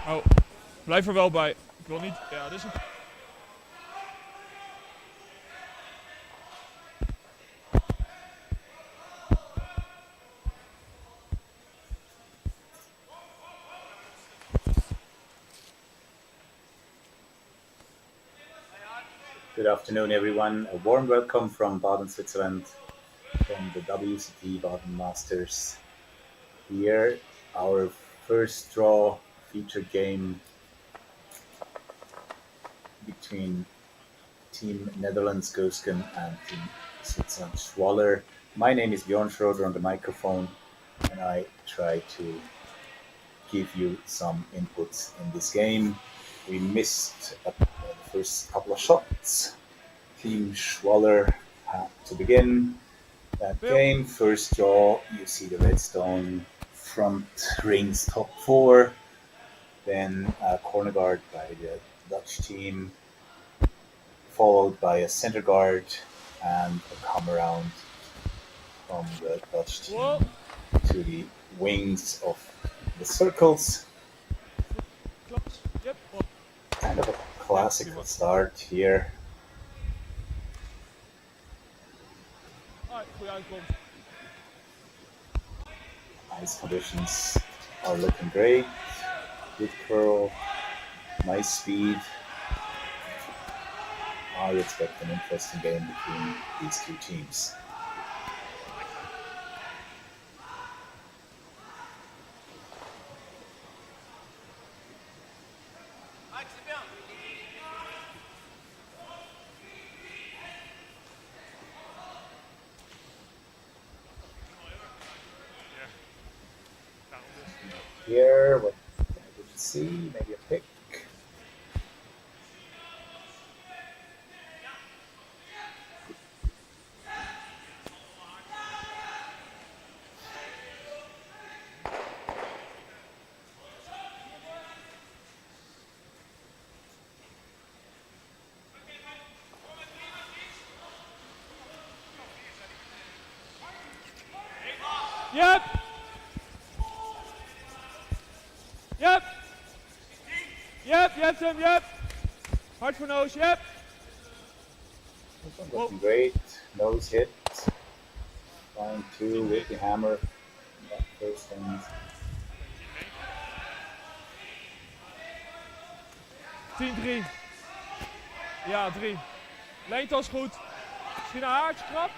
Oh, blijf er wel bij. Ik wil niet... Ja, dit is een... Good afternoon, everyone. A warm welcome from Baden, Switzerland, from the WCT Baden Masters. Here, our first draw featured game between Team Netherlands Goesgens and Team Switzerland Schwaller. My name is Bjorn Schroeder on the microphone, and I try to give you some inputs in this game. We missed the first couple of shots. Team Schwaller had to begin that game. First draw, you see the redstone front rings top 4, then a corner guard by the Dutch team, followed by a center guard and a come around from the Dutch team to the wings of the circles. Kind of a classical start here. Ice conditions are looking great. Good curl, nice speed. I expect an interesting game between these two teams. Here, what I didn't see, maybe a pick. Yep. Yep. Yep, je hebt hem, yep. Hard voor nose, yep. This one looking great. Nose hit. Line 2 with the hammer. That first end. 10-3. Ja, 3. Leentas goed. Misschien een haartje krap.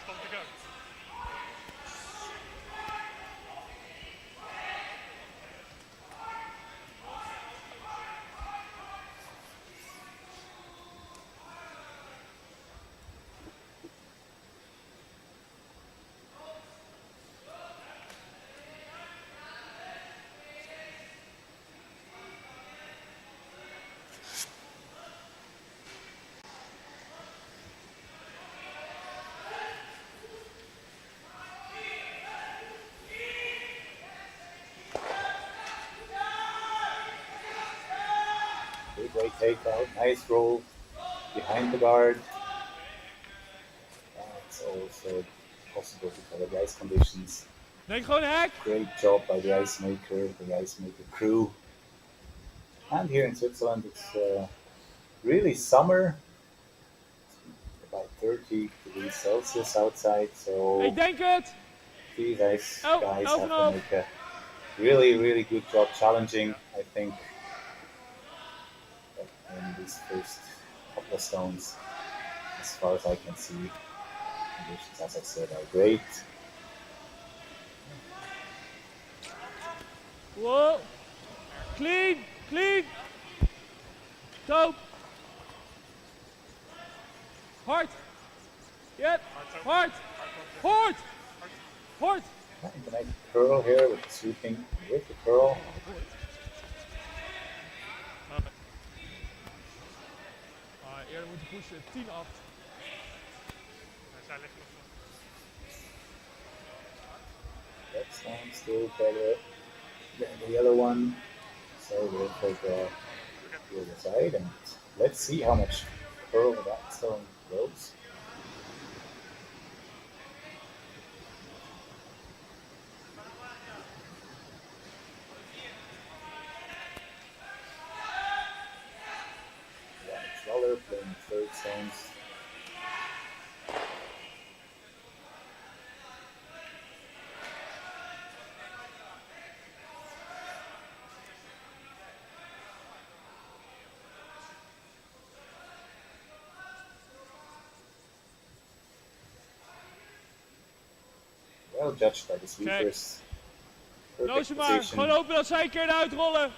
Great takeout, nice roll behind the guard. That's also possible because of the ice conditions. Denk gewoon hek. Great job by the ice maker crew. And here in Switzerland, it's really summer. It's about 30 degrees Celsius outside, so Ik denk het. these guys have to make a really good job challenging, I think. In these first couple of stones, as far as I can see, conditions, as I said, are great. Whoa. Clean. Dope. Hard. Yep. Hard. And the nice curl here with the sweeping with the curl. Eerder moeten pushen, 10-8. That's one still better than the other one. So we'll take the other side and let's see how much curl that stone goes. Well judged by the sweepers. Noos Perfect je maar. position. Gewoon hopen dat zij een keer eruit rollen.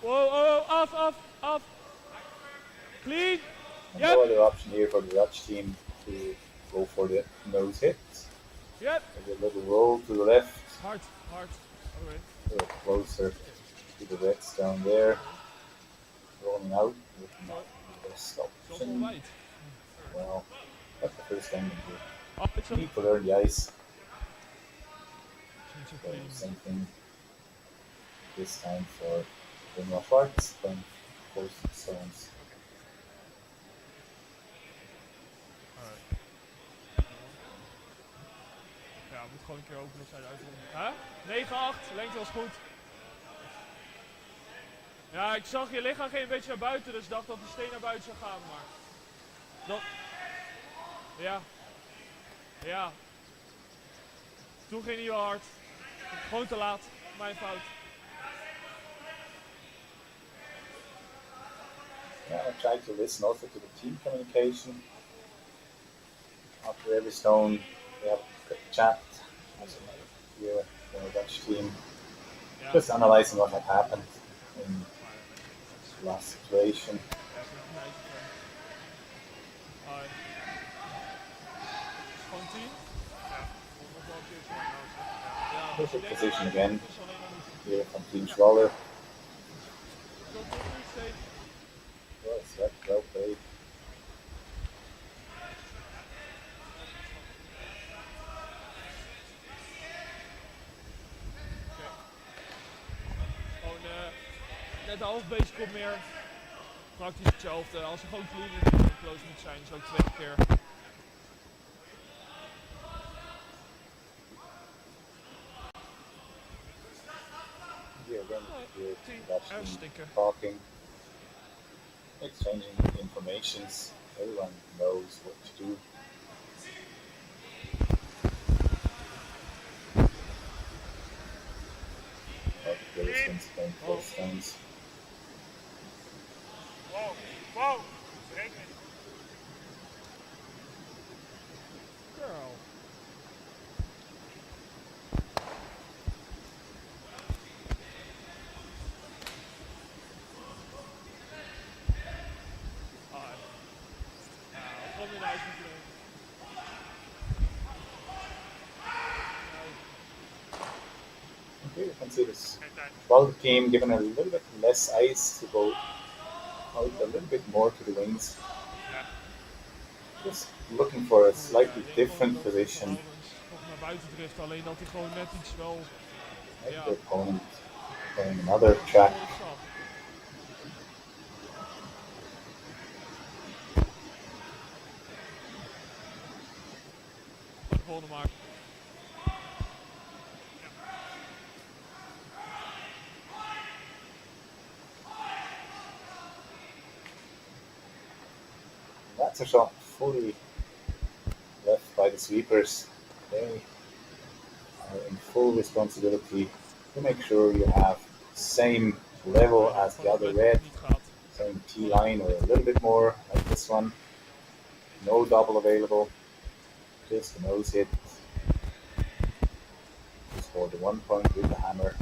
Wow, af. Clean. No other option here for the Dutch team to go for the nose hit. Yep. Maybe a little roll to the left. Hard. Okay. A little closer to the reds down there. Rolling out with not the stop. Dat is wel wijd. Well, that's the first time It's you need to learn the ice. niet zo So clean. same thing this time for Brunner Whyte, then close to the stones. Ja, moet gewoon een keer openen of zij eruit rollen. Huh? 9-8, lengte was goed. Ja, ik zag je lichaam ging een beetje naar buiten, dus ik dacht dat de steen naar buiten zou gaan, maar... Dat... Ja. Toen ging hij wel hard. Gewoon te laat. Mijn fout. Yeah, I try to listen also to the team communication. After every stone, we have a quick chat. Also here from the Dutch team, just analyzing what had happened in the last situation. Gewoon 10. Perfect position again here from Team Schwaller. Well set, well played. Gewoon net de halfbase komt meer. Praktisch hetzelfde. Als er gewoon clean en close moet zijn, is ook 2 keer. Here again, here Dutch team Sticker. talking, exchanging informations. Everyone knows what to do. The Goesgens playing 4 stones. Wow. Girl. Gewoon in huis moeten doen. Okay, you can see this Waddell team given a little bit less ice to go out a little bit more to the wings. Just looking for a slightly different position. Nog naar buiten drift, alleen dat hij gewoon net iets wel... Maybe the opponent playing another track. Volgende maken. That's a shot fully left by the sweepers. They are in full responsibility to make sure you have same level as the other red, same T-line or a little bit more like this one. No double available, just a nose hit. Just for the 1 point with the hammer.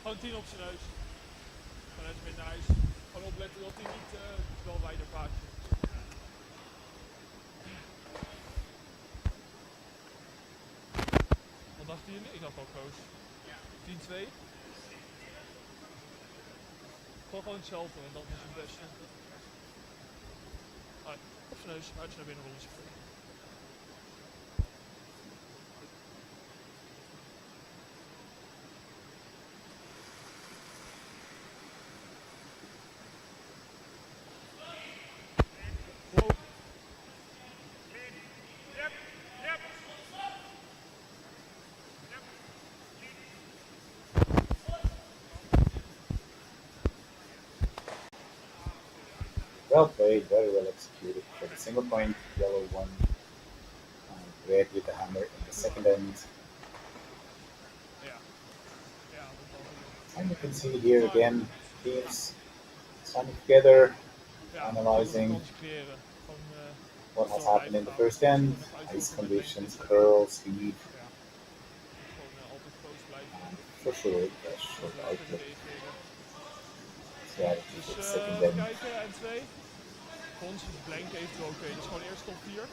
Gewoon 10 op zijn neus. Vanuit zijn middenhuis. Gewoon opletten dat hij niet wel wijder paardje. Wat dacht hij? Ik dacht al koos. 10-2. Gewoon hetzelfde en dat is het beste. Op zijn neus, uit naar binnen rollen spelen. Well played, very well executed for the single point. Yellow one, and red with the hammer in the second end. Ja. Ja, dat was het. And you can see here again teams standing together, Ja, analyzing kans creëren. Gewoon what has door happened blijven in the gaan. first end, Nog ice uitoefenen, conditions, denk ik. curl, speed, Ja. Gewoon altijd close blijven. and for sure that short Kunnen outlook reageren. strategy Dus for the second even end. kijken, en 2. Gons is blank eventueel oké. Dus gewoon eerst top 4.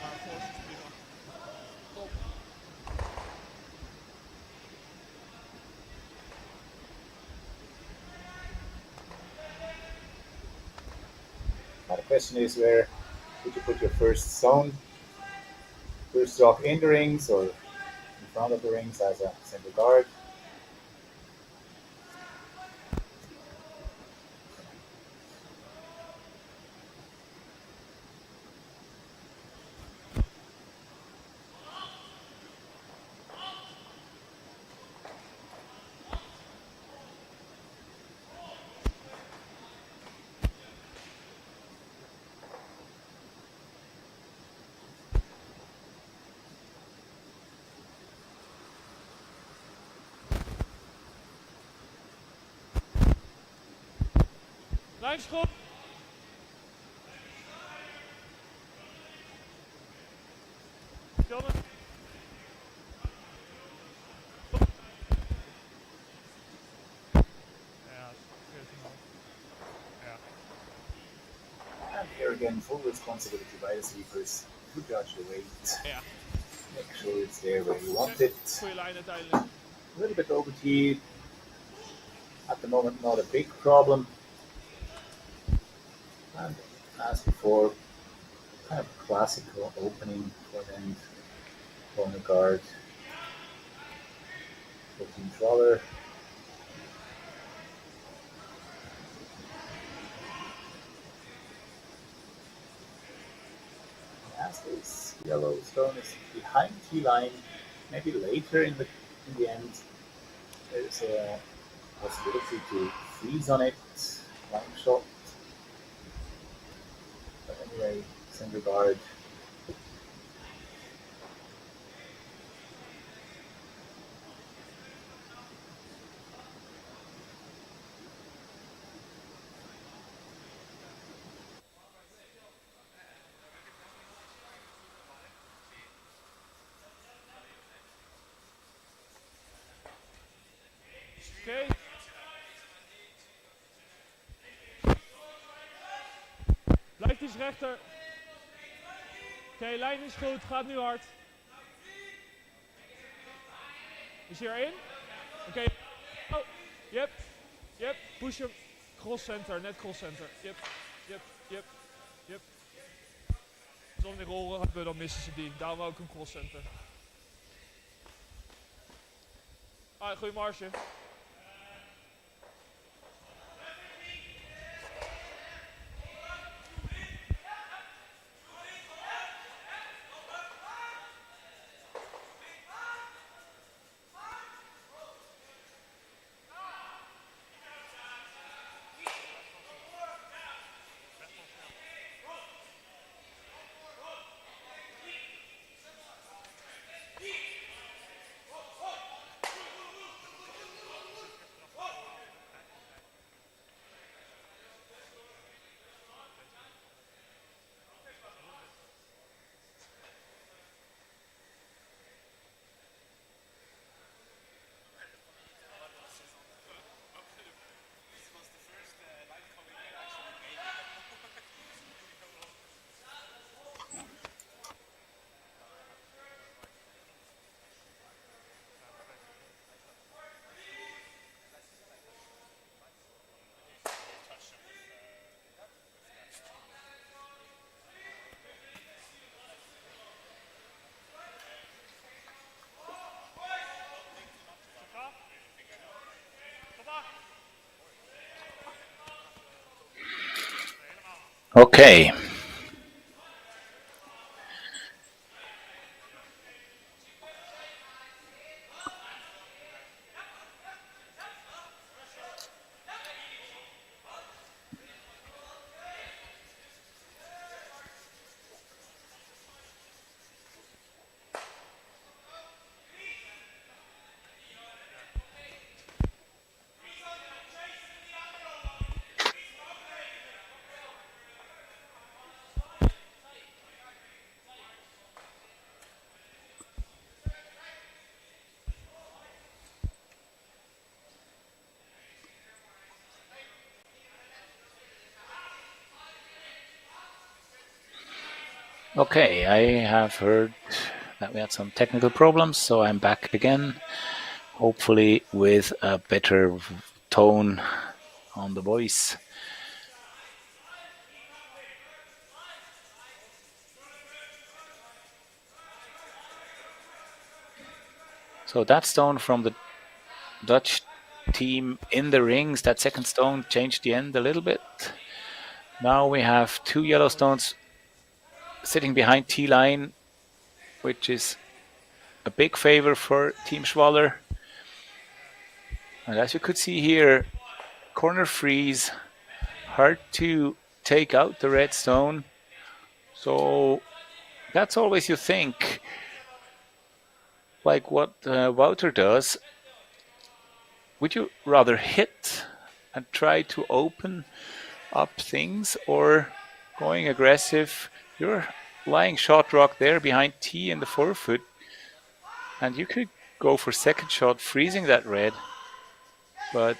Maar Force is prima. Top. Now the question is, where would you put your first zone? First rock in the rings or in front of the rings as a center guard? Lijnschop. Janne. Ja, 14,5. Ja. And here again, full responsibility by the sweepers to judge the weight. Ja. Make sure it's there where you want it. Goeie lijn uiteindelijk. A little bit overheat. At the moment, not a big problem. And as before, kind of classical opening for end, corner guard, 14 Schwaller. As this yellow stone is behind T line, maybe later in the end, there's a possibility to freeze on it, line shot. But anyway, center guard. Oké. Blijft iets rechter. Oké, lijn is goed. Gaat nu hard. Is hij erin? Oké. Oh, yep. Yep. Push hem. Cross center, net cross center. Yep. Yep. Yep. Yep. Zonder die rollen hebben, dan missen ze die. Daarom ook een cross center. Ah, goeie marge. Okay. Okay, I have heard that we had some technical problems, so I'm back again, hopefully with a better tone on the voice. So that stone from the Dutch team in the rings, that second stone changed the end a little bit. Now we have 2 yellow stones sitting behind T-line, which is a big favor for Team Schwaller. And as you could see here, corner freeze, hard to take out the red stone. So that's always you think, like what Wouter does. Would you rather hit and try to open up things, or going aggressive? You're lying shot rock there behind T in the forefoot, and you could go for second shot, freezing that red. But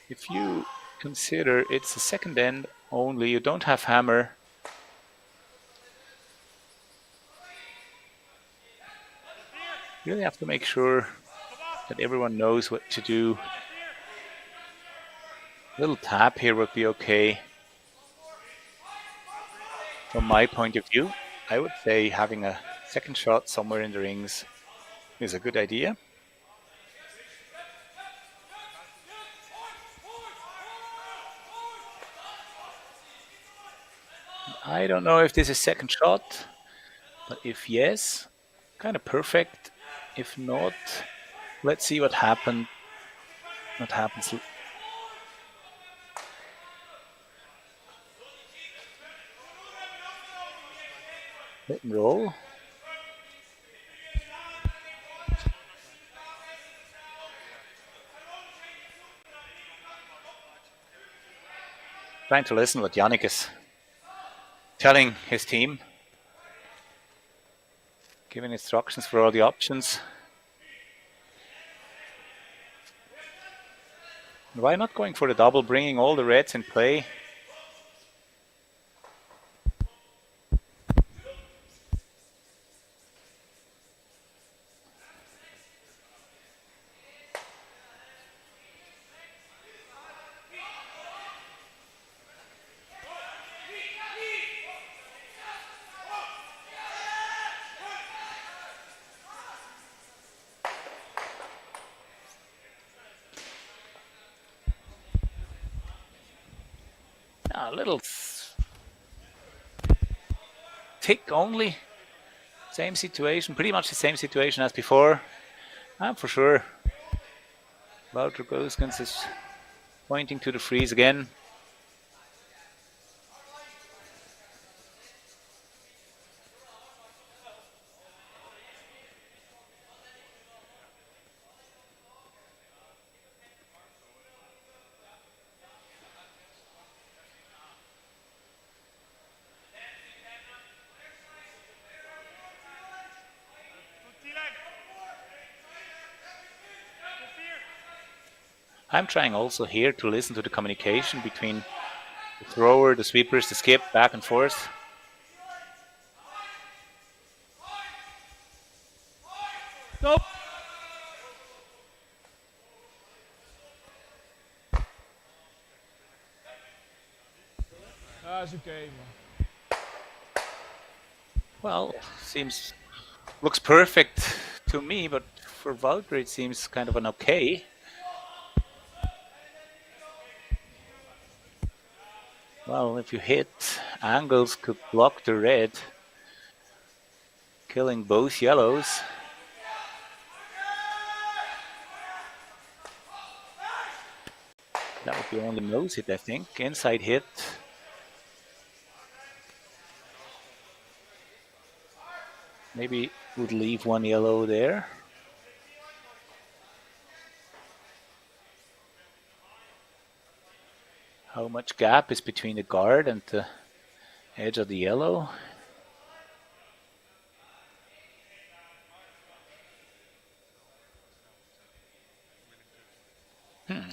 if you consider it's a second end only, you don't have hammer. You really have to make sure that everyone knows what to do. A little tap here would be okay. From my point of view, I would say having a second shot somewhere in the rings is a good idea. I don't know if this is second shot, but if yes, kind of perfect. If not, let's see what happens. Hit and roll. Trying to listen what Yannick is telling his team, giving instructions for all the options. Why not going for the double, bringing all the reds in play? A little tick only. Same situation, pretty much the same situation as before. And for sure, Wouter Goesgens is pointing to the freeze again. I'm trying also here to listen to the communication between the thrower, the sweepers, the skip, back and forth. Stop. That's okay, man. Well, looks perfect to me, but for Wouter it seems kind of an okay. Well, if you hit, angles could block the red, killing both yellows. That would be only nose hit, I think. Inside hit. Maybe would leave one yellow there. How much gap is between the guard and the edge of the yellow?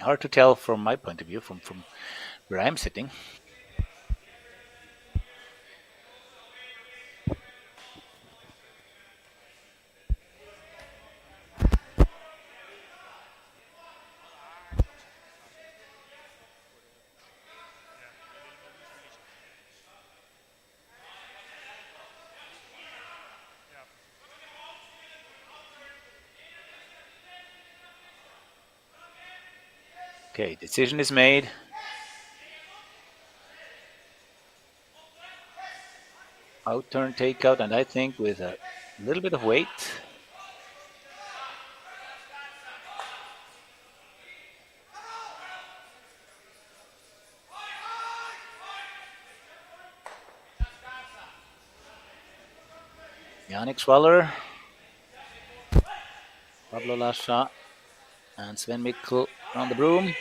Hard to tell from my point of view, from where I'm sitting. Okay, decision is made. Out-turn takeout, and I think with a little bit of weight. Yannick Schwaller, Pablo Lasha, and Sven Mikkel on the broom.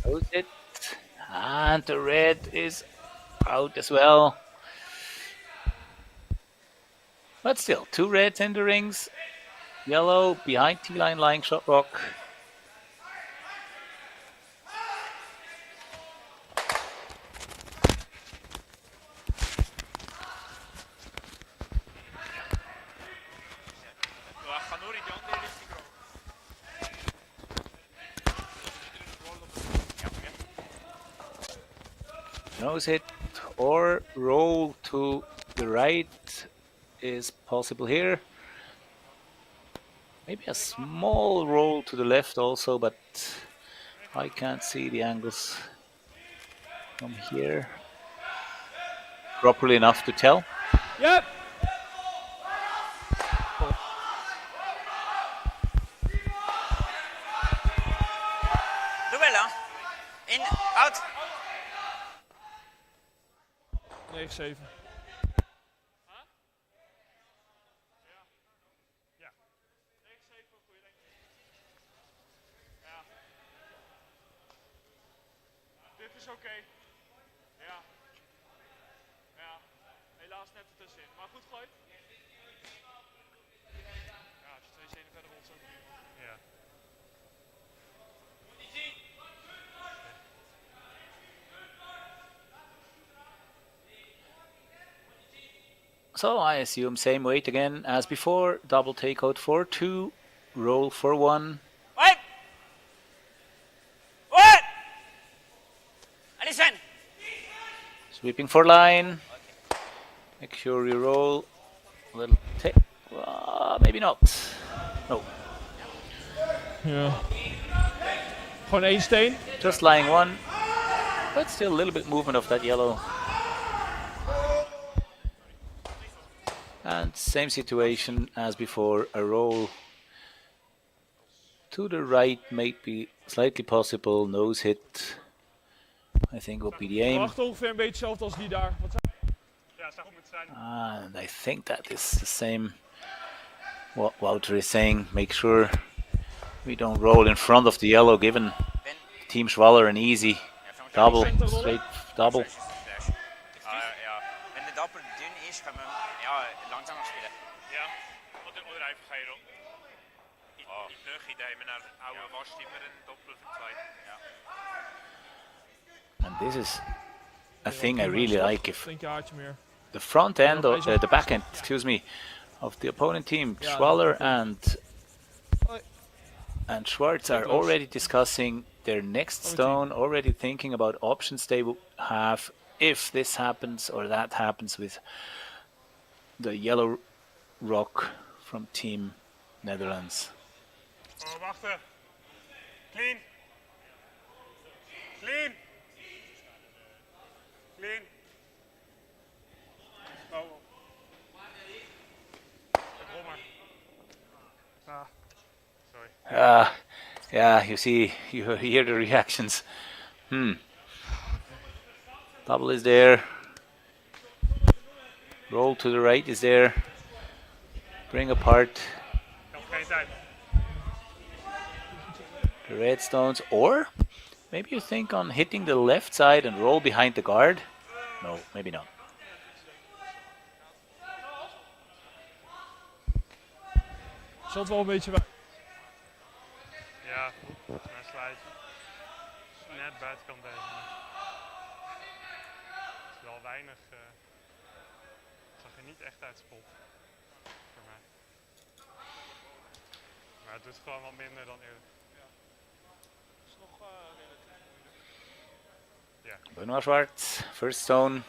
Goes it. And the red is out as well. But still, 2 reds in the rings. Yellow behind T-line lying shot rock. Nose hit or roll to the right is possible here. Maybe a small roll to the left also, but I can't see the angles from here properly enough to tell. Yep. Duella. In, out. 9-7. Dit is oké. Ja. Ja. Helaas net ertussenin. Maar goed gegooid. Ja, als je 2 stenen verder rolt, is ook prima. Ja. So I assume same weight again as before. Double takeout for 2, roll for 1. Wait. What? Listen. Sweeping for line. Make sure you roll a little take. Maybe not. No, Ja. Gewoon 1 steen. just lying 1. But still a little bit movement of that yellow. And same situation as before, a roll to the right may be slightly possible, nose hit I think will be the aim. Wacht ongeveer een beetje hetzelfde als die daar. Wat zijn? Ja, zou goed zijn. And I think that is the same what Wouter is saying. Make sure we don't roll in front of the yellow, given Team Schwaller an easy double, straight double. Ja. Wenn der Doppel dünn ist, kann man langsamer spielen. Ja, oder einfach in die Nähe, da haben wir dann auch fast immer einen Doppel für 2. And this is a thing I really like. If Denk je haartje meer. the front end, or the back end, excuse me, of the opponent team, Schwaller and Schwartz are already discussing their next stone, already thinking about options they will have if this happens or that happens with the yellow rock from Team Netherlands. Oh, wachten. Clean. Clean. Clean. Oh. Rol maar. Ah. Sorry. Yeah, you see, you hear the reactions. Double is there. Roll to the right is there. Bring apart Nog geen tijd. the red stones, or maybe you think on hitting the left side and roll behind the guard. No, maybe not. Zat wel een beetje bij. Ja, maar sluit. Net buitenkant deze. Het is wel weinig. Het zag er niet echt uit spot. Voor mij. Maar het doet gewoon wat minder dan eerder. Dat is nog relatief moeilijk. Ja. Benoit Schwartz, first stone.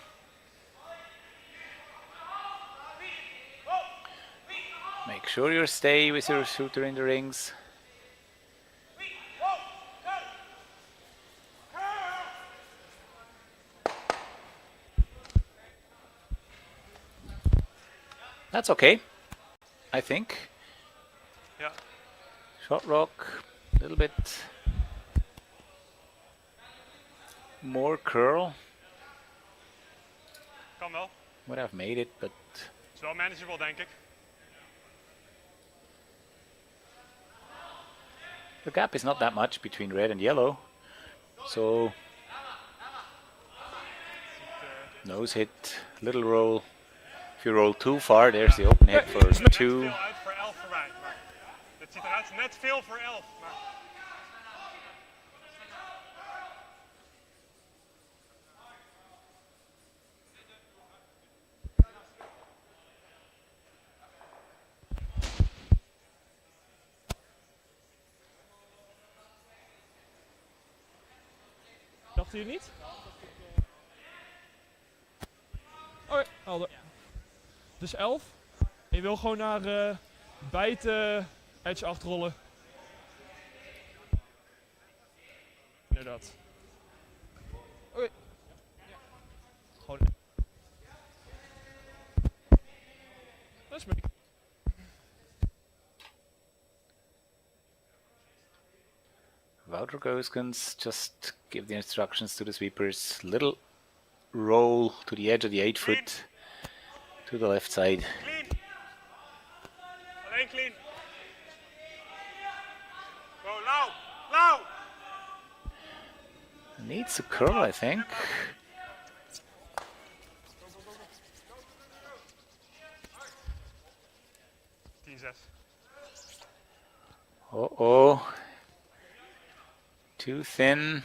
Make sure you stay with your shooter in the rings. That's okay, I think. Ja. Shot rock, a little bit more curl. Kan wel. Would have made it, but Het is wel manageable, denk ik. the gap is not that much between red and yellow. So nose hit, little roll. If you roll too far, there's the open hit for Het ziet er net 2. veel uit voor 11 voor mij. Maar het ziet eruit net veel voor 11. Maar Dacht u het niet? Oké, helder. Dus 11. En je wil gewoon naar Whyte edge achterrollen. Inderdaad. Oké. Gewoon. Dat is me. Wouter Goesgens just give the instructions to the sweepers. Little roll to the edge of the 8-foot to the left side. clean. Alleen clean. Go low. Low. Needs a curl, I think. Uh-oh. Too thin.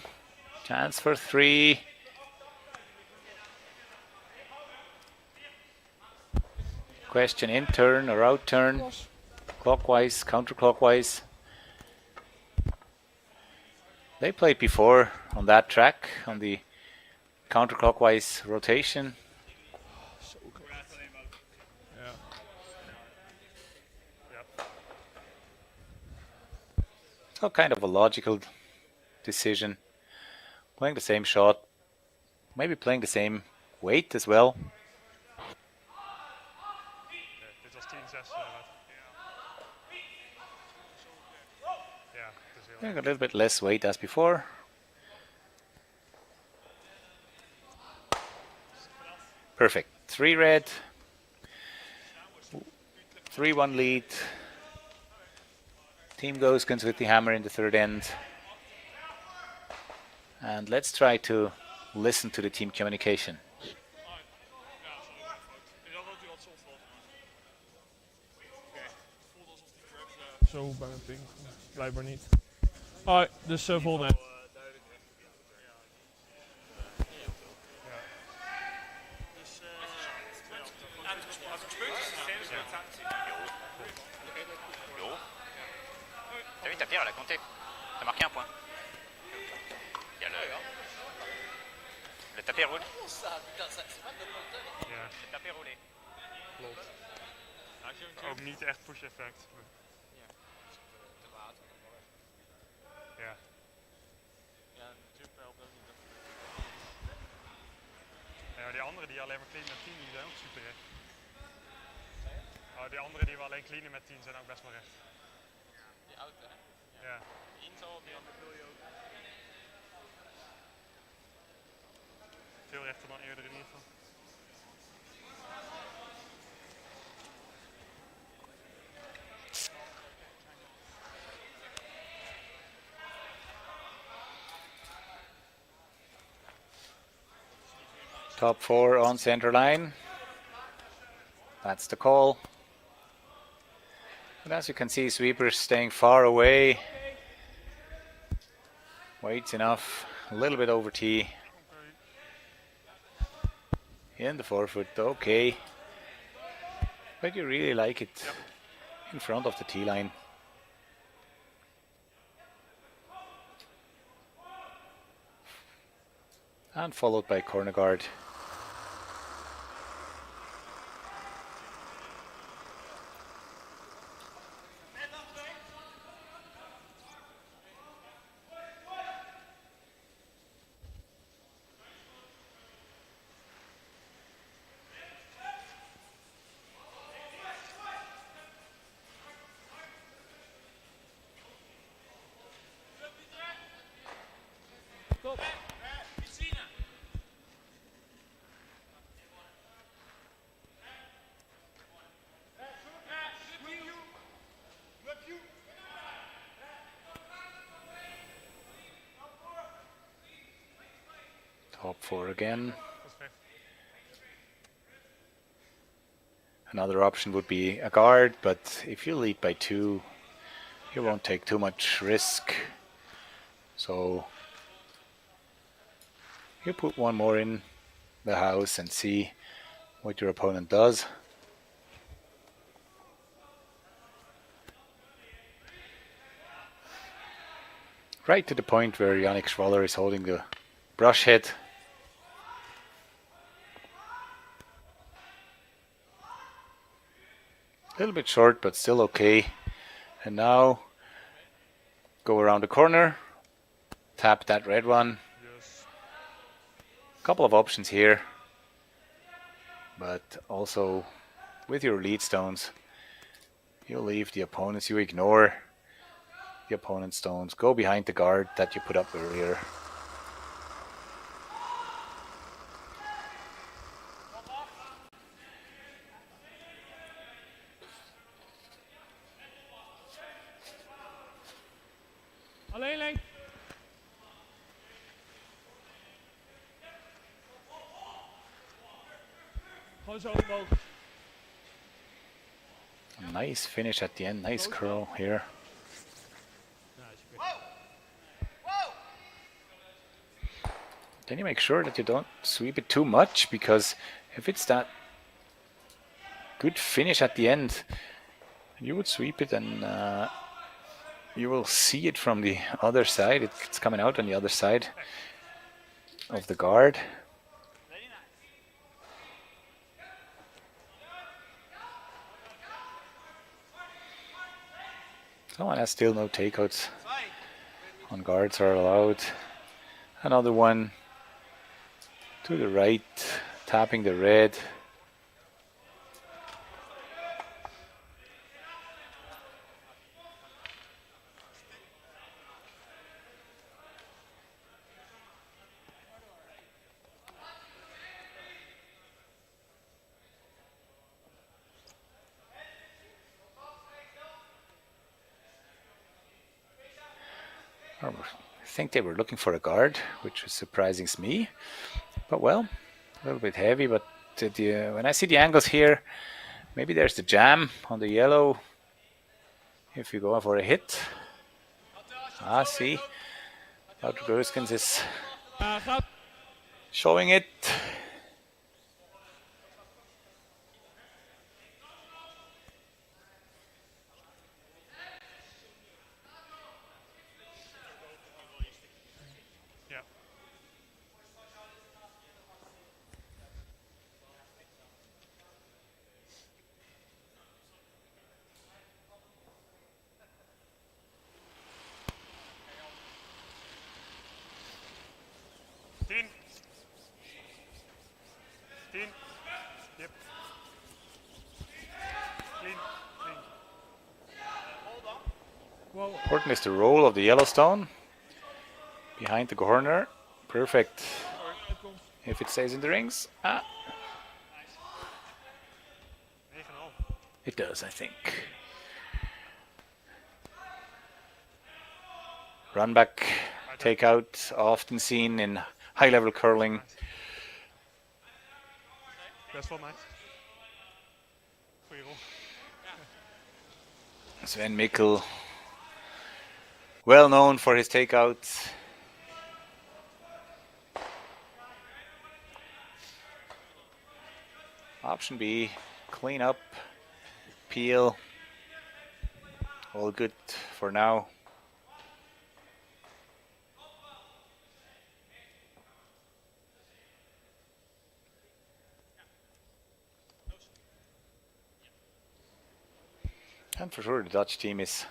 Chance for 3. Question in turn or out turn. Clockwise, counterclockwise. They played before on that track, on the counterclockwise rotation. So kind of a logical decision. Playing the same shot, maybe playing the same weight as well. Dit was 10-6. Ja, het is heel A little bit less weight as before. Perfect. 3 red. 3-1 lead. Team Goesgens with the hammer in the third end. And let's try to listen to the team communication. Zo bij mijn ping. Blijkbaar niet. Alright, dus volgende. T'as vu, ta pierre, elle a compté. T'as marqué un point. Il y a le tapis roule. Ja. Le tapis roulé. Klopt. Ook niet echt push effect. Ja. Ja, die anderen die alleen maar clean met 10, die zijn ook super recht. Oh, die anderen die we alleen cleanen met 10 zijn ook best wel recht. Die auto, hè? Ja. Die intal, die andere wil je ook. Veel rechter dan eerder in ieder geval. Top 4 on center line. That's the call. And as you can see, sweepers staying far away. Weight's enough. A little bit over tee. In the 4-foot, okay. But you really like it in front of the tee line. And followed by corner guard. Top 4 again. That's fair. Another option would be a guard, but if you lead by 2, you won't take too much risk. So you put one more in the house and see what your opponent does. Right to the point where Yannick Schwaller is holding the brush head. A little bit short, but still okay. And now go around the corner, tap that red one. Yes. Couple of options here, but also with your lead stones, you leave the opponents, you ignore the opponent's stones, go behind the guard that you put up earlier. Alleen lengte. Gewoon zo omhoog. A nice finish at the end, nice curl here. Then you make sure that you don't sweep it too much, because if it's that good finish at the end, you would sweep it and you will see it from the other side. It's coming out on the other side of the guard. Someone has still no takeouts on guards are allowed. Another one to the right, tapping the red. I think they were looking for a guard, which was surprising me. But well, a little bit heavy, but when I see the angles here, maybe there's the jam on the yellow. If you go for a hit. See, Dr. Goesgens is showing it. Ja. Tien. Yep. Clean. Wow. Important is the roll of the Yellowstone behind the corner. Perfect. If it stays in the rings. 9,5. It does, I think. Run back, take out, often seen in high-level curling. Best wel nice. Goeie rol. Sven Mikkel, well known for his takeouts. Option B, clean up, peel. All good for now. And for sure the Dutch team is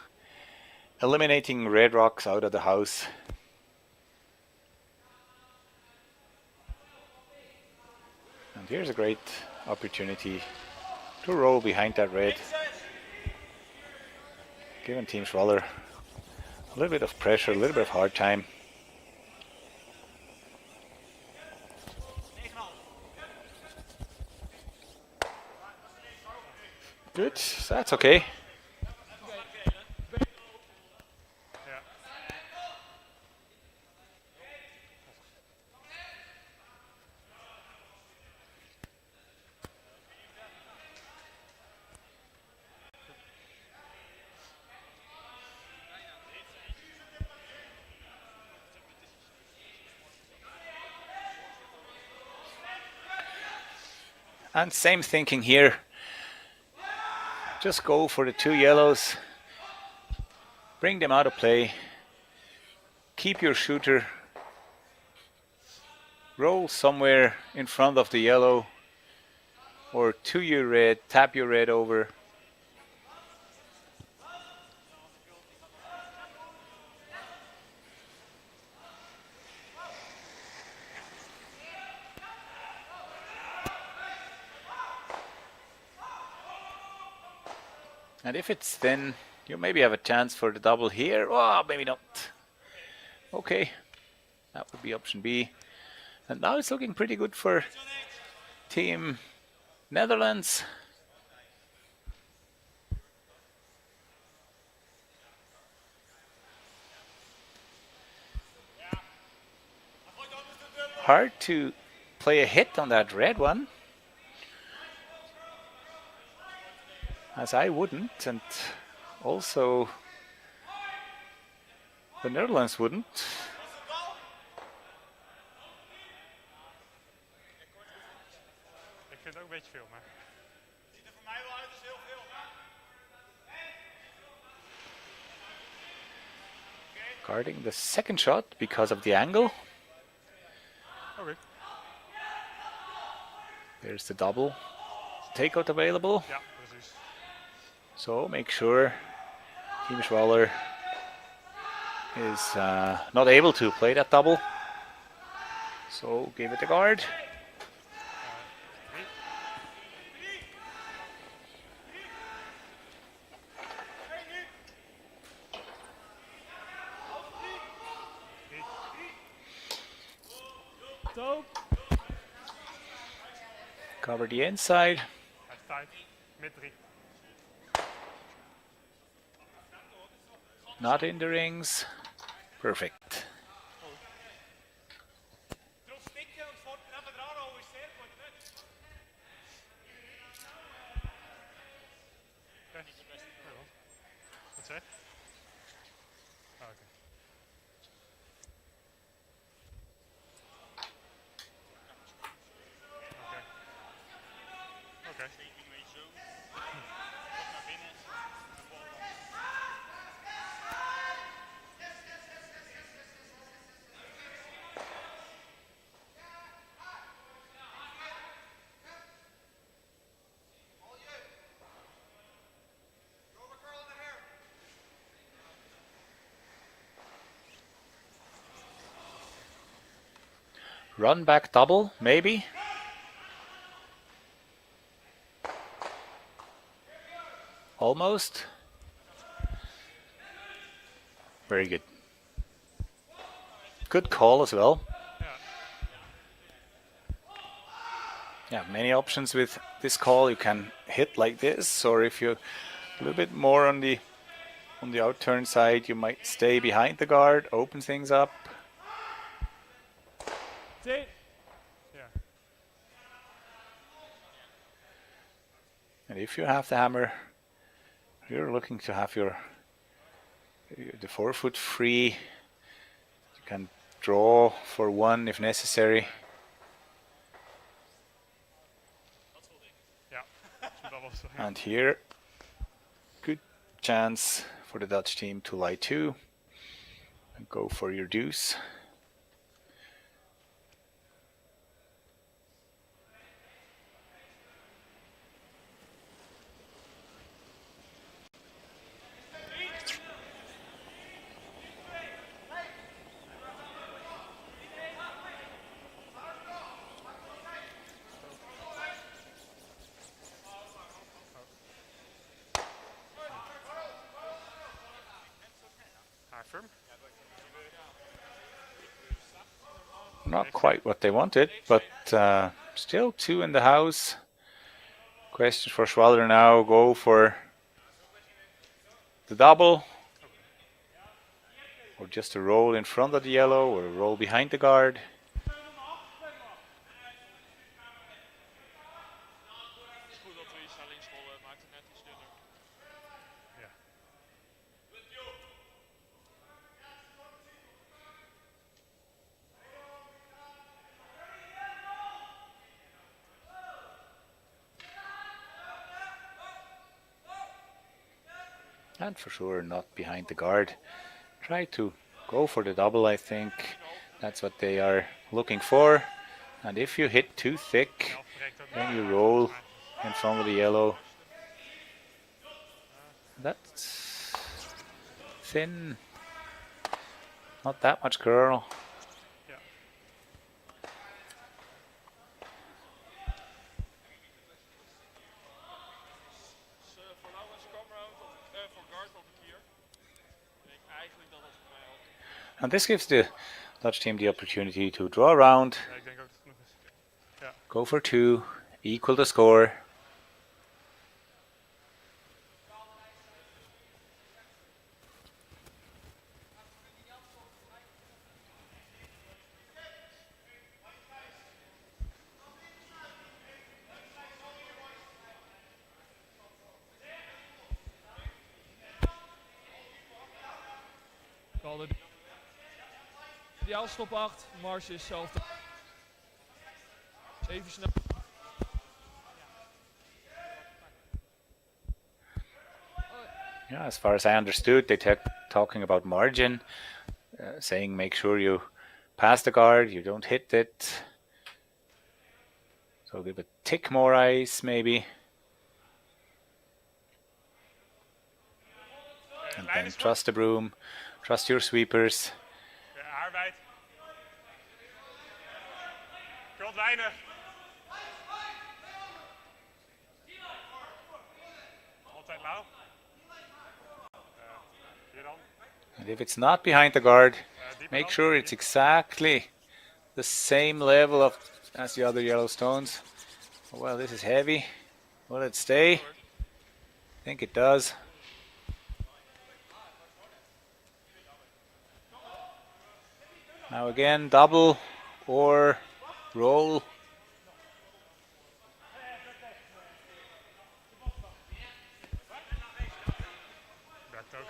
eliminating red rocks out of the house. And here's a great opportunity to roll behind that red. Giving Team Schwaller a little bit of pressure, a little bit of hard time. Good, so that's okay. Ja. And same thinking here. Just go for the 2 yellows. Bring them out of play. Keep your shooter. Roll somewhere in front of the yellow. Or to your red. Tap your red over. And if it's thin, you maybe have a chance for the double here. Oh, maybe not. Okay, that would be option B. And now it's looking pretty good for Team Netherlands. Hard to play a hit on that red one. As I wouldn't, and also the Netherlands wouldn't. Ik vind het ook een beetje veel, maar... Het ziet er voor mij wel uit als heel veel. Guarding the second shot because of the angle. Oké. There's the double. Takeout available. Ja, precies. So make sure Team Schwaller is not able to play that double. So give it a guard. Toe. Cover the inside. Hij is tijd. Mid 3. Not in the rings. Perfect. Wat zeg? Ah, oké. Oké. Oké. Run back double, maybe. Almost. Very good. Good call as well. Yeah, many options with this call. You can hit like this, or if you're a little bit more on the outturn side, you might stay behind the guard, open things up. Yeah. And if you have the hammer, you're looking to have the forefoot free. You can draw for 1 if necessary. Ja, dat was het. And here, good chance for the Dutch team to lie 2 and go for your deuce. Firm. Not quite what they wanted, but still 2 in the house. Question for Schwaller now, go for the double, or just a roll in front of the yellow, or a roll behind the guard. Het is goed dat we iets naar links rollen, maakt het net iets dunner. Ja. And for sure not behind the guard. Try to go for the double, I think. That's what they are looking for. And if you hit too thick, then you roll in front of the yellow. That's thin. Not that much curl. Yeah. Dus voor nou een scrum round voor guard op het hier. Ik denk eigenlijk dat dat voor mij ook. And this gives the Dutch team the opportunity to draw around, Ja, ik denk ook dat het genoeg is. Ja. go for 2, equal the score. Kalde. Ideaal stop 8. Marge is hetzelfde. Even snel. Yeah, as far as I understood, they talking about margin, saying make sure you pass the guard, you don't hit it. So give a tick more ice, maybe. And then trust the broom, trust your sweepers. Ja, arbeid. Kult weinig. Altijd lauw. Hier dan. And if it's not behind the guard, make sure it's exactly the same level as the other yellow stones. Well, this is heavy. Will it stay? I think it does. Now again, double or roll. Werkt ook.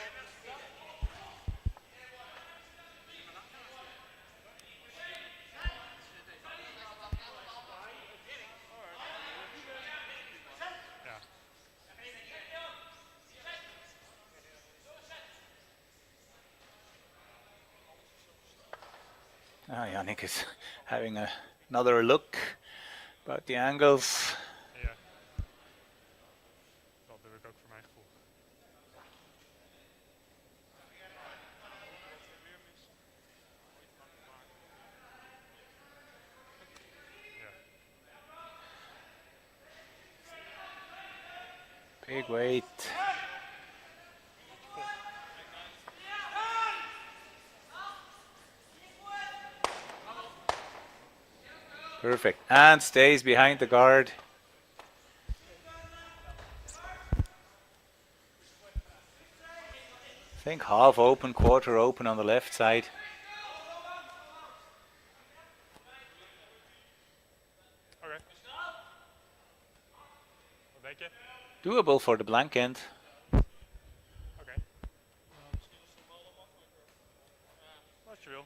Ja. Yannick is having another look about the angles. Ja. Dat doe ik ook voor mijn gevoel. Ja. Big weight. Perfect. And stays behind the guard. I think half open, quarter open on the left side. Oké. Wat denk je? Doable for the blank end. Oké. Wat je wil.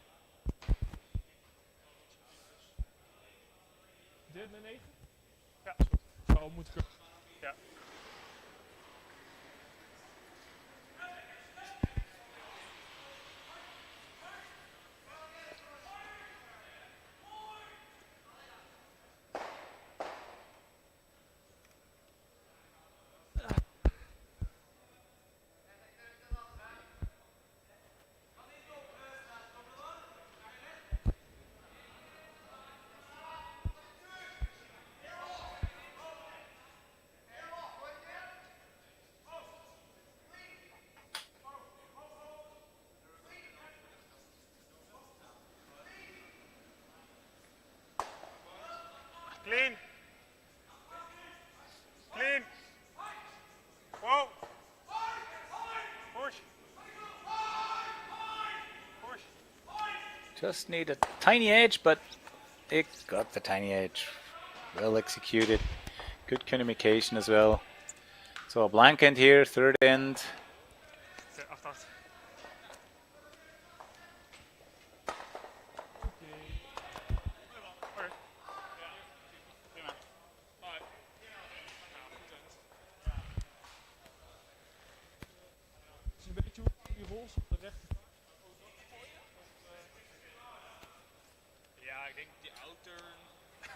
Dit naar 9? Ja, is goed. Zo moet ik. Ja. Clean. Clean. Whoa. Push. Push. Just need a tiny edge, but it got the tiny edge. Well executed. Good communication as well. So a blank end here, third end. 8-8. roze op de rechter. Ja, ik denk die outturn. Het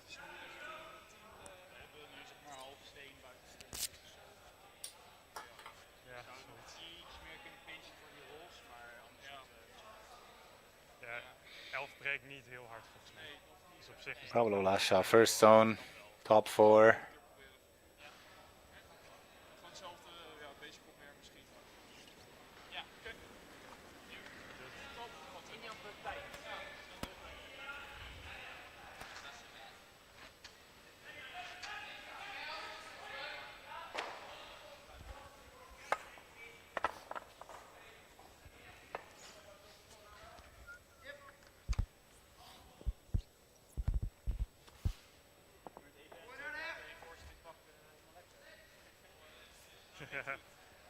is nu echt een team. We hebben nu zeg maar half steen buiten steen. Dus Ja, zou nog iets meer kunnen pinchen voor die roze, maar anders ja, 11 breekt niet heel hard volgens mij. Dus op zich is Pablo Lasha, first zone, top 4. gewoon hetzelfde, ja, basic opmerk misschien. Ja, oké. In jouw partij.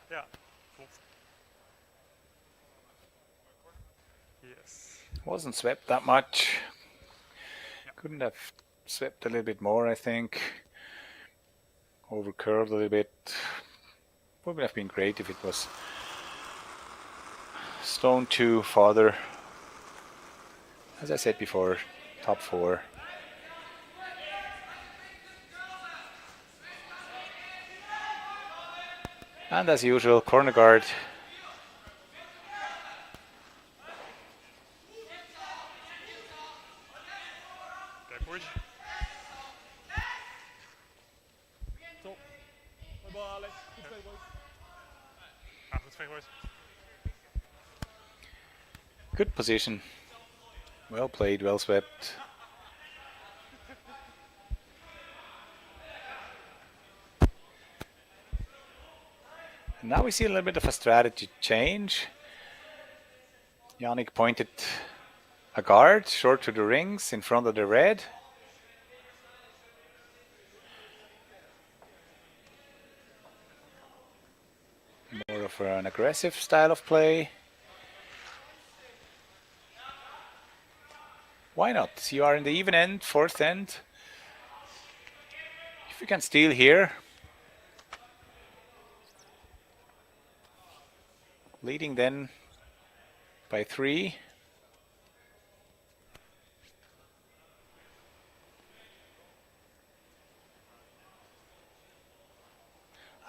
Ja, klopt. Yes. Wasn't swept that much. Couldn't have swept a little bit more, I think. Over curved a little bit. Would have been great if it was stone 2 farther. As I said before, top 4. And as usual, corner guard. Oké, push. Top. Mooi bal Alex. Goed spelen boys. Ah, goed vee, boys. Good position. Well played, well swept. And now we see a little bit of a strategy change. Yannick pointed a guard short to the rings in front of the red. More of an aggressive style of play. Why not? You are in the even end, fourth end. If you can steal here, leading then by 3.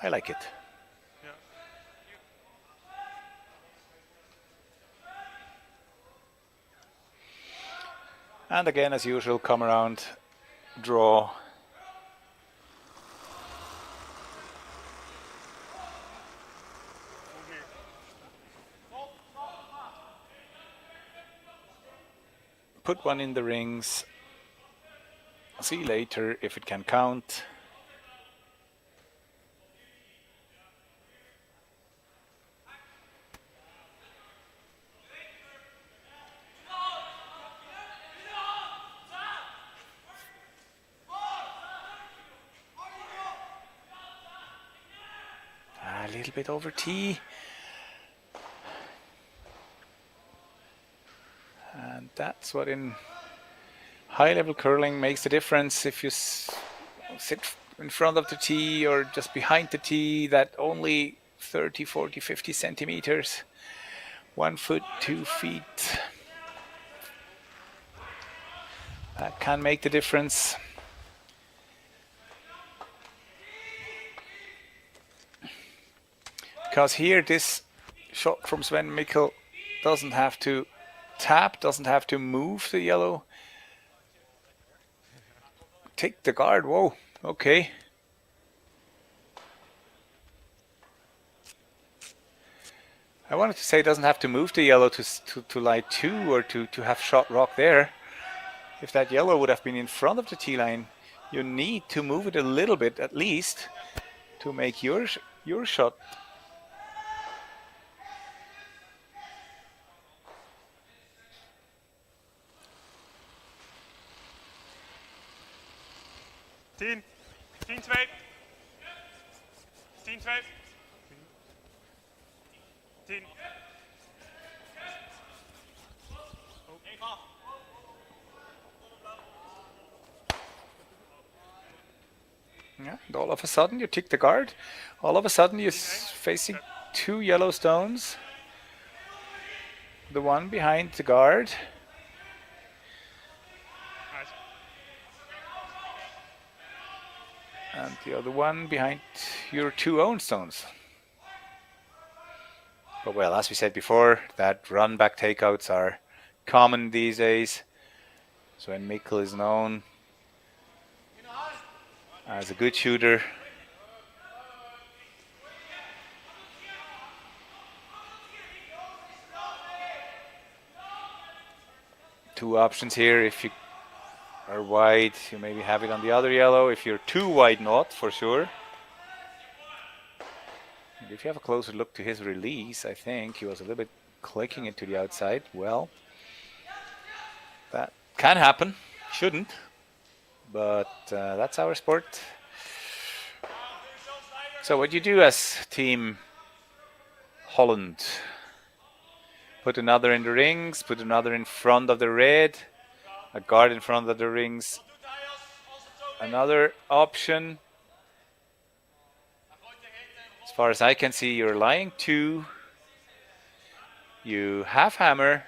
I like it. Ja. And again, as usual, come around, draw. Put one in the rings. See later if it can count. A little bit over tee. And that's what in high-level curling makes the difference. If you sit in front of the tee or just behind the tee, that only 30, 40, 50 centimeters, 1 foot, 2 feet, that can make the difference. Because here this shot from Sven Mikkel doesn't have to tap, doesn't have to move the yellow. Take the guard, whoa, okay. I wanted to say it doesn't have to move the yellow to lie 2 or to have shot rock there. If that yellow would have been in front of the tee line, you need to move it a little bit at least to make your shot. Tien, 10-2. 10-2. 10. Yeah, and all of a sudden you tick the guard. All of a sudden you're facing 2 yellow stones. the one behind the guard. Nice. And the other one behind your 2 own stones. But well, as we said before, that run back takeouts are common these days. Sven Mikkel is known as a good shooter. Two options here. If you are wide, you maybe have it on the other yellow. If you're too wide, not for sure. And if you have a closer look to his release, I think he was a little bit clicking it to the outside. Well, that can happen. Shouldn't. But that's our sport. So what do you do as Team Holland? Put another in the rings, put another in front of the red, a guard in front of the rings. Another option. As far as I can see, you're lying 2. You have hammer.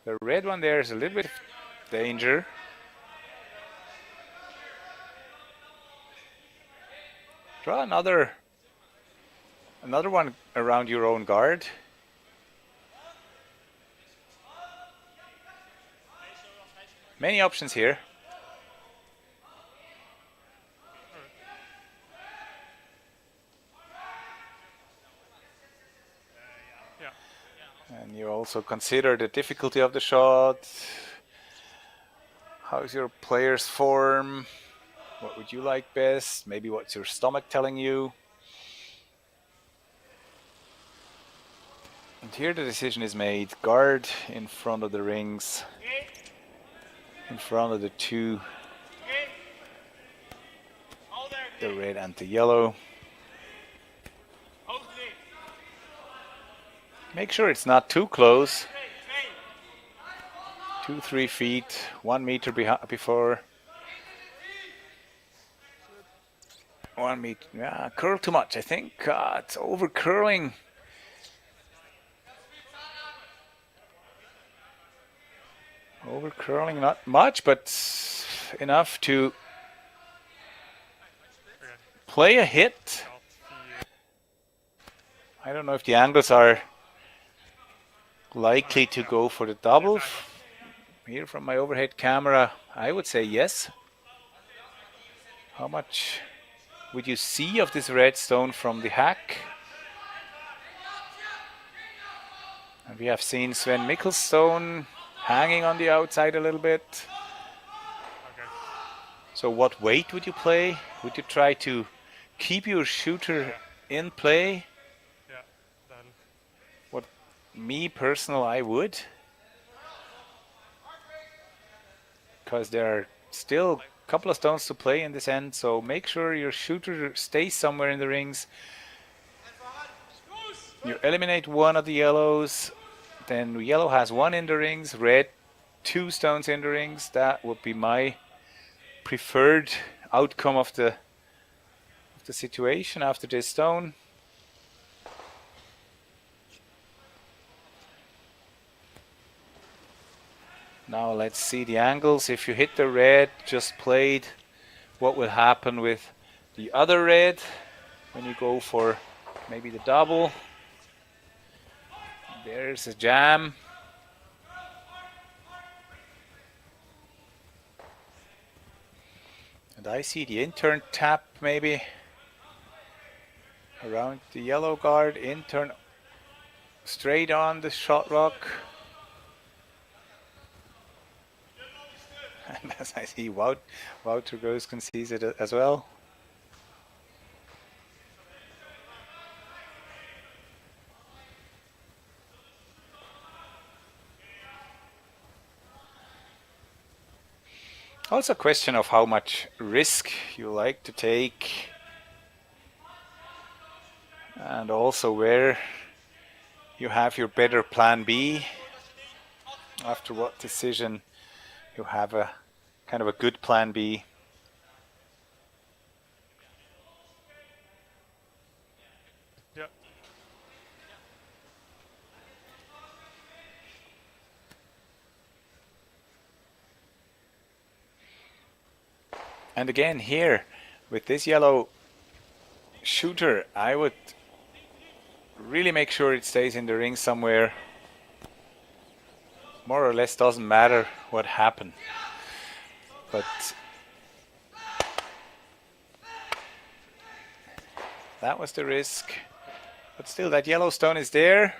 The red one there is a little bit of danger. Draw another one around your own guard. Many options here. And you also consider the difficulty of the shot. How's your player's form? What would you like best? Maybe what's your stomach telling you? And here the decision is made. Guard in front of the rings. In front of the 2. The red and the yellow. Make sure it's not too close. 2-3 feet, 1 meter before. 1 meter. Yeah, curl too much, I think. It's over curling. Over curling, not much, but enough to play a hit. I don't know if the angles are likely to go for the double. Here from my overhead camera, I would say yes. How much would you see of this red stone from the hack? And we have seen Sven Mikkel's stone hanging on the outside a little bit. Okay. So what weight would you play? Would you try to keep your shooter in play? Yeah, then. What me personal I would. Because there are still a couple of stones to play in this end, so make sure your shooter stays somewhere in the rings. You eliminate one of the yellows, then yellow has 1 in the rings, red 2 stones in the rings. That would be my preferred outcome of the situation after this stone. Now let's see the angles. If you hit the red just played, what will happen with the other red when you go for maybe the double? There's a jam. And I see the intern tap maybe around the yellow guard, intern straight on the shot rock. And as I see Whyte Goesgens sees it as well. Also a question of how much risk you like to take, and also where you have your better plan B. After what decision you have a kind of a good plan B. Yeah. And again here, with this yellow shooter, I would really make sure it stays in the ring somewhere. More or less doesn't matter what happened. But that was the risk. But still, that yellow stone is there.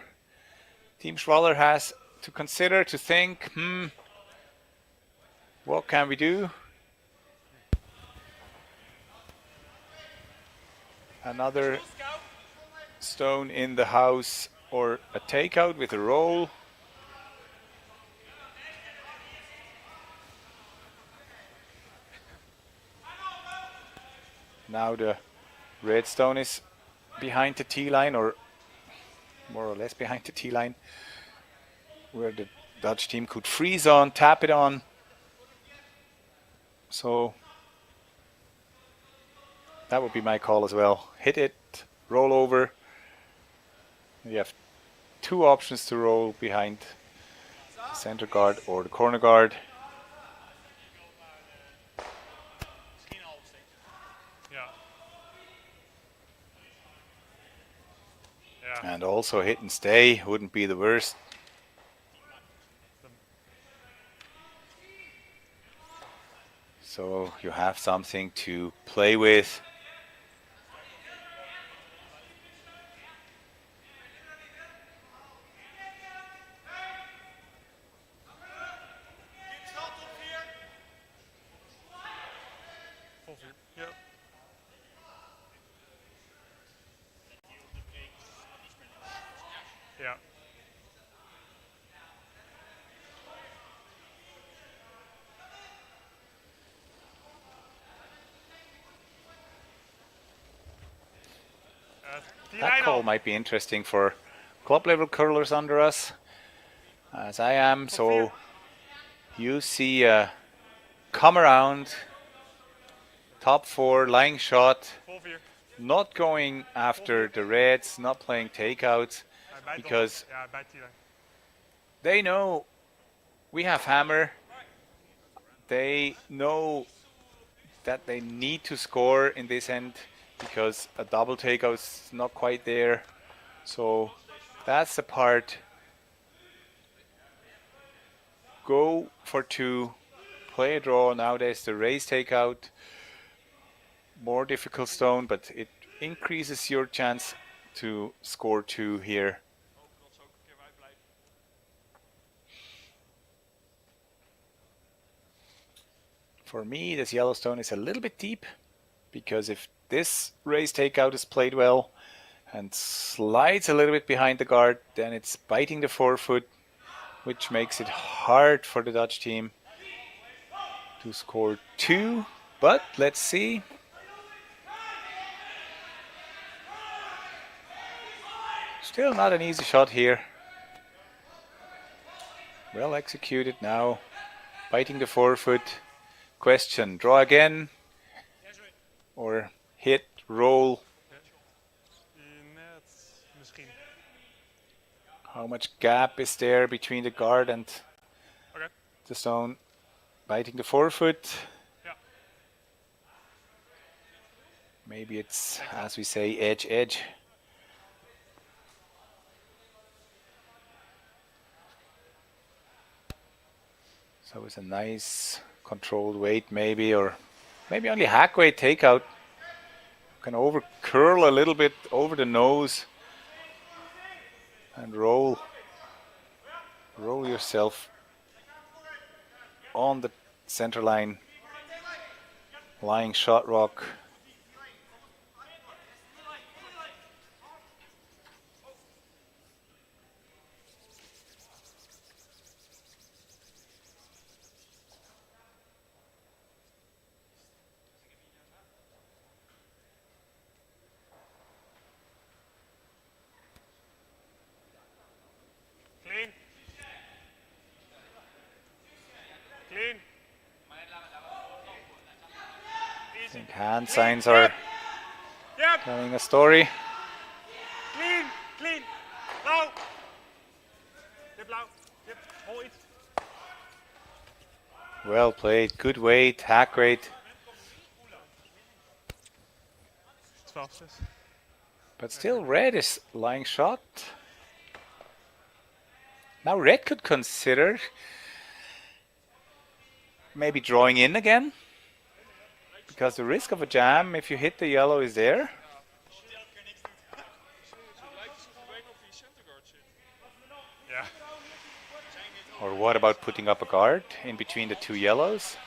Team Schwaller has to consider, to think, what can we do? Another stone in the house or a takeout with a roll. Now the red stone is behind the tee line, or more or less behind the tee line, where the Dutch team could freeze on, tap it on. So that would be my call as well. Hit it, roll over. You have two options to roll behind the center guard or the corner guard. And also hit and stay wouldn't be the worst. So you have something to play with. Ja. That call might be interesting for club level curlers under us, as I am. So you see a come around, top four, lying shot, not going after the reds, not playing takeouts, because they know we have hammer. They know that they need to score in this end, because a double takeout is not quite there. So that's the part. Go for two, play a draw. Now there's the raise takeout. More difficult stone, but it increases your chance to score two here. For me, this yellow stone is a little bit deep, because if this raise takeout is played well and slides a little bit behind the guard, then it's biting the forefoot, which makes it hard for the Dutch team to score two. But let's see. Still not an easy shot here. Well executed now, biting the forefoot. Question, draw again or hit, roll? How much gap is there between the guard and the stone? Biting the forefoot. Maybe it's, as we say, edge, edge. So it's a nice controlled weight maybe, or maybe only hack weight takeout. You can over curl a little bit over the nose and roll yourself on the center line, lying shot rock. I think hand signs are telling a story. Clean, clean. Blauw. Yep, blauw. Yep, hol iets. Well played, good weight, hack weight. fastest. But still, red is lying shot. Now red could consider maybe drawing in again. Because the risk of a jam, if you hit the yellow, is there. Yeah. Or what about putting up a guard in between the two yellows?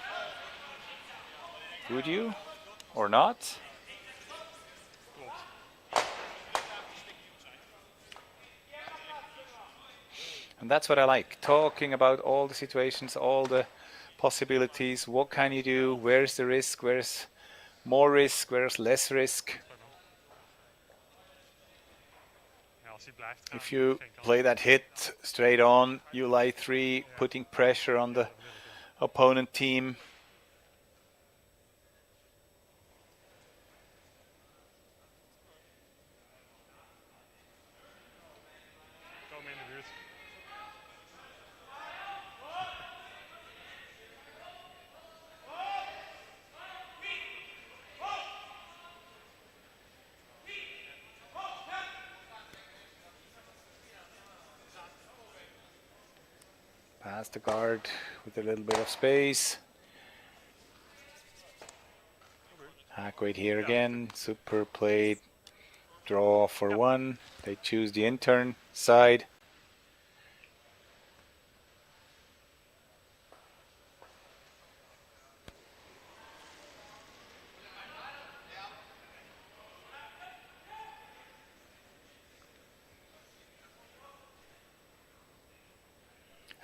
Would you? Or not? And that's what I like, talking about all the situations, all the possibilities. What can you do? Where's the risk? Where's more risk? Where's less risk? If you play that hit straight on, you lie 3, putting pressure on the opponent team. Past the guard with a little bit of space. Whyte here again. Super played. Draw for 1. They choose the intern side.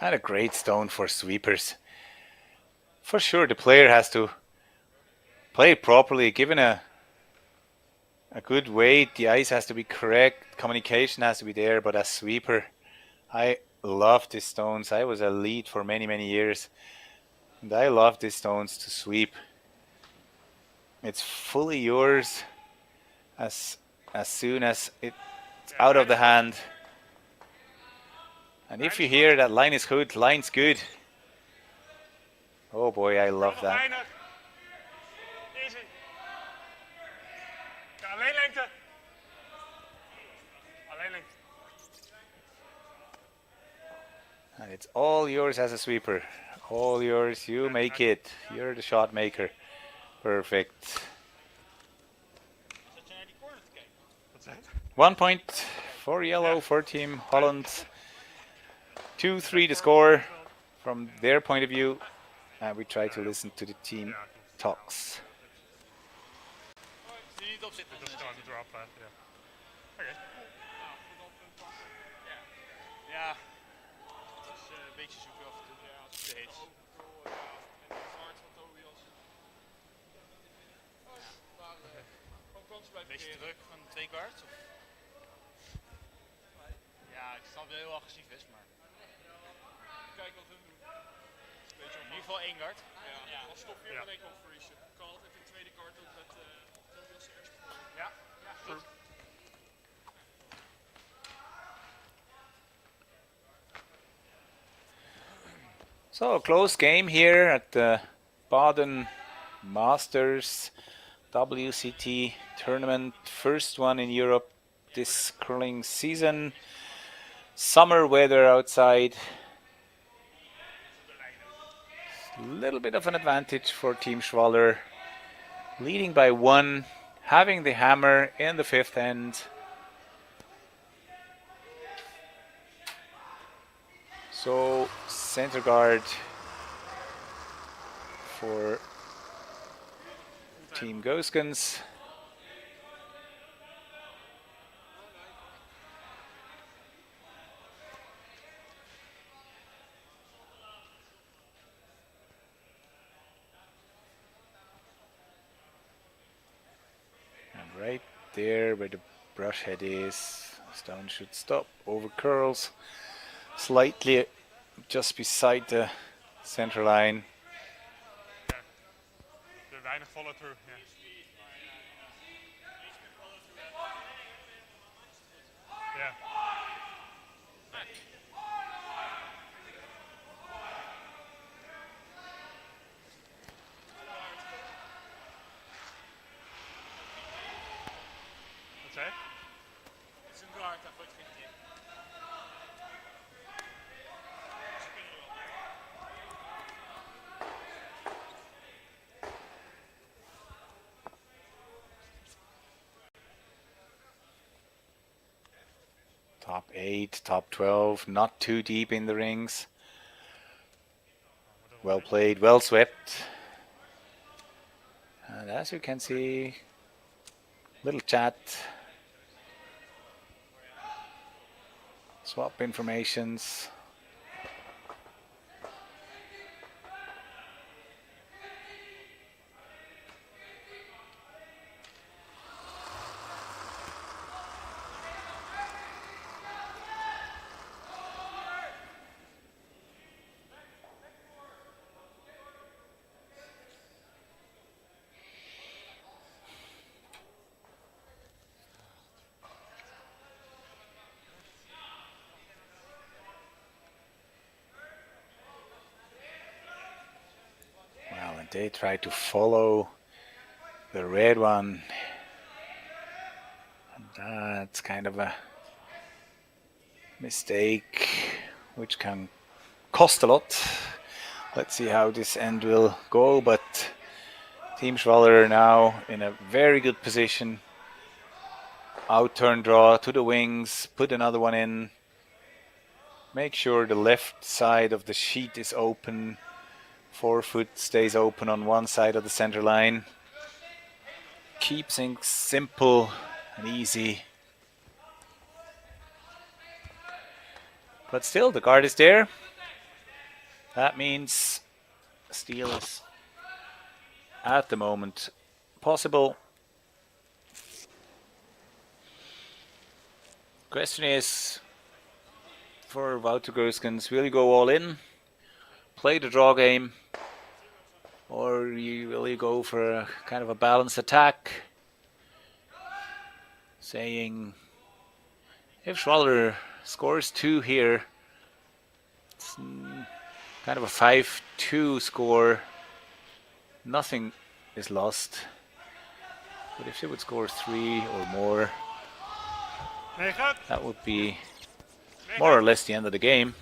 And a great stone for sweepers. For sure, the player has to play it properly. Given a good weight, the ice has to be correct, communication has to be there. But as sweeper, I love these stones. I was a lead for many, many years. And I love these stones to sweep. It's fully yours as soon as it's out of the hand. And if you hear that line is good, line's good. Oh boy, I love that. Easy. Ja, alleen lengte. Alleen lengte. And it's all yours as a sweeper. All yours, you make it. You're the shot maker. Perfect. 1 point for yellow for Team Holland. 2-3 the score from their point of view. And we try to listen to the team talks. Just going to drop that, yeah. Okay. Ja, het is een beetje zoeken af en toe. Ja, steeds. En het hard van Tobias. Gewoon kans blijven Beetje creëren. druk van 2 guards? Of? Ja, ik snap dat het heel agressief is, maar Kijken wat hun doen. in ieder geval 1 guard. Ja. Als stop weer dan denk ik wel verliezen. Ik kan altijd een tweede kaart ook met Tobias eerst. Ja, goed. So a close game here at the Baden Masters WCT tournament. First one in Europe this curling season. Summer weather outside. A little bit of an advantage for Team Schwaller. Leading by 1, having the hammer in the 5th end. So center guard for Team Goesgens. And right there where the brush head is, stone should stop, over curls, slightly just beside the center line. Er weinig follow through, ja. Ja. Sorry? Het is een guard, dat wordt geen tip. Ze kunnen er wel. Top 8, top 12, not too deep in the rings. Well played, well swept. And as you can see, little chat. Swap informations. Well, and they try to follow the red one. And that's kind of a mistake, which can cost a lot. Let's see how this end will go, but Team Schwaller now in a very good position. Out turn draw to the wings, put another one in. Make sure the left side of the sheet is open. 4 foot stays open on one side of the center line. Keep things simple and easy. But still, the guard is there. That means steal is at the moment possible. Question is for Whyte Goesgens, will you go all in, play the draw game, or will you go for a kind of a balanced attack, saying if Schwaller scores 2 here, it's kind of a 5-2 score, nothing is lost. But if they would score 3 or more, that would be more or less the end of the game.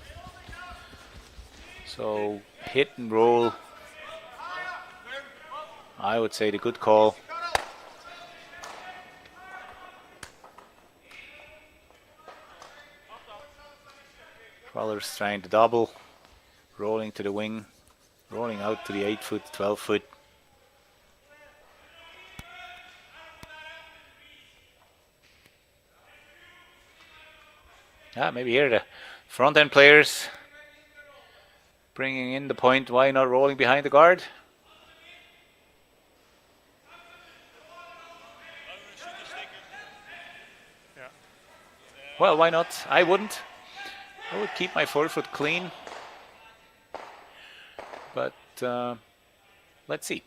So hit and roll, I would say the good call. Schwaller's trying to double, rolling to the wing, rolling out to the 8 foot, 12 foot. Maybe here the front end players bringing in the point. Why not rolling behind the guard? Well, why not? I wouldn't. I would keep my 4 foot clean. But let's see.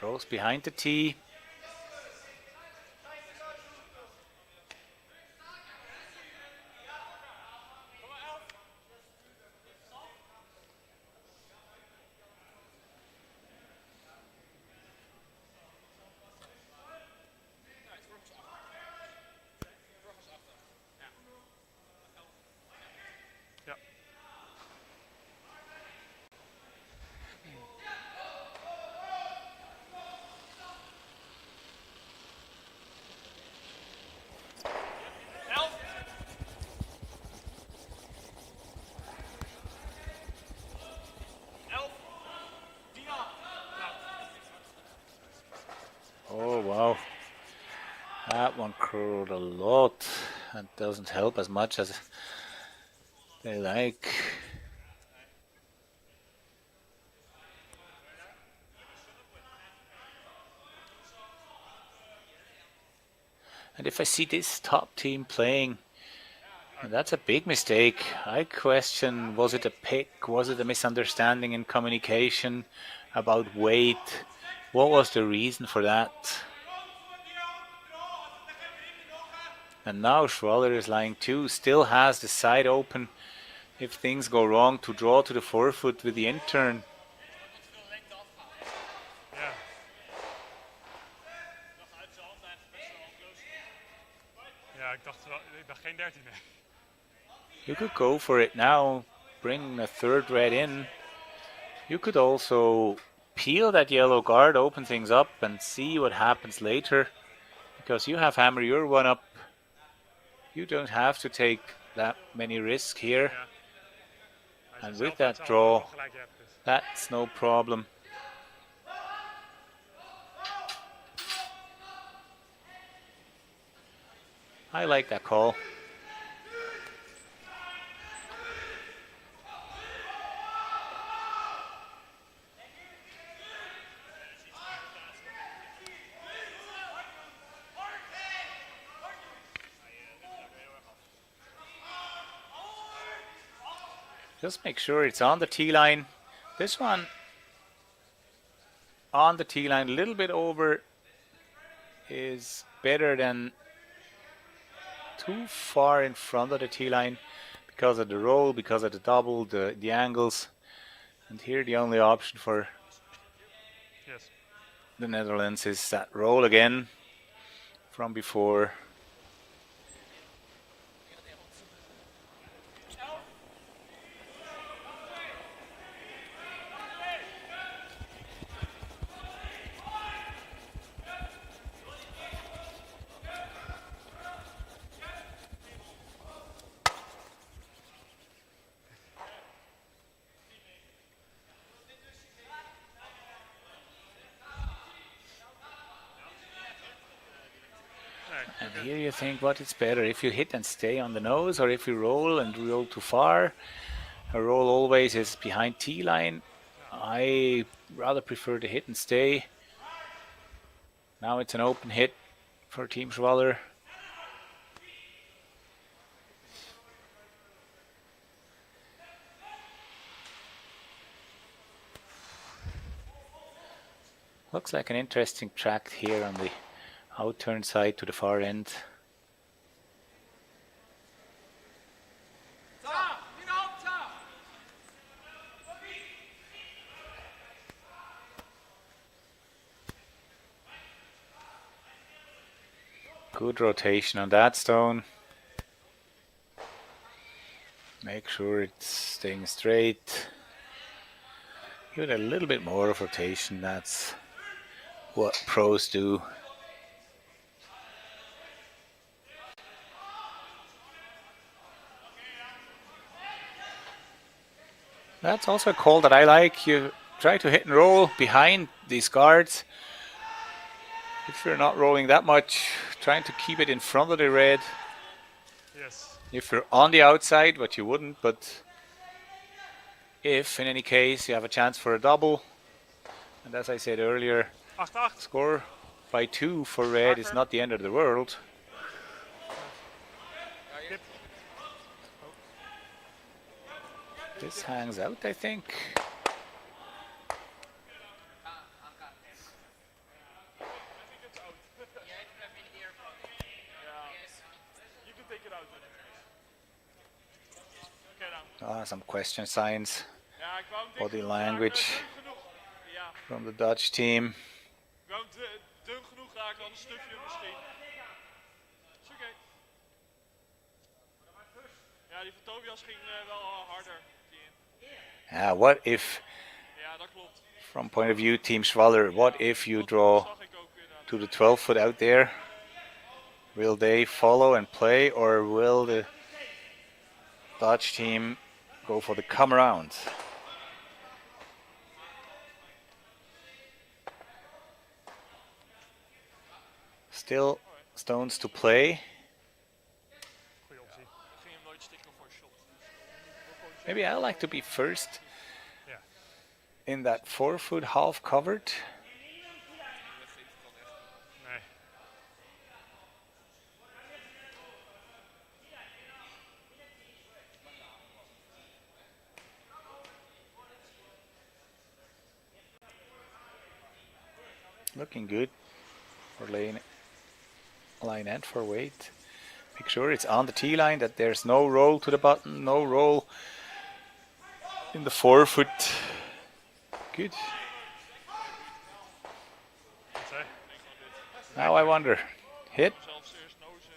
Rolls behind the tee. Oh wow, that one curled a lot and doesn't help as much as they like. And if I see this top team playing And that's a big mistake. I question, was it a pick? Was it a misunderstanding in communication about weight? What was the reason for that? And now Schwaller is lying 2, still has the side open if things go wrong to draw to the forefoot with the intern. Ja. Ja, ik dacht geen 13. Nee. You could go for it now, bring a third red in. You could also peel that yellow guard, open things up and see what happens later. Because you have hammer your one up. You don't have to take that many risks here. Ja. And with that draw, that's no problem. I like that call. Just make sure it's on the tee line. This one on the tee line, a little bit over, is better than too far in front of the tee line because of the roll, because of the double, the angles. And here the only option for the Netherlands is that roll again from before. And here you think what is better, if you hit and stay on the nose or if you roll and roll too far. A roll always is behind tee line. I rather prefer to hit and stay. Now it's an open hit for Team Schwaller. Looks like an interesting track here on the out-turn side to the far end. Good rotation on that stone. Make sure it's staying straight. Give it a little bit more of rotation. That's what pros do. That's also a call that I like. You try to hit and roll behind these guards. If you're not rolling that much, trying to keep it in front of the red. Yes. If you're on the outside, but you wouldn't, but if in any case you have a chance for a double, and as I said earlier, 8-8. score by 2 for red is not the end of the world. This hangs out, I think. You can take it out. Okay, dan. Some question signs, Ja, ik wou hem dik body genoeg language raken, dun genoeg. Ja, from the Dutch team. ik wou hem dun genoeg raken, anders stuk je hem misschien. Is oké. Ja, die van Tobias ging wel harder. What if, Ja, dat klopt. from point of view Team Schwaller, what if you draw Zag ik ook inderdaad. to the 12 foot out there? Will they follow and play, or will the Dutch team go for the come around? Still stones to play. Goeie optie. Ik ging hem nooit stikken voor een shot. Maybe I like to be first Ja. in that 4 foot half covered. Nee. Looking good for line and for weight. Make sure it's on the T-line, that there's no roll to the button, no roll in the forefoot. Good. Now I wonder. Hit. Zelfs eerst nozen.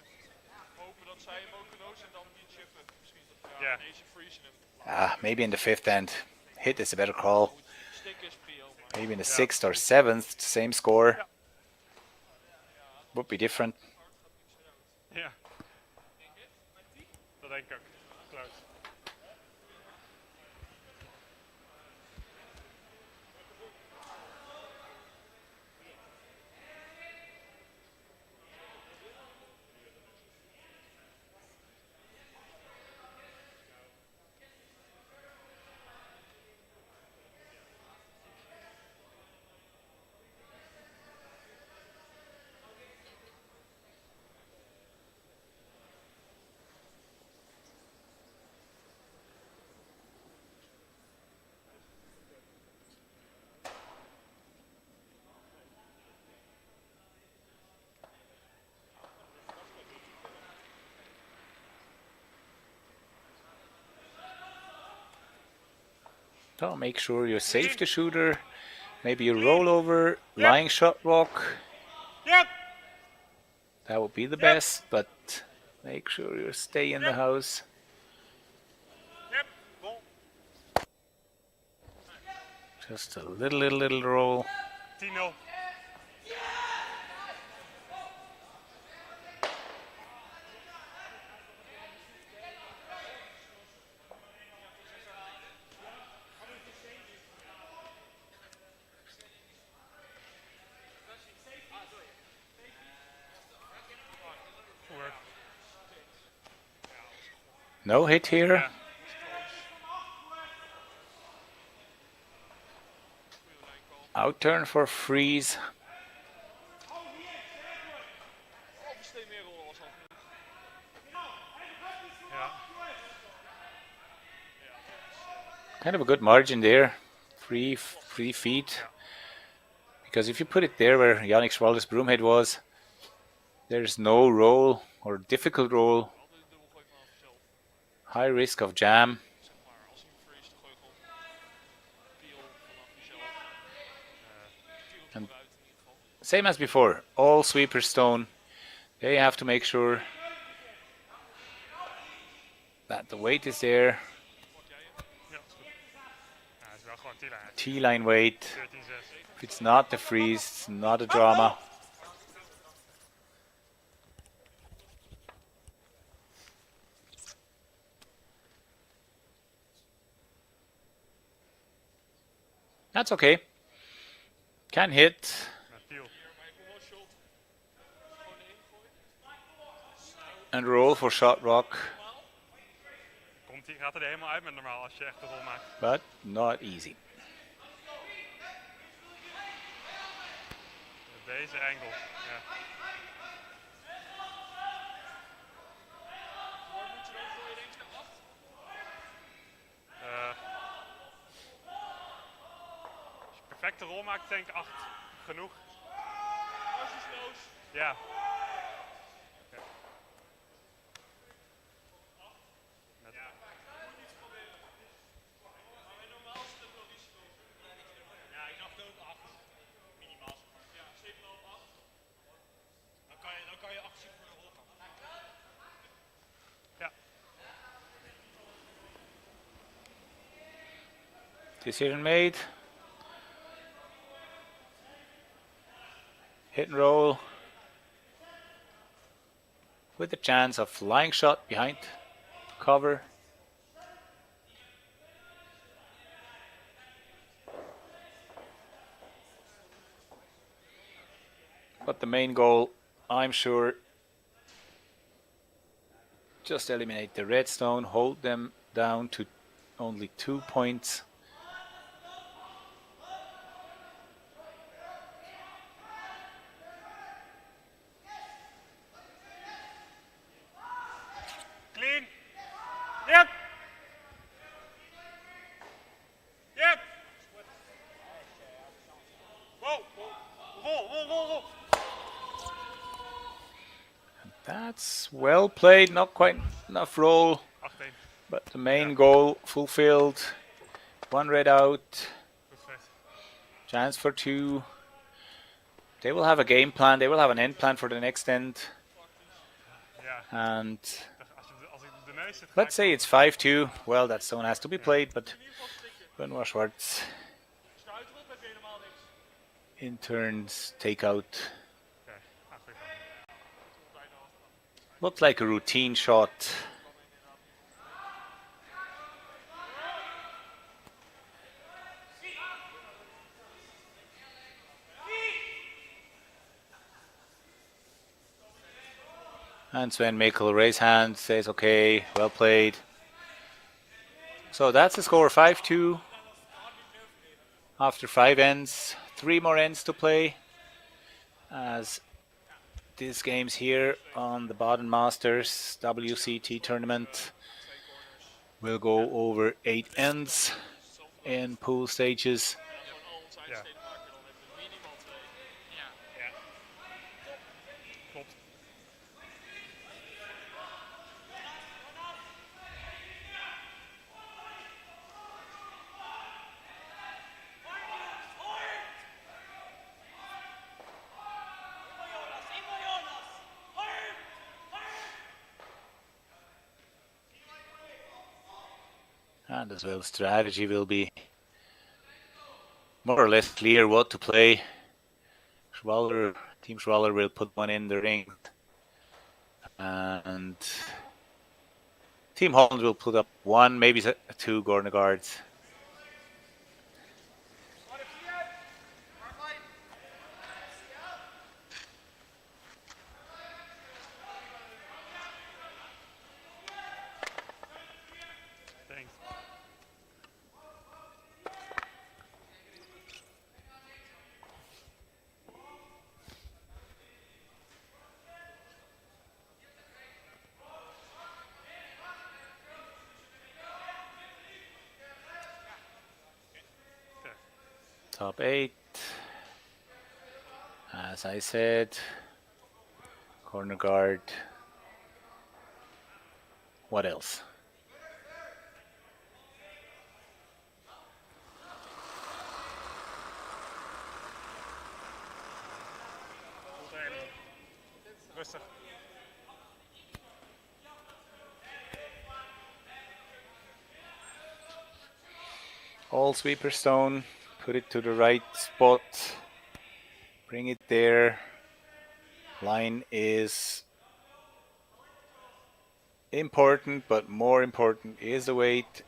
Hopen dat zij hem ook nozen en dan niet chippen. Misschien dat Ja. ineens je freezen hem. Maybe in the 5th end. Hit is a better call. Stick is PO. Maar Maybe in the 6th or 7th, same score. Would be different. Ja. Dat denk ik ook. Close. So make sure you save the shooter. Maybe you roll over, lying shot rock. Yep. That would be the best, but make sure you stay in the house. Yep. Bol. Just a little roll. 10-0. No hit here. Out turn for freeze. oversteen meer rollen was al genoeg. Ja. Kind of a good margin there. 3 feet. Because if you put it there where Yannick Schwaller's broomhead was, there's no roll or difficult roll. Altijd een dubbelgooi vanaf jezelf. High risk of jam. Zeg maar, als hij freeze, dan gooi je gewoon peel vanaf jezelf. Peel En- vooruit in ieder geval. Same as before. All sweeper stone. They have to make sure that the weight is there. Ja, is goed. Ja, het is wel gewoon T-line. T-line weight. 13-6. If it's not the freeze, it's not a drama. That's okay. Can hit Met Piel. and roll for shot rock, Gaat er helemaal uit met normaal als je echt de rol maakt. but not easy. Deze angle. Ja. Waar moet je dan voor je denkt naar 8? Als je perfecte rol maakt, denk ik 8 genoeg. Hartjesloos. Ja. Ja, ik dacht ook 8. Minimaal. Ja, 7,5, 8. Dan kan je 8 zien voor de rol gaan. Ja. Decision made. Hit and roll. With the chance of flying shot behind cover. But the main goal, I'm sure, just eliminate the redstone, hold them down to only 2 points. Clean. Yep. Yep. Wow. Rol. That's well played, not quite enough roll, 8-1. but the main goal fulfilled. 1 red out, Goed vet. chance for 2. They will have a game plan, they will have an end plan for the next end. Ja, And als ik de neus zit, let's say it's 5-2. Well, that zone has to be played, but Benoit Schwartz Stuiterop heb je helemaal niks. in turns take out. Oké, goed. Looked like a routine shot. And Sven Mikkel raise hand, says okay, well played. So that's the score, 5-2. After 5 ends, 3 more ends to play. As these games here on the Baden Masters WCT tournament will go over 8 ends in pool stages. Ja. Klopt. And as well, strategy will be more or less clear what to play. Schwaller, Team Schwaller will put one in the ring. And Team Holland will put up 1, maybe 2 corner guards. Thanks. Top 8. As I said, corner guard. What else? Goed helemaal. Rustig. All sweeper stone. Put it to the right spot. Bring it there. Line is important, but more important is the weight.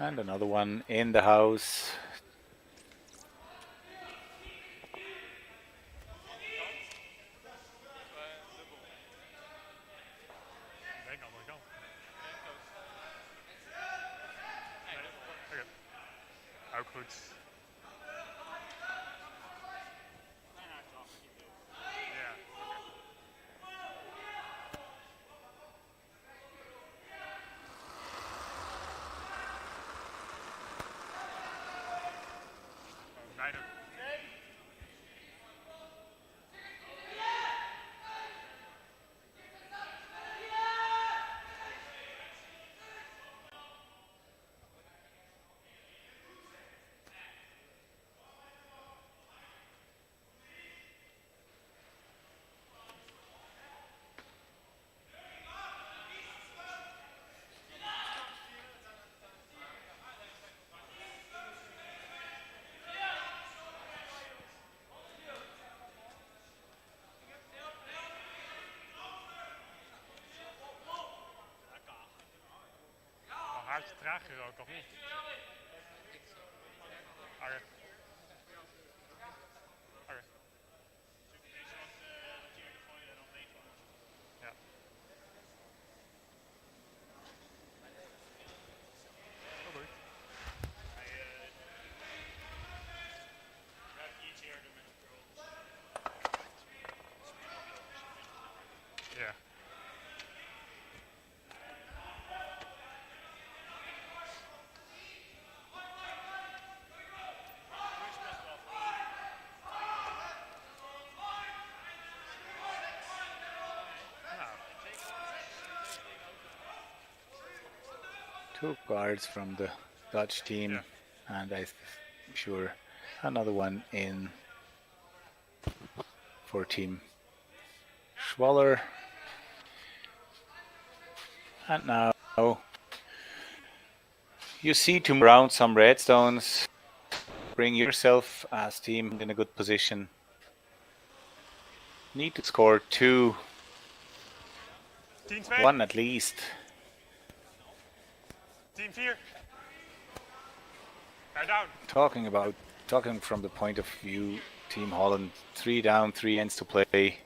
And another one in the house. Ik denk andere kant. Nee, oké. Ook goed. Ja, bijna. Trager ook, of niet? Oké. Oké. Ja. Oh, goed. Ja. Two guards from the Dutch team, Yeah. and I'm sure another one in for team Schwaller. And now you see to round some redstones, bring yourself as team in a good position. Need to score 2, 10-2. 1 at least. 10-4. Down. Talking from the point of view, Team Holland, 3 down, 3 ends to play.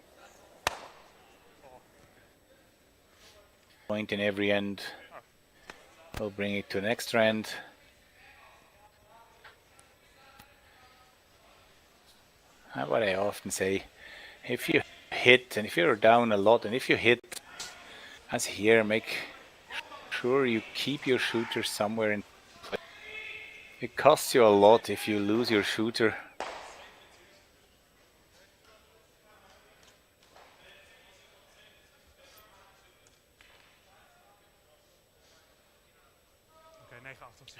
Point in every end. We'll bring it to the next end. And what I often say, if you hit and if you're down a lot and if you hit, as here, make sure you keep your shooter somewhere in play. It costs you a lot if you lose your shooter.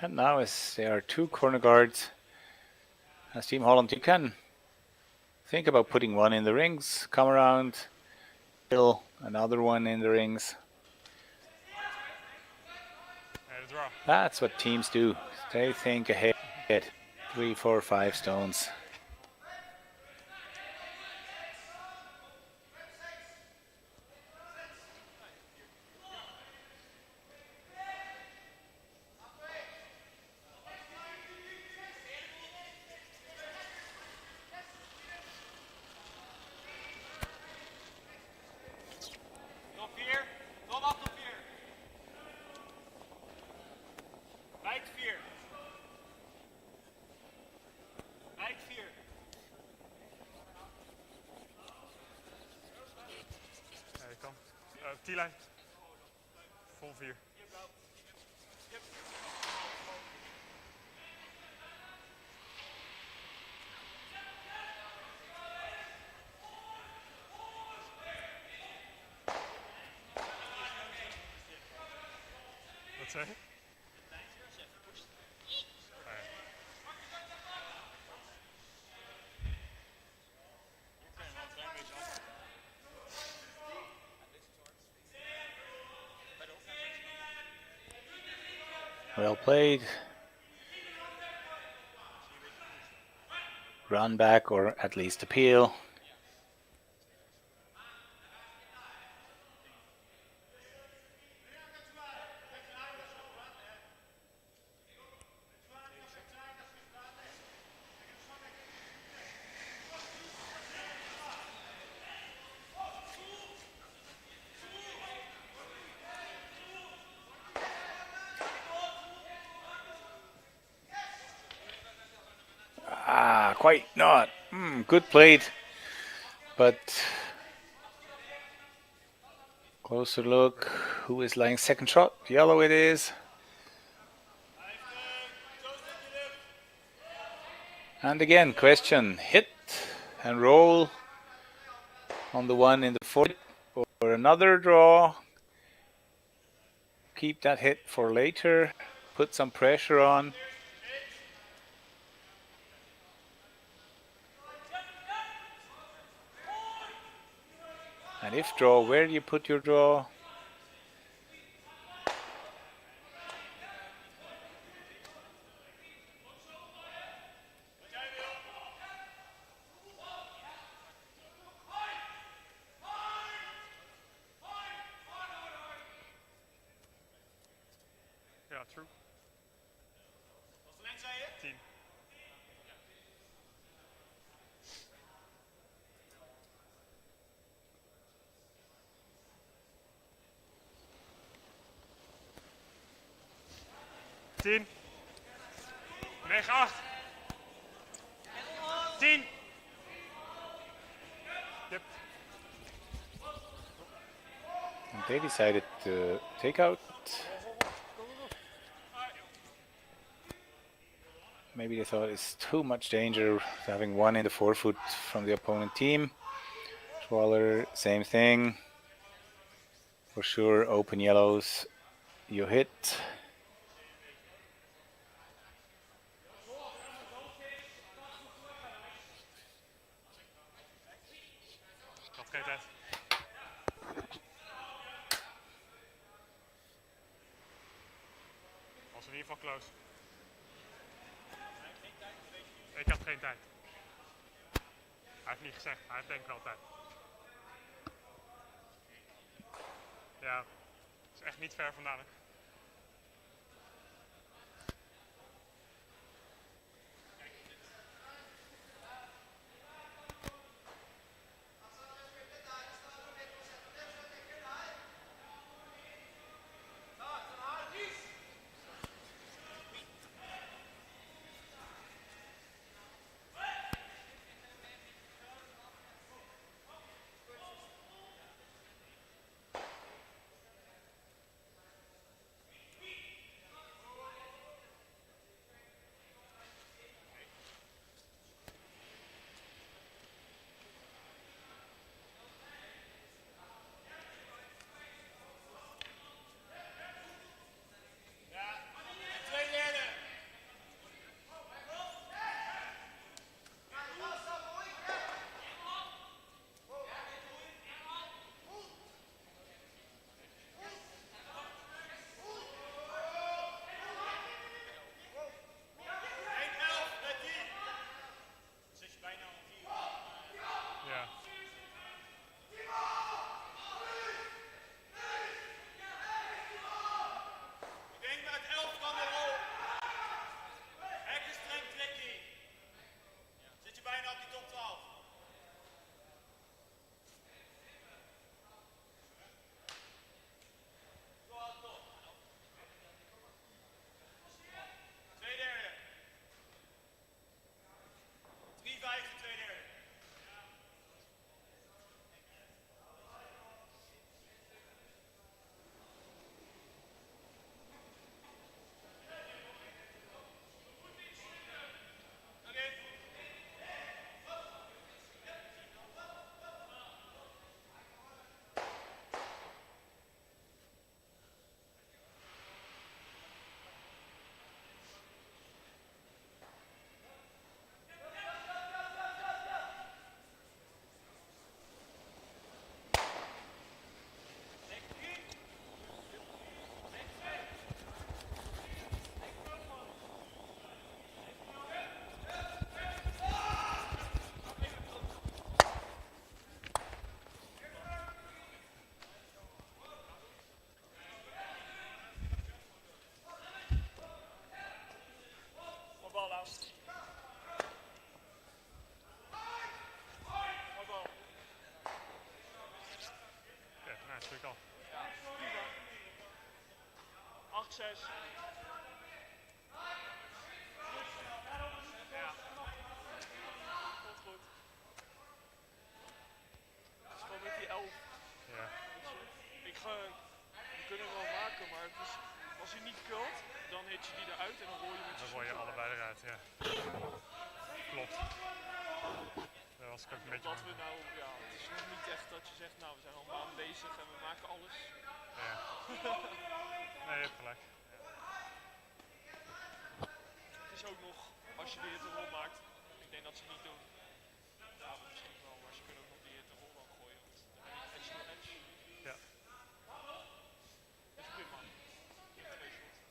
And now as there are 2 corner guards, as Team Holland, you can think about putting one in the rings, come around, kill another one in the rings. That's what teams do. They think ahead. 3, 4, 5 stones. T-lijn. Vol 4. Wat zeg je? Well played. Run back or at least appeal. Quite not. Good played, but closer look. Who is lying second shot? Yellow it is. And again, question: hit and roll on the one in the 40 or another draw. Keep that hit for later. Put some pressure on. And if draw, where do you put your draw? Ja, Ja, true. Wat voor lengte zei je? 10. Tien. 9, 8. 10. Yep. And they decided to take out. Maybe they thought it's too much danger having one in the forefoot from the opponent team. Schwaller, same thing. For sure, open yellows, you hit. Dat geeft het. Was in ieder geval close. Ik had geen tijd. Hij heeft niet gezegd, hij heeft denk ik wel tijd. Ja, het is echt niet ver vandaan. Hè. natuurlijk al. Ja, prima. 8-6. Ja. Komt goed. Het is gewoon met die 11. Ja. We kunnen hem wel maken, maar het is, als hij niet kult, dan hit je die eruit en dan rol je met Dan je gooi je slot op. allebei eruit, ja. Klopt. Daar was ik ook een beetje Dat bang we voor. nou, ja, het is nog niet echt dat je zegt, nou we zijn al een maand bezig en we maken alles. Ja. Nee, je hebt gelijk. Het is ook nog, als je de hitterol maakt, ik denk dat ze het niet doen. Ja, misschien wel, maar ze kunnen ook nog die hitterol dan gooien. Want dan heb je extra edge. Ja. Dat is prima. Je hebt 2 shots.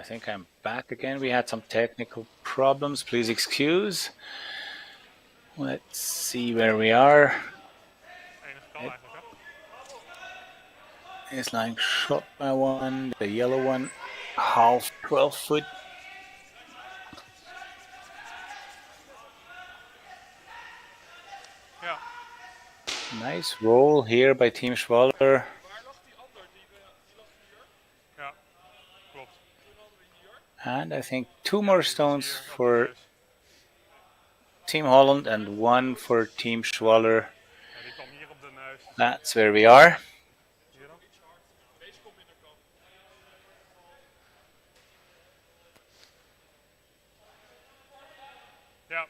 think I'm back again. We had some technical problems. Please excuse. Let's see where we are. Enige kan eigenlijk, hè? Is lying shot by one. The yellow one, half 12 foot. Ja. Nice roll here by Team Schwaller. Waar lag die ander? Die lag hier. Ja, klopt. Toen hadden we hier. And I think 2 more stones Hier op de for neus. Team Holland and 1 for Team Schwaller. Ja, die kwam hier op de neus. That's where we are. Hier dan? Deze komt binnenkant. Ja.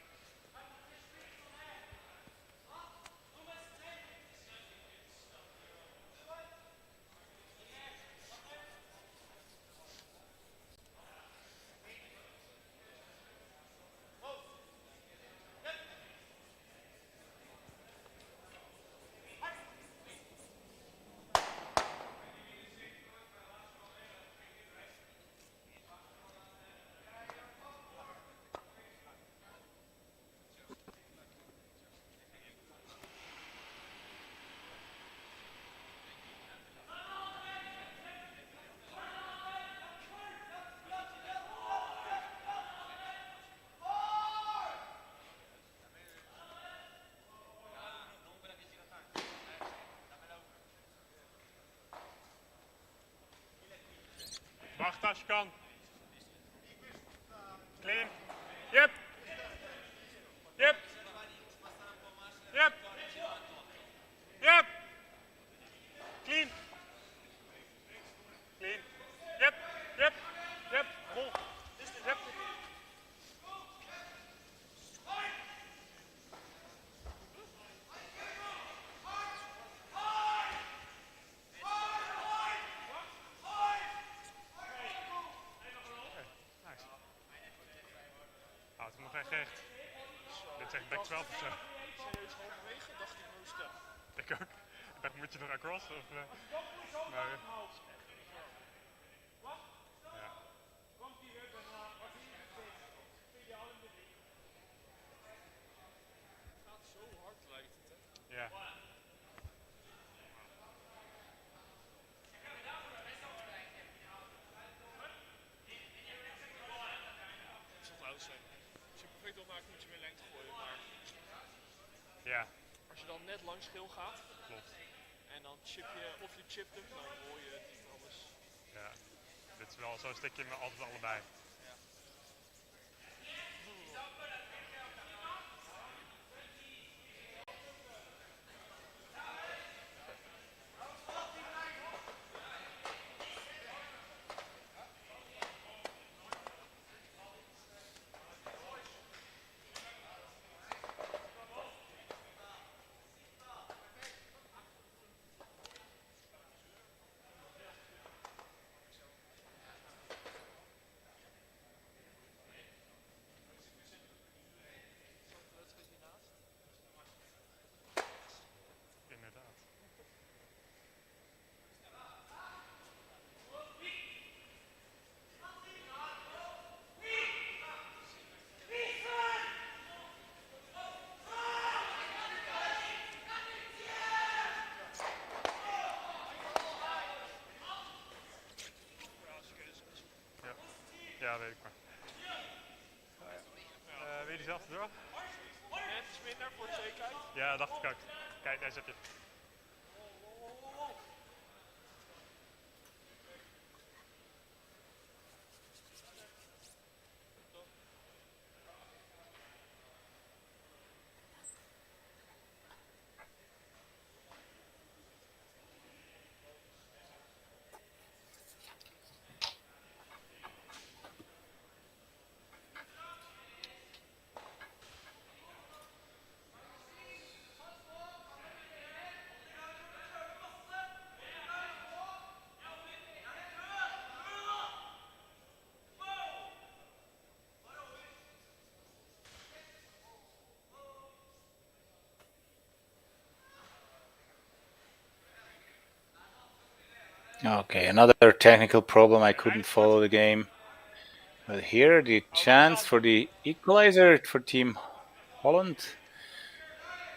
Wacht als je kan. Clean. Yep. Yep. Yep. Yep. Clean. Clean. Yep. Yep. Yep. Rol. Yep. Houdt hem nog echt recht. Dit is echt back 12 of zo. Serieus, halverwege dacht ik moest step. Ik ook. Ik dacht, moet je er across? Of, maar, ja. Gaat zo hard lijkt het, hè. Ja. Het zal oud zijn. Als je perfect wil maken moet je meer lengte gooien, maar Ja, als je dan net langs geel gaat klopt. en dan chip je, of je chipt hem, dan hoor je niet alles. Ja. Dit is wel zo'n stukje met altijd allebei. Inderdaad. Ja, ja, weet ik maar. Wil je diezelfde door? Net iets minder voor de zekerheid. Ja, dacht ik ook. Kijk, daar zit je. Okay, another technical problem. I couldn't follow the game. Well, here the chance for the equalizer for Team Holland.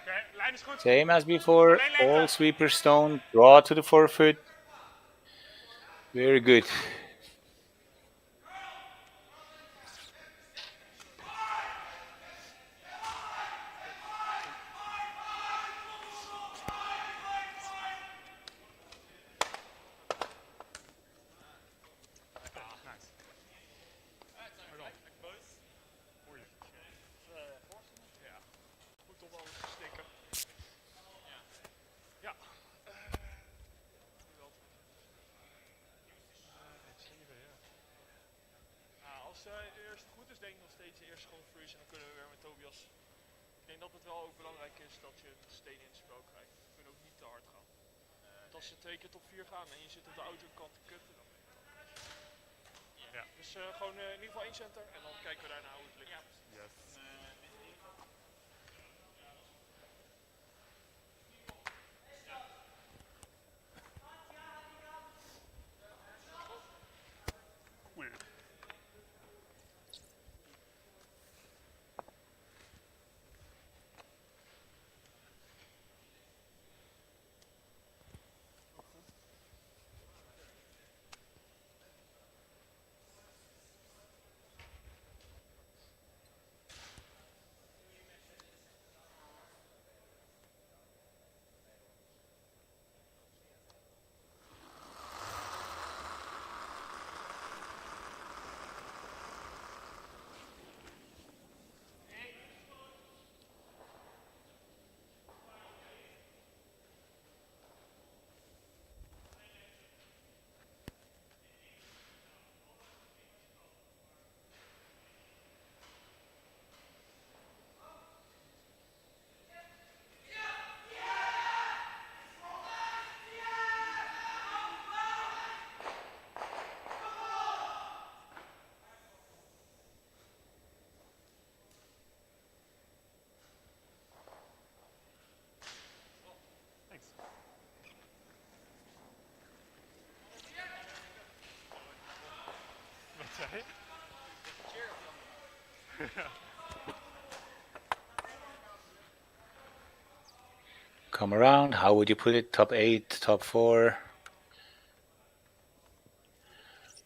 Oké, lijn is goed. Same as before, all sweeper stone, draw to the forefoot. Very good. Goed om alles te stikken. Ja. Nu wel. 7, ja. Nou, als de eerste goed is, denk ik nog steeds de eerste gewoon freeze en dan kunnen we weer met Tobias. Ik denk dat het wel ook belangrijk is dat je een steen in het spel krijgt. We kunnen ook niet te hard gaan. Want als ze 2 keer top 4 gaan en je zit op de autokant te kutten, dan ben je het al. Ja. Dus gewoon in ieder geval 1 center en dan kijken we daarna hoe het lukt. Ja. Yes. Come around, how would you put it? Top 8, top 4?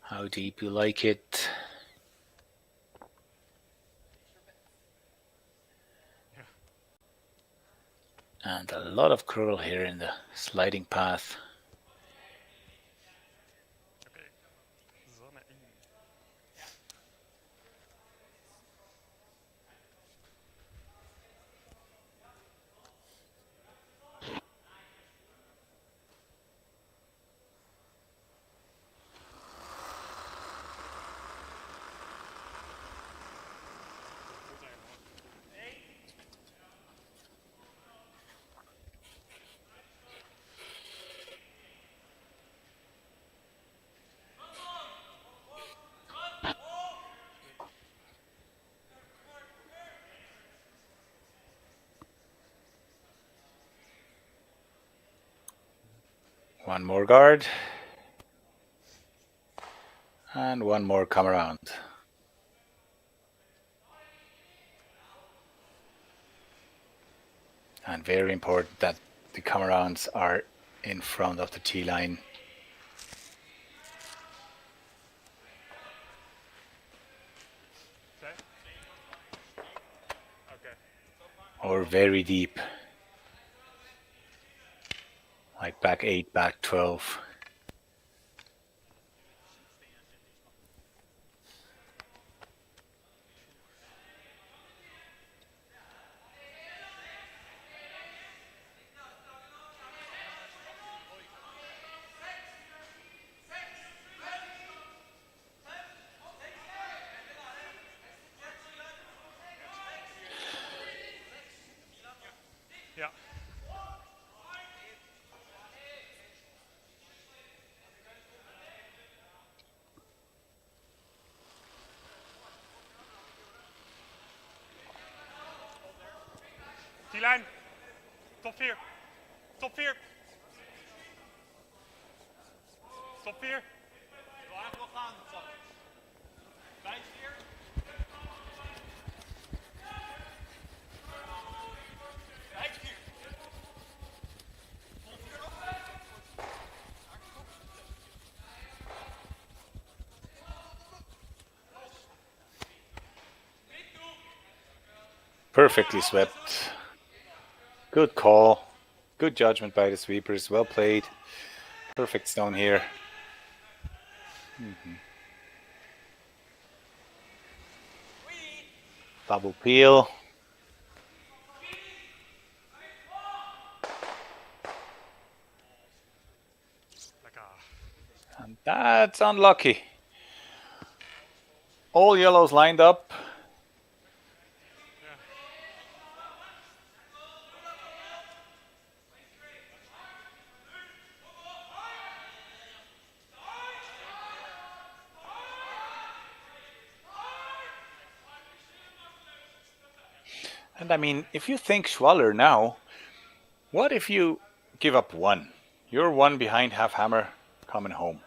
How deep you like it? And a lot of curl here in the sliding path. Oké. Zonne in. One more guard. And one more come around. And very important that the come arounds are in front of the T line. Okay. Or very deep. Like back 8, back 12. Ja. Die lijn. Top 4. Top 4. Top 4. Perfectly swept. Good call. Good judgment by the sweepers. Well played. Perfect stone here. Double peel. And that's unlucky. All yellows lined up. And I mean, if you think Schwaller now, what if you give up one? You're one behind half hammer coming home.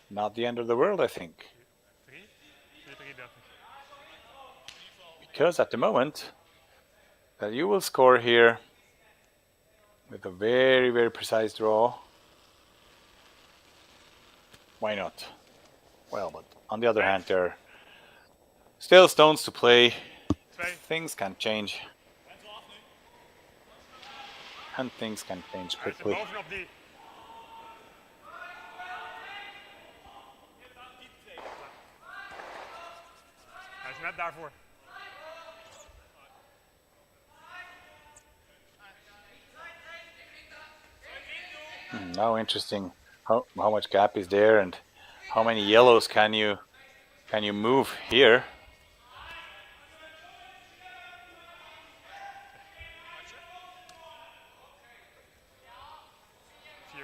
Not the end of the world, I think. Because at the moment, that you will score here with a very, very precise draw. Why not? Well, but on the other hand, there are still stones to play. Things can change. And things can change quickly. Bovenop die. Hij is net daarvoor. Now interesting how much gap is there and how many yellows can you move here.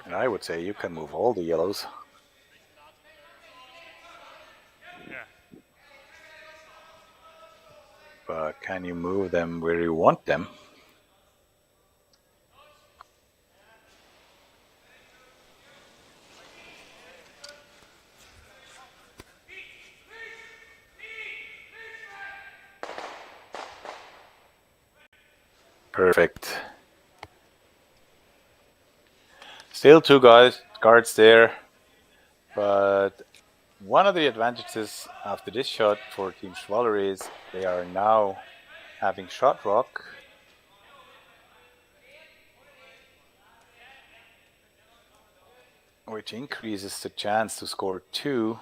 And I would say you can move all the yellows. Yeah. But can you move them where you want them? Perfect. Still two guards there, but one of the advantages after this shot for Team Schwaller is they are now having shot rock. Which increases the chance to score 2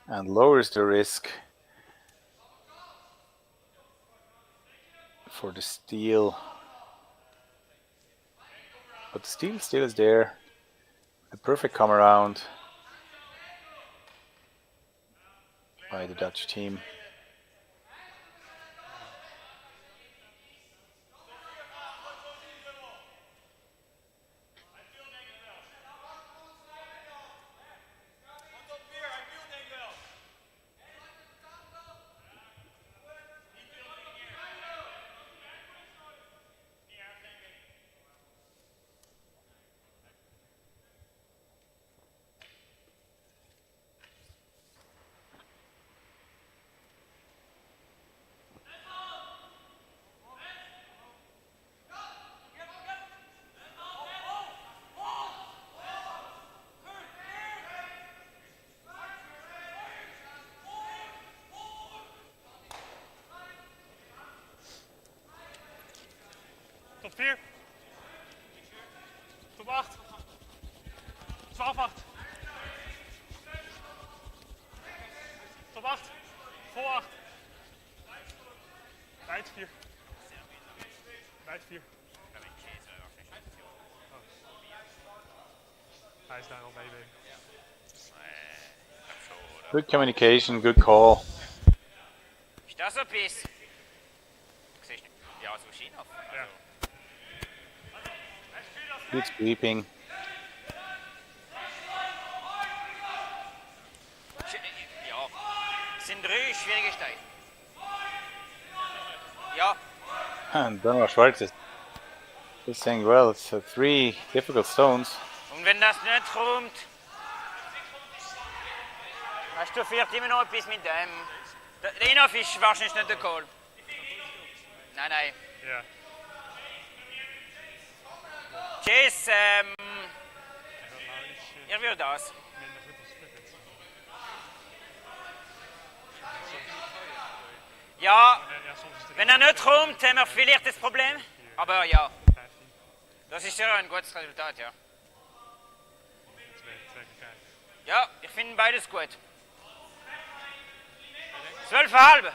and lowers the risk for the steal. But the steal still is there. The perfect come around by the Dutch team. Tot 4. Tot 8. 12-8. Tot 8. Vol 8. Tijd 4. Tijd 4. Hij is daar al mee. Good communication, good call. Ist das so bis? Siehst du? Ja, so schien auf. Ja. Good sweeping. Ja, es sind 3 schwierige Steine. Ja. And Brunner Schwartz is saying, well, it's 3 difficult stones. Und wenn das nicht kommt, Weißt du, fährt immer noch etwas mit dem. Der Inhof ist wahrscheinlich nicht der Call. Nein, nein. Ja. Tschüss, En dan nou iets ich will das. minder goed als Splitters. Ja, Ja, soms is het wenn er nicht kommt, haben wir vielleicht das Problem. Aber ja, 15. das ist ja ein gutes Resultat, ja. Twee keer. Ja, ich finde beides gut. 12,5. Ja, dat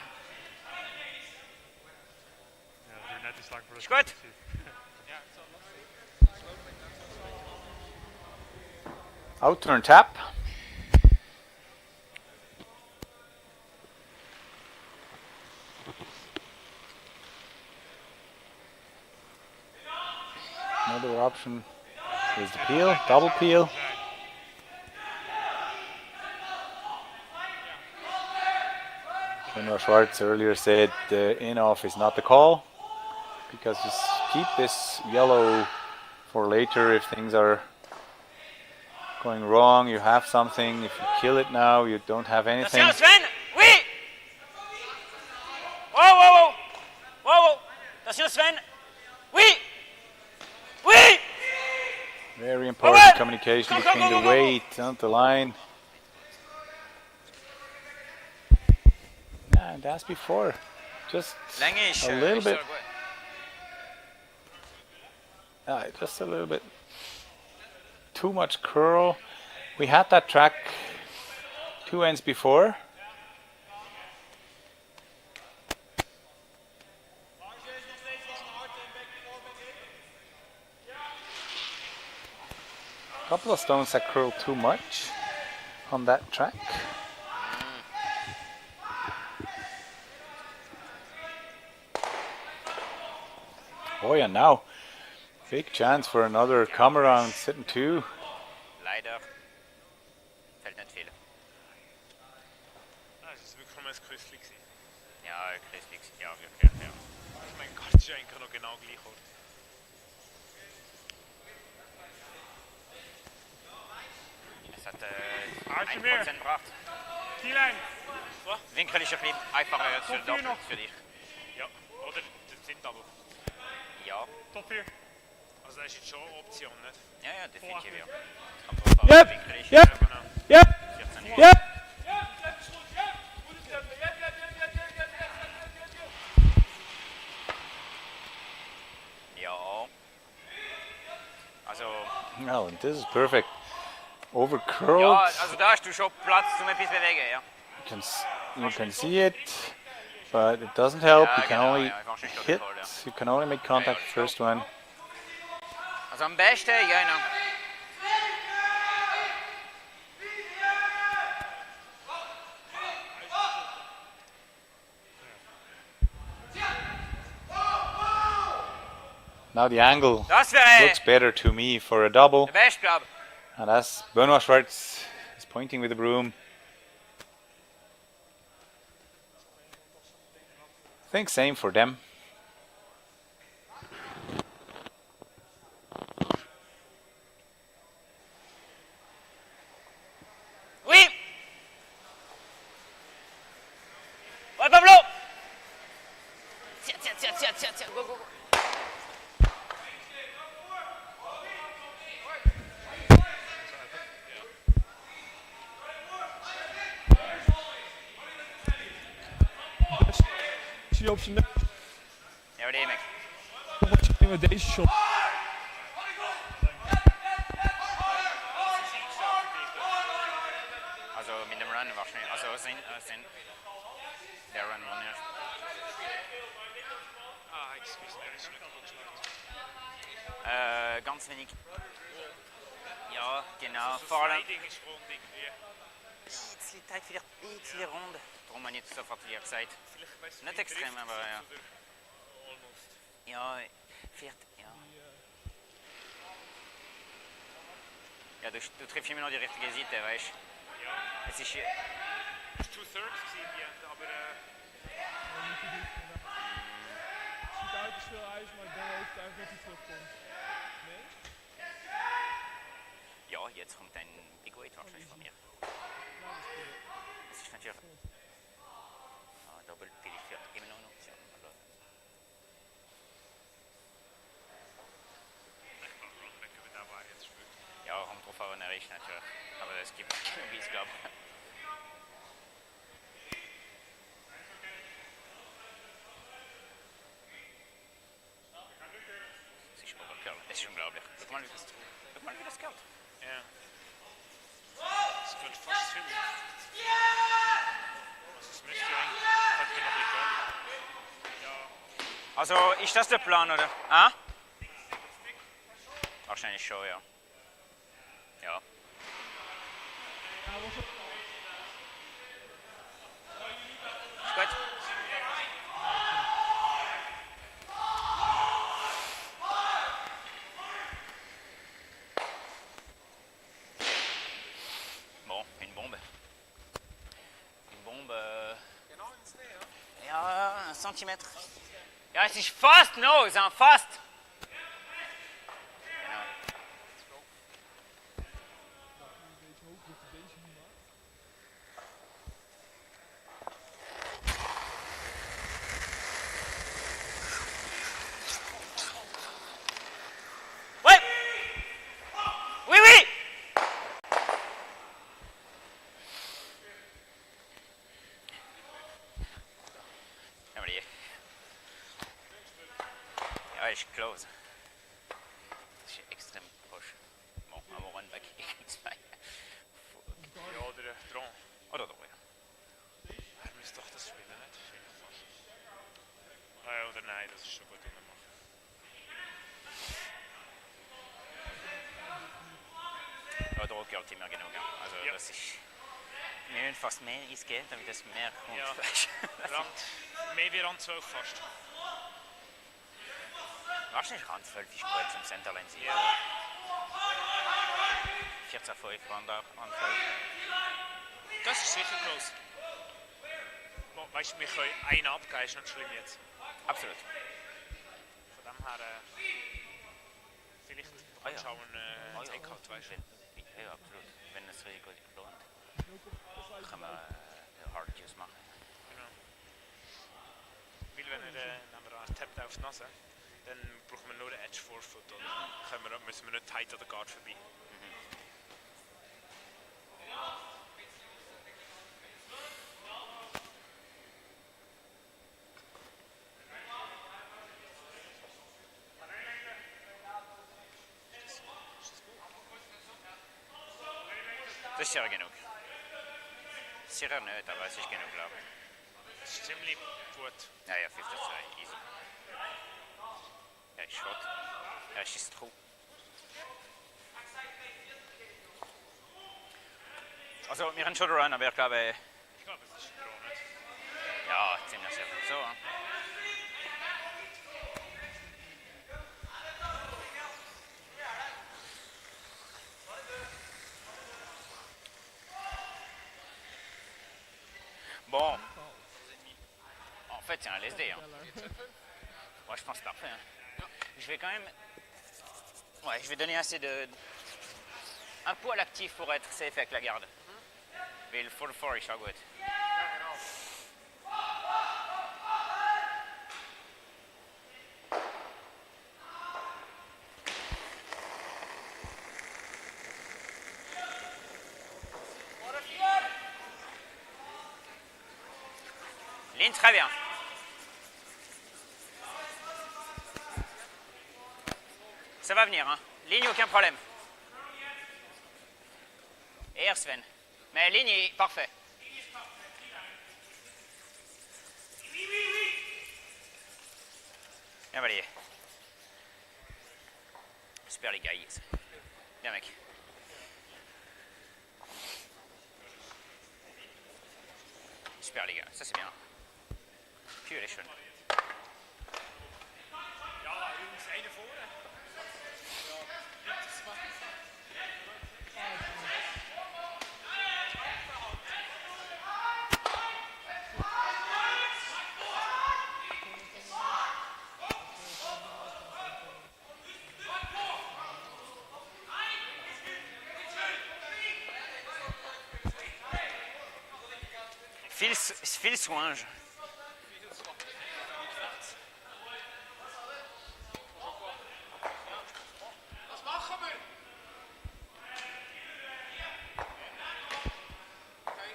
duurt net iets lang voor Is het goed. ziet. Outturn tap. Another option is the peel, double peel. Brunner Schwartz earlier said the in-off is not the call because just keep this yellow for later if things are going wrong. You have something. If you kill it now, you don't have anything. Attention, Sven. Oui. Wow, wow, wow. Wow, wow. Attention, Sven. Oui. Oui. Very important communication between the weight and the line. And as before, just Länge ist a little ist bit, gut. just a little bit too much curl. We had that track 2 ends before. A couple of stones that curl too much on that track. Oh yeah, now big chance for another come around sitting 2. Leider. Fällt nicht viel. Ah, het is wirklich nur ein Hösli gewesen. Ja, Christix. Ja, wirklich, ja. Also mein Gott, ist eigentlich noch genau gleich, oder? Es hat Aardje 1% meer. gebracht. Kielijn. Winkel ist ein bisschen einfacher für Top 4 dich. noch. Für dich. Ja, oder das sind aber. Ja, Top 4. Also das ist jetzt schon eine Option, nicht? ja, ja, definitiv, ja. Yep. Winkel ist Yep. genau. Yep. 14 Uhr. Yep. Ja. Also, Oh, and this is perfect. Over curled. ja, also da hast du schon Platz zum etwas bewegen, ja. You can see it, but it doesn't help. Ja, You can genau, only ja, einfach schlecht hit. durchgeholt, ja. You can only make contact the first one. Also am besten, ja, genau. Now the angle Das wäre looks better to me for a double, der Beste, glaube ich. and as Benoit Schwartz is pointing with the broom. I think same for them. Oui. Ouais, Pablo. Tiens, go, go, go. Ik zie op zijn neus. Ja, wat deed ik? Wat je met deze shot. Also mit dem Run wahrscheinlich. Also sind der Run war nicht. Ah, excuse me, is Ganz wenig. Ja, genau. Vor allem Ding is gewoon dik weer. die Zeit vielleicht ein bisschen rund. Darum habe ich jetzt sofort wieder gesagt. Nicht extrem, aber ja. Almost. Ja, vielleicht, ja. Ja, du triffst immer noch die richtige Seite, weißt du? Ja, Es ist hier. het is 2/3 gezien die end, aber Ziet uit als veel ijs, maar ik ben wel overtuigd dat hij terugkomt. Nee? Ja, jetzt kommt ein Big Weight wahrscheinlich von mir. Das ist natürlich... Doppelpillig für immer noch eine Option. Ja, kommt drauf an, er ist natürlich. Aber es gibt wie es glaube ich. Es ist Oberkerl. Es ist unglaublich. Guck mal, wie das geht. Ja. Das könnte fast filmen. Also es müsste eigentlich noch egal. Ja. Also, ist das der Plan, oder? Ah? Wahrscheinlich schon, ja. Ja. Ist gut. Bon, une bombe. Une bombe... Ja, 1 Zentimeter. Ja, es ist fast, no, es ist fast. Genau. Oui! Oui, oui! Ja, maar die. Ja, ist close. Das ist extrem push. Bon, aber one back gegen 2. Ja, oder dran. Oder da, ja. Er müsste doch das spielen, nicht? Ah, ja, oder nein, das ist schon gut gemacht. Ja, da geht immer genug. Ja. Also, Ja. das ist. Wir müssen fast mehr ins Geld, damit es mehr kommt. Ja. Mehr wie Rand 12 fast. Wahrscheinlich Rand 12 ist gut zum Centerline sein. Ja. 14,5 Rand 12. Das ist sicher close. Weißt du, wir können einen abgeben, ist nicht schlimm jetzt. Absolut. Von dem her, vielleicht kannst du auch einen Take-Out, weißt du. Ja, absolut. Wenn es richtig gut lohnt, kann man Hard Juice machen. Genau. Weil wenn nehmen wir einen Tap auf die Nase, dann brauchen wir nur den Edge Forefoot, oder müssen wir nicht tight an der Guard vorbei. Das ist ja genug. Sicher nicht, aber es ist genug, glaube ich. Das ist ziemlich gut. Ja, ja, 52, easy. Ja, ist schot. Ja, schießt drauf. Also, wir haben schon Run, aber ich glaube... Ich glaube, es ist dran, nicht? Ja, ziemlich sicher. So. Bon. En fait, c'est un LSD. Hein. Ouais, je pense parfait. Hein. Je vais quand même... Ouais, je vais donner assez de... Un poil actif pour être safe avec la garde. Mais le 4-4 ist auch gut. Ligne très bien. Ça va venir, hein. Ligne, aucun problème. Et Air Sven. Mais ligne est parfait. Bien balayé. Super les gars. Bien mec. Super les gars, ça c'est bien. Puur les schön. Ja, Jungs, eine vorne. viel soin. Was machen wir? Okay.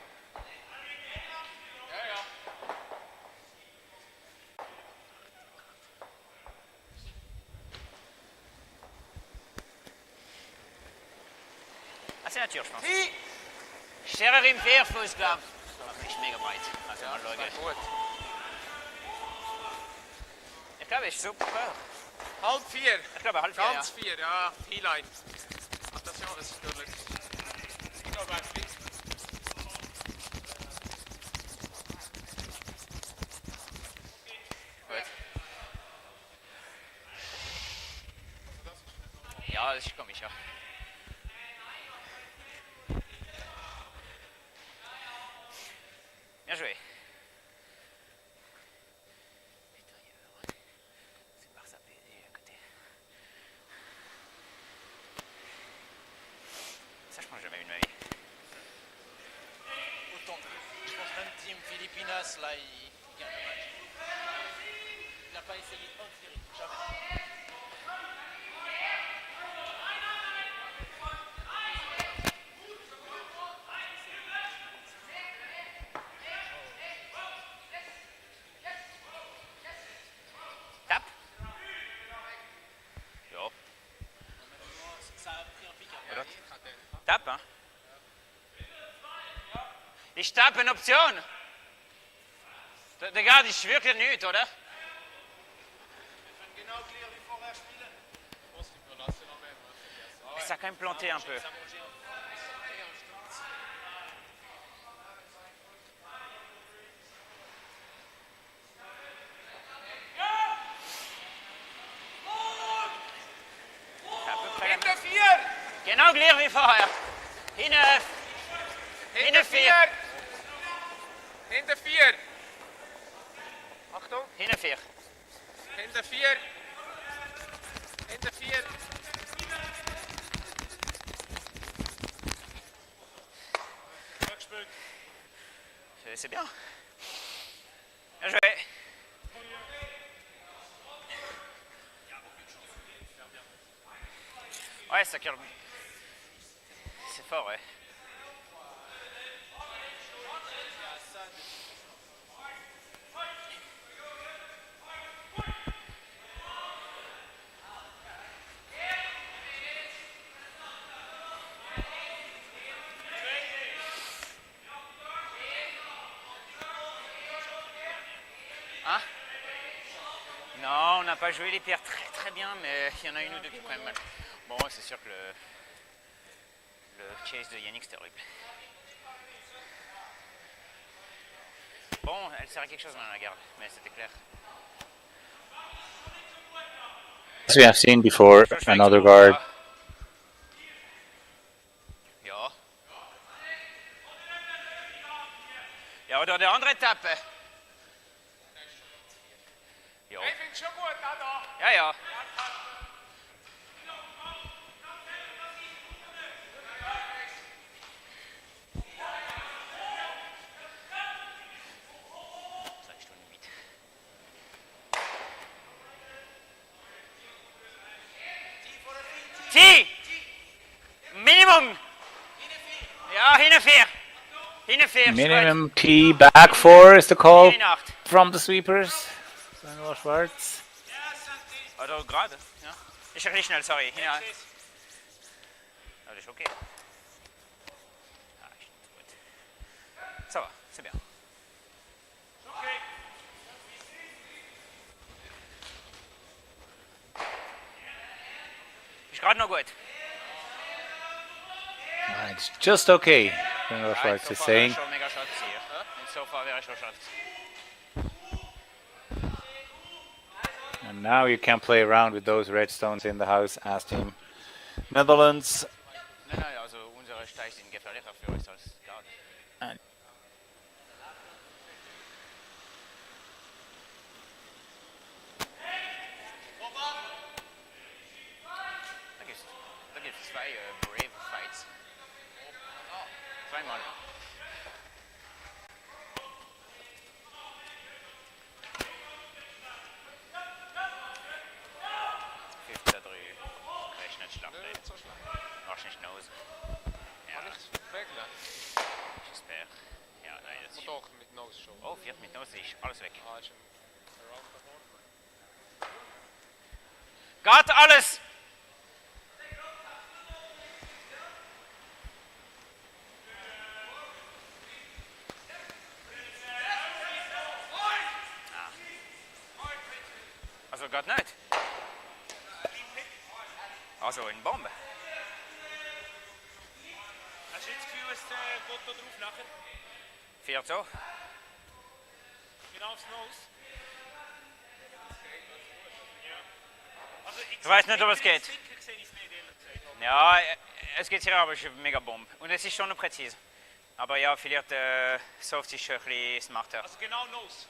Ja, ja. Ah, c'est nature, je pense. Scherer im Vierfuß, glaube ich. Nicht mega breit. Also mal schauen. Gut. Ich glaube, es ist super. Halb 4. Ich glaube, halb 4, ja. Ganz 4, ja. P-Line. Attention, das ist duidelijk. Ik ga bij het Gut. Ja, das ist komisch, ja. Bien joué. C'est par ça à côté. Ça, je pense que j'ai jamais vu de ma vie. Autant. Je pense même Team Filipinas, là, il gagne le match. Il n'a pas essayé une série. Jamais. Tape. Ja. Ça a pris un pic après. Tape, hein. Ich tape eine Option. Der geht ist wirklich nichts, oder? Wir können genau clear wie vorher spielen. Je pense qu'il peut lasser la même. Ça a quand même planté un peu. Ça a mangé un sturz. À peu près la même. Hinter 4! Genau gleich wie vorher. Hinten. Hinter 4! Hinter 4! Achtung! Hinten 4. Hinter 4! Hinter 4! Weggespielt. C'est bien. Bien joué. Ouais, ça curle. C'est fort, ouais. Hein? Non, on n'a pas joué les pierres très bien, mais il y en a une ou deux qui prennent mal. Bon, c'est sûr que le chase de Yannick c'était horrible. Bon, elle sert à quelque chose dans la garde, mais c'était clair. As we have seen before, another guard. Ja. Ja, oder der andere Etappe. Ja. Ich finde schon gut, da. Ja, ja. T! Minimum! Ja, hinten 4. Hinten 4. Minimum T back 4 is the call 4 in 8. from the sweepers. Schwarz. Oder gerade, ja. Ist ja richtig schnell, sorry. Hinten 8. Ja, das ist okay. Ah, ist gut. Ça va, c'est bien. Ist gerade noch gut. It's just okay, Schwarz So is far saying. schon mega schatz hier. So far wäre schon schatz. And now you can play around with those red stones in the house as Team Netherlands. Nein, nein, also unsere Steine sind gefährlicher für uns als Garde. Da gibt es zwei Brave Fights. Zweimal. Ja, Kann ich es regeln? ist das Berg. Ja, nein, das Oh, ist... doch, mit Nose schon. Oh, 4 mit Nose ist alles weg. Ah, ist ein Around da vorne. Geht alles! Also geht nicht. Also in Bombe. Hast du jetzt das Gefühl, es geht da drauf nachher? 4 so. Genau aufs Nose? Ja. Also Ich weiß nicht, ob es geht. Wirklich sehe ich es nicht, ehrlich gesagt. Ja, es geht hier aber, es ist eine mega Bombe. Und es ist schon noch präzise. Aber ja, vielleicht Soft ist schon ein bisschen smarter. Also genau Nose.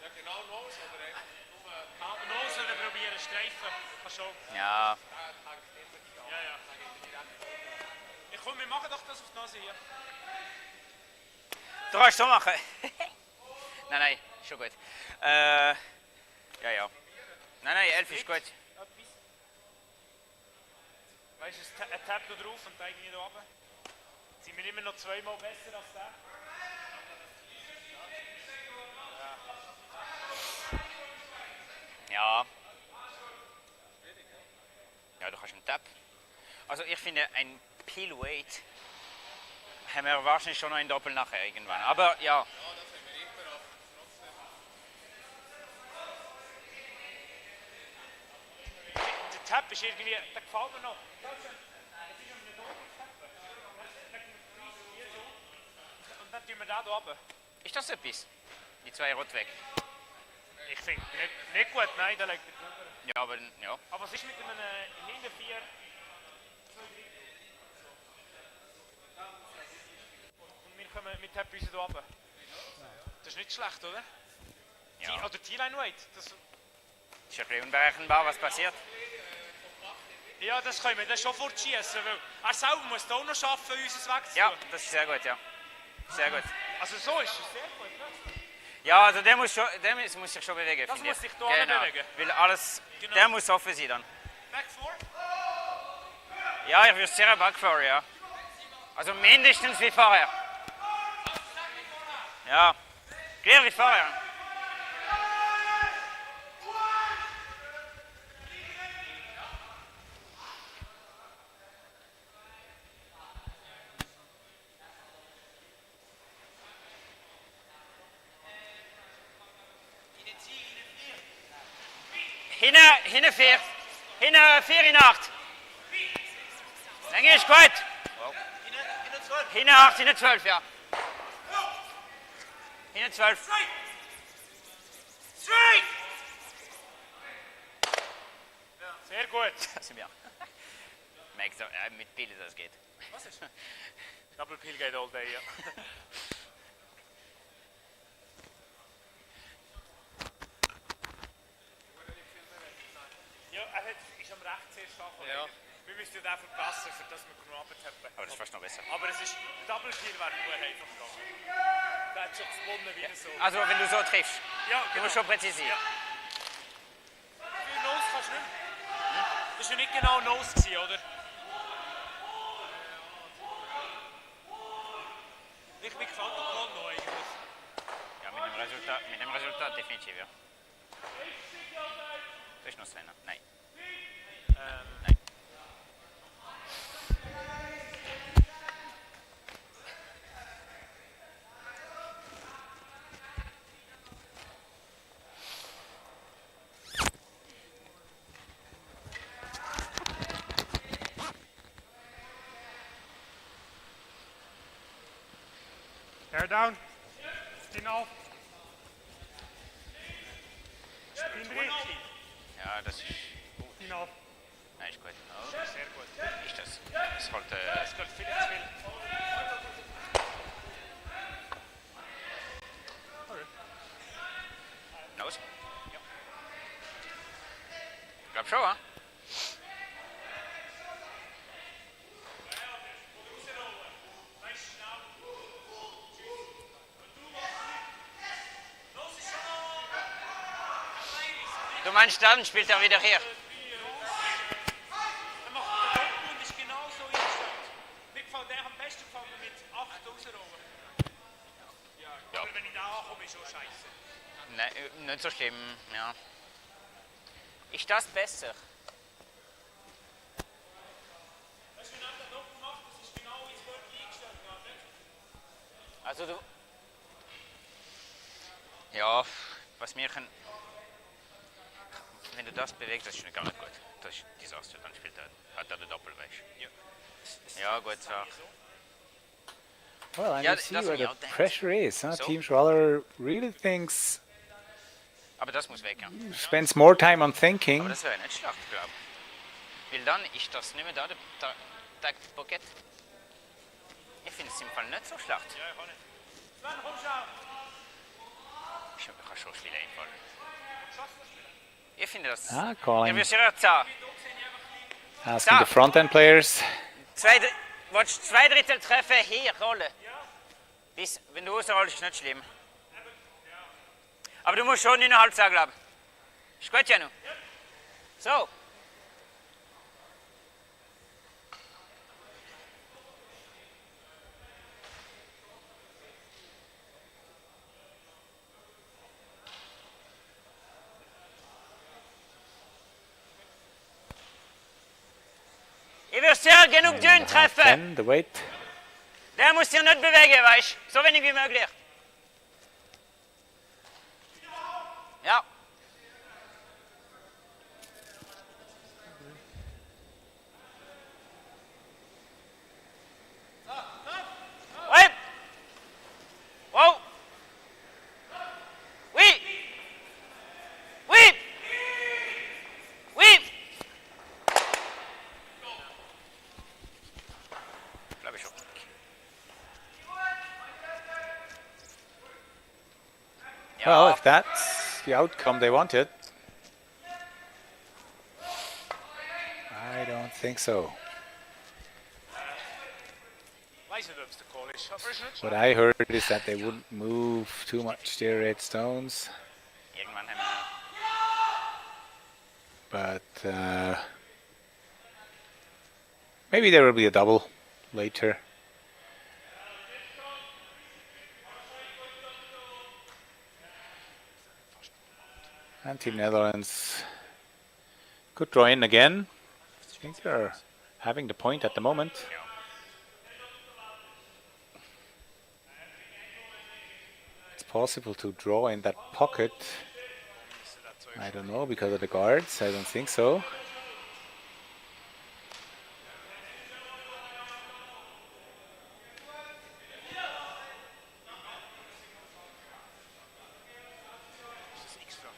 Ja, genau Nose, oder echt nur... Nose oder probieren, streifen. Kann schon. Ja, Ja, ja. Ich komm, wir machen doch das auf die Nase hier. du kannst so machen. Nein, nein, schon gut. Ja, ja. Nein, 11 ist gut. Etwas. Weißt du, ein Tab da drauf und eigentlich hier oben. Sind wir immer noch zweimal besser als der? Ja. Ja, du hast einen Tab. Also ich finde, ein Peel-Weight haben wir wahrscheinlich schon noch ein Doppel nachher irgendwann. Aber ja. Der Tab ist irgendwie, der gefällt mir noch. Und dann tun wir da oben. Ist das etwas? Die 2 rot weg. Ich finde nicht gut, nein, da liegt er drüber. Ja, aber ja. Aber was ist mit einem hinten 4? Und wir kommen mit Tab uns hier oben. Das ist nicht schlecht, oder? Ja. Oder T-Line Weight. Das, Ist ein bisschen unberechenbar, was passiert. ja, das können wir dann schon fortschießen, weil er selber muss da auch noch schaffen, uns wegzunehmen. Ja, das ist sehr gut, ja. Sehr gut. Also so ist es sehr gut. Ne? Ja, also der muss sich schon bewegen. Das finde muss ich. sich da Genau. bewegen. Weil alles, Genau. der muss offen sein dann. Back four. Ja, ich würde sehr backfahren, ja. Also mindestens wie vorher. Ja, gleich wie vorher. Hinten 4. Hinten 4 in 8. Länge ist gut. Hinten 8, hinten 12, ja. Hinten 12. Sehr gut. Also, ja. Merkst du, mit Pille, das geht. Was ist? Double Peel geht all day, ja. Ja, ist am rechts sehr stark. Ja. Wir müssen den verpassen, für das wir genug abtappen. Aber das ist fast noch besser. Aber es ist Double Peel wäre nur einfach gegangen. Der hat schon gewonnen wieder so. Also, wenn du so triffst, Ja, du genau. musst schon präzise sein. Ja. Wie viel Nose kannst du nicht? Das war ja nicht genau Nose, gewesen, oder? Ich bin gefällt der Plan noch eigentlich. Ja, mit dem Resultat definitiv, ja. Du hast noch Svenner? Nein. Nein. Hair down. 10,5. Spin 3. Ja, das ist gut. 10,5. Nein, ist gut. Oh, Sehr gut. ist das? Das sollte. Das geht viel zu viel. Los? Ja. Ich glaub schon, ha? Du meinst, dann spielt er wieder hier? nicht so schlimm, ja. Ist das besser? Also du... Ja, was mir kann... Wenn du das bewegst, das ist schon gar nicht gut. Das ist Desaster, dann spielt hat er den Doppelwäsch. Ja, gut, so. Well, and Ja, you see das where hab ich the auch gedacht. pressure is. Huh? So. Team Schwaller really thinks, Aber das muss weg, ja. spends more time on Aber thinking. das wäre nicht schlecht, glaube ich. Weil dann ist das nicht mehr da, der Pocket. Ich finde es im Fall nicht so schlecht. Ja, ich kann nicht. Ich kann schon spielen einfallen. Ich finde das... Ah, Ja, calling, wir sind ja da. asking the front end players. Willst du 2/3 treffen, hier rollen? Bis, wenn du rausrollst, ist nicht schlimm. Aber du musst schon 9,5 sagen, glaube ich. Ist gut, Janu? So. Ich will sehr genug Dünen treffen. Then the weight. Der muss sich nicht bewegen, weißt du? So wenig wie möglich. Ja. Hey! Wow! Oui! Oui! Oui! Glaube ich schon. Well, Ja. if that's the outcome they wanted, I don't think so. Weiß nicht, ob es der Call ist, aber ist nicht What I heard is that they wouldn't move too much their red stones, Irgendwann haben wir... but maybe there will be a double later. And Team Netherlands could draw in again. I think they're having the point at the moment. It's possible to draw in that pocket. I don't know, because of the guards. I don't think so. Ist das extra?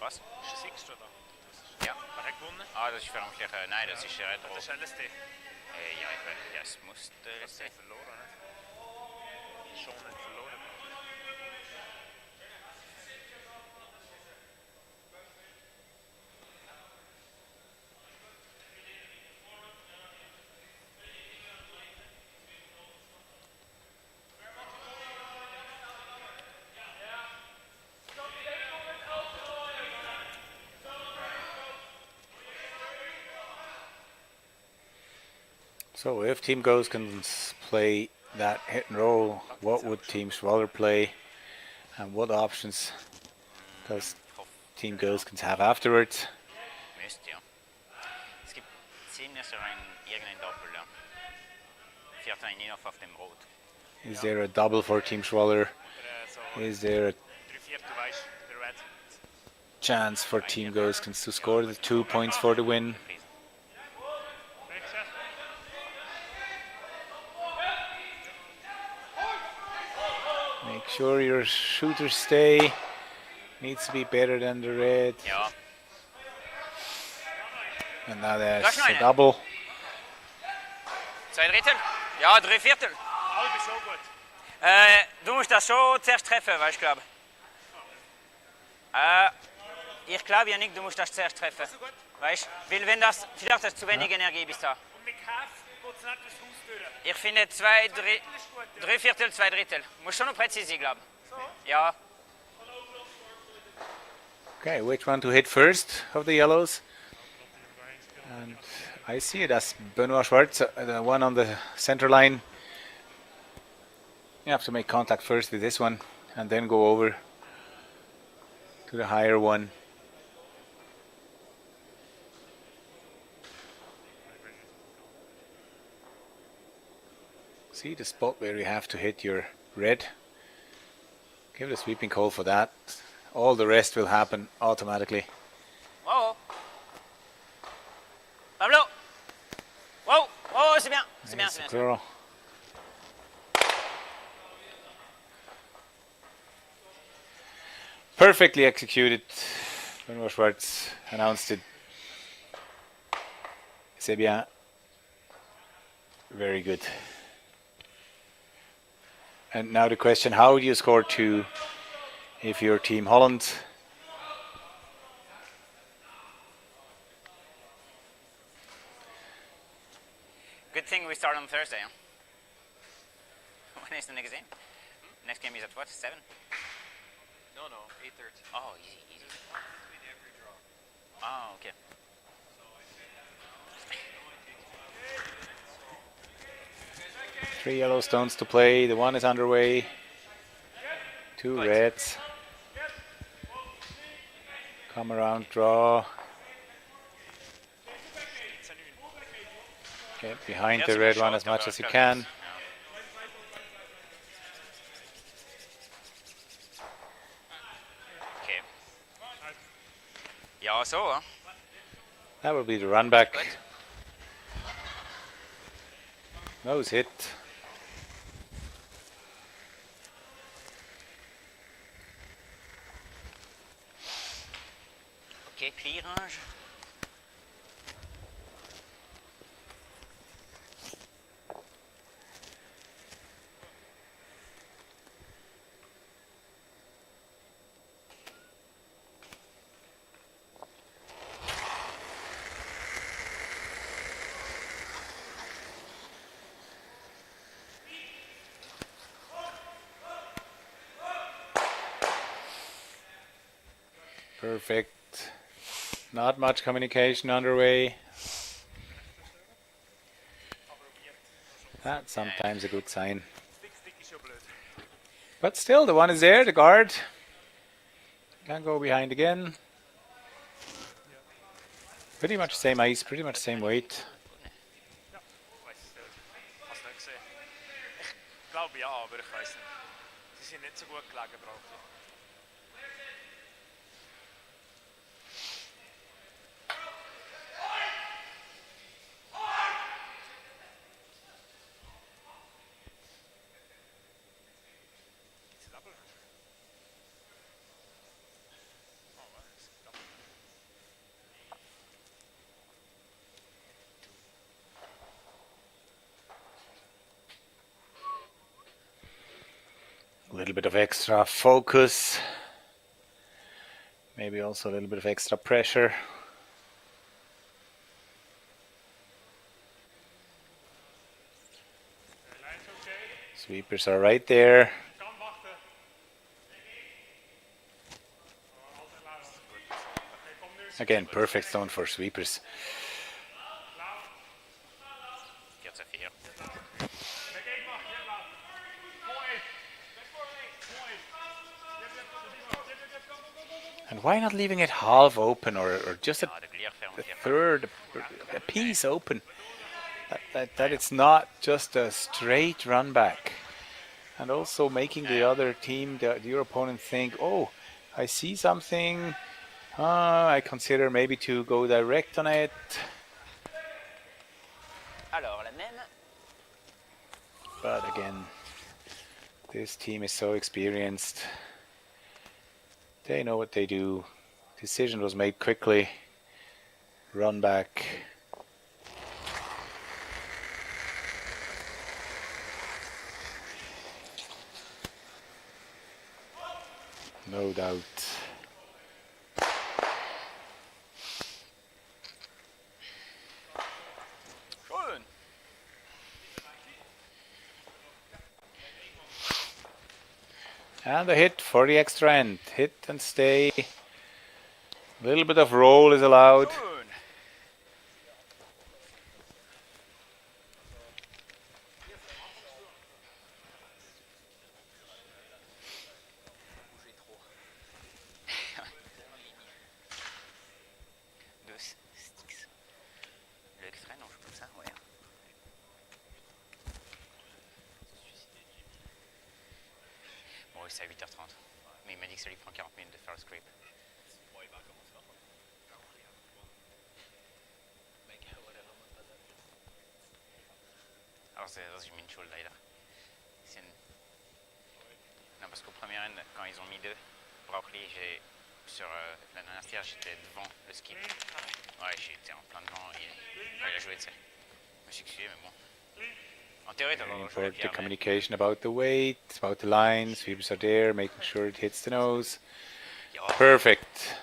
Was? Ist das extra da? Ja. Hat er gewonnen? Ah, das ist vermutlich... nein, das ist Retro. Das ist LSD. Ja, ich weiß, das muss... Das ist verloren, nicht? Schon nicht verloren. So if Team Goesgens play that hit and roll, what would Team Schwaller play, and what options does Team Goesgens have afterwards? Müsste, ja. Es gibt ziemlich so irgendein Doppel, ja. Fährt ein Ninov auf dem Rot. Is there a double for Team Schwaller? So Is there a 3/4, weißt du, der Red. chance for Team Goesgens to score the 2 points for the win? Make sure your shooters stay. Needs to be better than the red. Ja. And now there's Lass noch a eine. double. 2/3? Ja, 3/4. Halb ist schon gut. Du musst das schon zuerst treffen, weißt du, glaube ich. Ich glaube ja nicht, du musst das zuerst treffen. Weißt du? Weil wenn das... Vielleicht hast du zu wenig Energie bis da. Und mit Kaff geht es nicht durchs Haus durch. Ich finde 3/4, 2/3. Muss schon noch präzise sein, glaube ich. Ja. Okay, which one to hit first of the yellows? And I see it as Benoit Schwartz, the one on the center line. You have to make contact first with this one and then go over. to the higher one. See the spot where you have to hit your red. Give it a sweeping call for that. All the rest will happen automatically. Wow. Pablo. Wow. Oh, c'est bien. C'est bien, Nice c'est bien. curl. Perfectly executed. When Whyte announced it. C'est bien. Very good. And now the question, how do you score 2 if you're Team Holland? Good thing we start on Thursday. Huh? When is the next game? Next game is at what? 7? No, 8:30. Oh, easy, easy. Between every draw. Oh, okay. 3 yellow stones to play. The 1 is underway. 2 reds. Come around, draw. Get behind the red one as much as you can. Okay. Ja, så. Huh? That will be the run back. Nose hit. Okay, clearage. Perfect. Not much communication underway. That's sometimes a good sign. But still, the 1 is there, the guard. Can go behind again. Pretty much same ice, pretty much same weight. Ich glaube ja, aber ich weiß nicht. Sie sind nicht so gut gelegen, brauche ich. A little bit of extra focus. Maybe also a little bit of extra pressure. Sweepers are right there. Again, perfect stone for sweepers. And why not leaving it half open or just a third, a piece open? That it's not just a straight run back. And also making the other team, your opponent, think, oh, I see something. I consider maybe to go direct on it. But again, this team is so experienced. They know what they do. Decision was made quickly. Run back. No doubt. And a hit for the extra end. Hit and stay. A little bit of roll is allowed. c'est à 8h30. Mais il m'a dit que ça lui prend 40 minutes de faire le script. Alors c'est une schuld leider. Non, parce qu'au premier end, quand ils ont mis 2, Brauchli, sur la dernière tiers, j'étais devant le skip. Ouais, j'étais en plein devant et quand il a joué, tu sais. Je me suis excusé, mais bon. En théorie, t'as Very le droit de jouer important, the Pierre, mais communication about the weight, about the lines, sweepers are there, making sure it hits the nose. Perfect.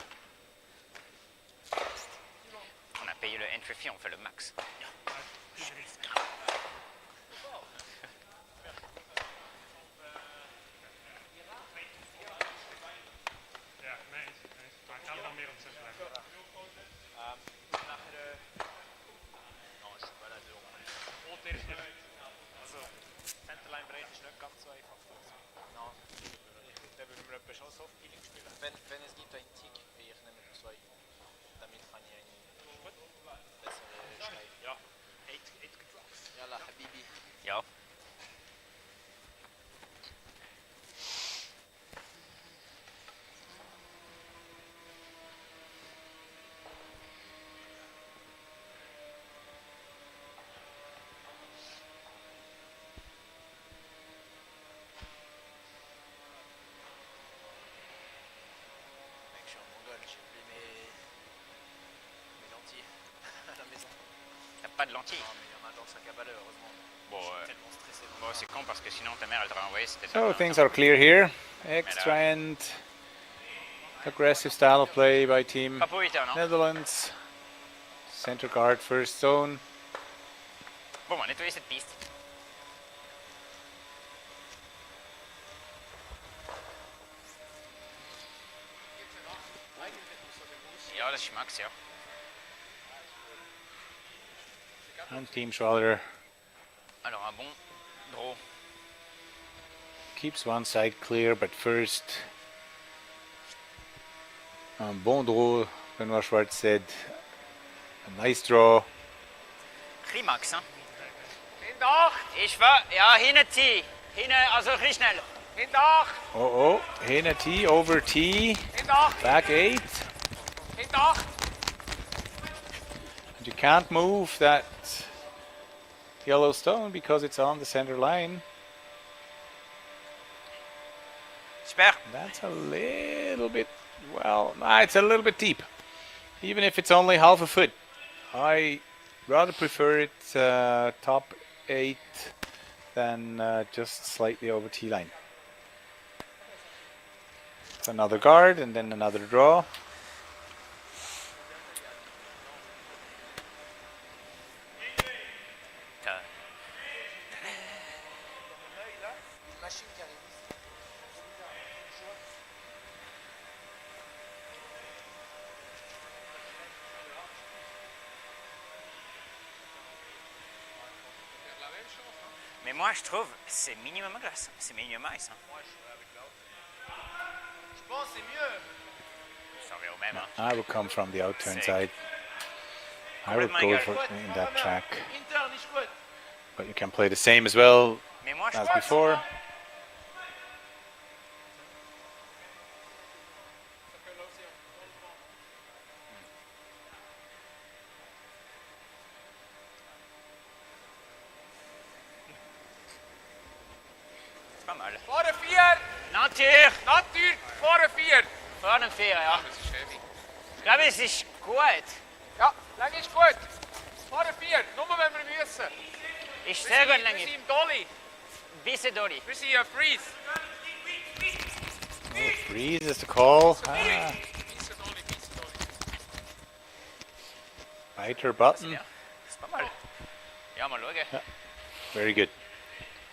on a payé le entry fee, on fait le max. Ja, nee, maar het gaat wel meer op 6 leggen. Also, Centerline Breite ist nicht ganz so einfach. Non. Da würden wir etwa schon Soft Healing spielen. Wenn es gibt einen Tick, wie ich nehme 2, damit kann ich eine bessere Schneide. Ja, 8 gedropt. Yalla Habibi. Ja. Mec, je suis en Mongol, j'ai oublié mes lentilles à la maison. T'as pas de lentilles. Non, mais il y en a dans le sac à balai, heureusement. Bon, Je suis tellement stressé. bon c'est con parce que sinon ta mère elle t'aurait envoyé. C'était So things are clear here. Extra end. Aggressive style of play by team Pas pour 8 heures, non? Netherlands. Center guard first zone. Bon, on va nettoyer cette piste. Ja, das ist Max, ja. And team Schwaller Alors un bon draw. keeps one side clear, but first un bon draw. Benoit Schwartz said a nice draw. Climax, hein? Hinter! Ich war, ja, hinten T. Hinten, also richtig schnell. Hinter! Oh, Hena T over T. Hinter! Back 8. Hinter! And you can't move that yellow stone because it's on the center line. Super. That's a little bit, well, it's a little bit deep. Even if it's only half a foot. I rather prefer it top 8 than just slightly over T line. It's another guard and then another draw. Machine qui arrive. Mais moi je trouve c'est minimum glace, c'est minimum ice. Hein. Je pense que c'est mieux. Ça revient au même. Hein. I would come from the outturn Sick. side. I would go for in that track. Interne ist gut. But you can play the same as well Mais moi je as trouve before. c'est pas mal. Vor der 4. Natur! Natur. Vor der 4. Vor dem 4, ja. Ich glaube es ist gut. Ja, lang ist gut. Vor der 4. Nur wenn wir müssen. Ist sehr gut Wir lange. sind im Dolly. Bisschen Dolly. Wir sind ja Freeze. Oh, freeze is the call. Bisschen Dolly, bisschen Dolly. Biter button. Ja, c'est pas mal. Ja, mal schauen. Very good.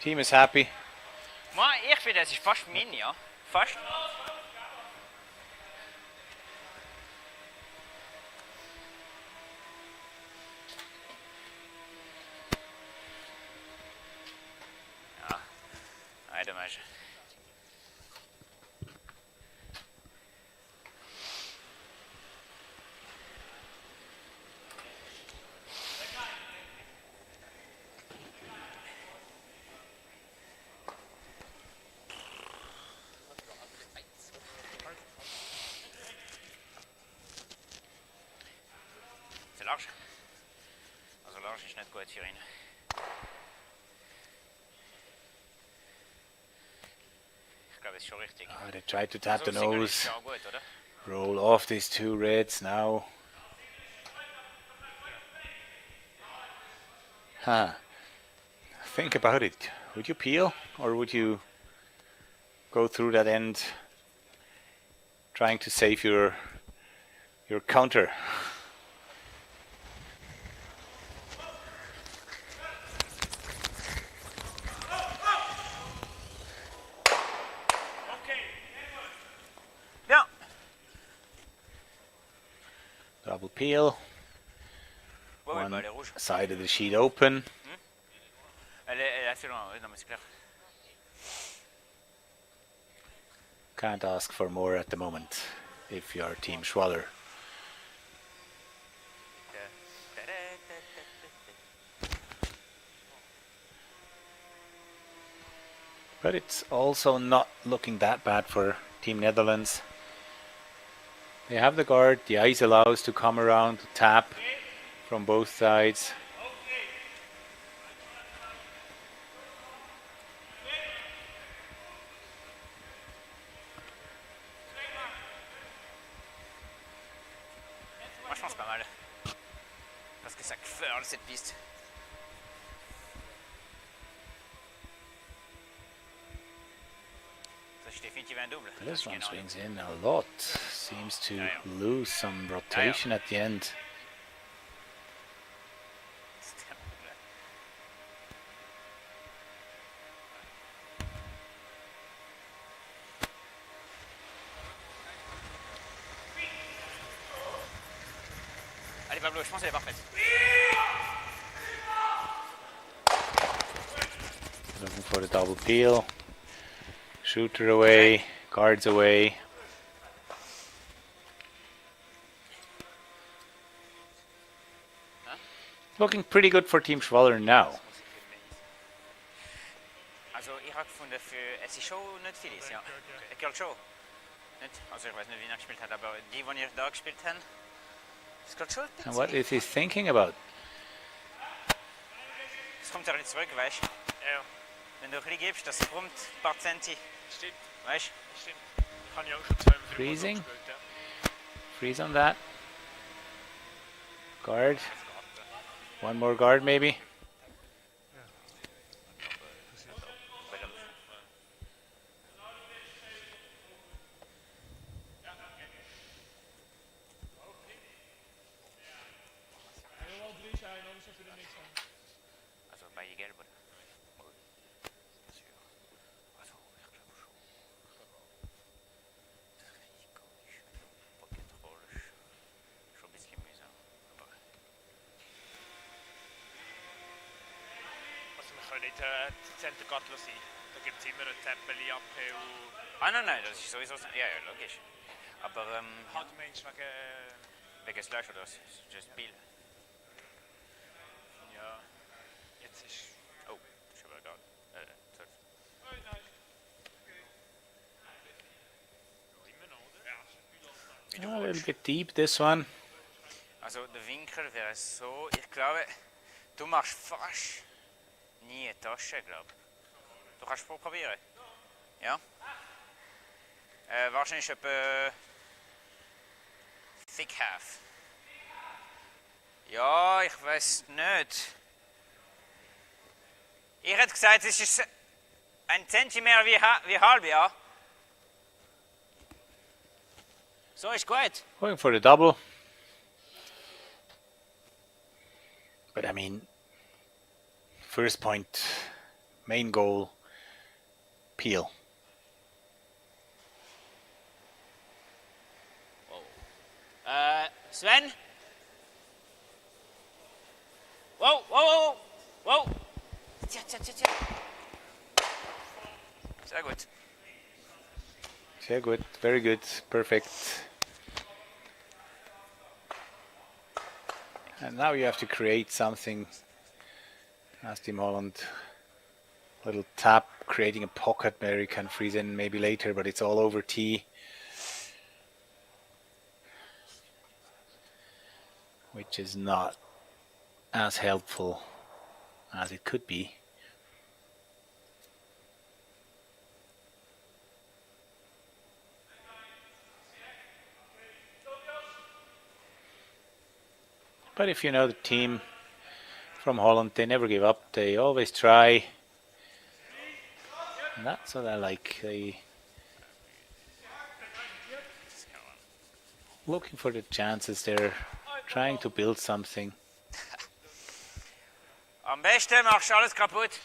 Team is happy. Moi, ich finde, das ist fast min, ja. Fast. Ja, ouais, dommage. is net goed hierin. Ich glaube, es ist schon richtig. They tried to tap the Single ist nose. schon gut, oder? Roll off these two reds now. Think about it. Would you peel or would you go through that end trying to save your counter? Ja. Double peel. Ouais, ouais, One bah, elle est rouge. side of the sheet open. Elle est assez loin, oui, non, mais c'est clair. Can't ask for more at the moment if you're Team Schwaller. But it's also not looking that bad for Team Netherlands. They have the guard, the ice allows to come around, to tap from both sides. Moi je pense pas mal. Parce que ça curl cette piste. Ça c'est définitivement un double. This one swings in a lot. Seems to lose some rotation at the end. Allez Pablo, je pense qu'elle est parfaite. Looking for the double peel. Shooter away, guards away. Looking pretty good for Team Schwaller now. Also ich habe gefunden, es ist schon nicht viel, ja. Der Curl schon. Nicht? Also ich weiß nicht, wie er gespielt hat, aber die ihr da gespielt haben, es curlt schon ein bisschen. And what is he thinking about? Es kommt ja wieder zurück, weißt du? Ja, Wenn du ein bisschen gibst, das kommt ein paar Zenti, stimmt. weißt du? Stimmt. Ich habe ja auch schon zweimal Freezing? gespielt, ja. Freeze on that. Guard. One more guard maybe. Er wil wel 3 zijn, anders heb je er niks aan. Also bei gelb oder? Also ich glaube schon. Das Risiko ist paketrolisch. Schon ein bisschen mühsam. Aber Also wir können nicht die Center-Gattel sein. Da gibt es immer eine Zeppeli, Uphill. nein, das ist sowieso... Ja, logisch. Aber Hat Mensch wegen... wegen Slash oder was? Just Peel. Ja, jetzt ist... Oh, das ist aber egal. 12. Immer noch, oder? A little bit deep this one. Also der Winkel wäre so... Ich glaube, du machst fast nie eine Tasche, glaube ich. Du kannst es probieren. Ja? Wahrscheinlich etwa... Thick half. Ja, ich weiß nicht. Ich hätte gesagt, es ist ein Zentimeter wie halb, ja. So ist gut. Going for the double. But I mean, first point, main goal, peel. Sven? Wow, wow, wow, wow. Tja. Sehr gut. Sehr good, very good, perfect. And now you have to create something. As Team Holland, little tap, creating a pocket where you can freeze in maybe later, but it's all over tee. Which is not as helpful as it could be. But if you know the team from Holland, they never give up. They always try. And that's what I like. They looking for the chances. They're trying to build something. Am besten machst du alles kaputt.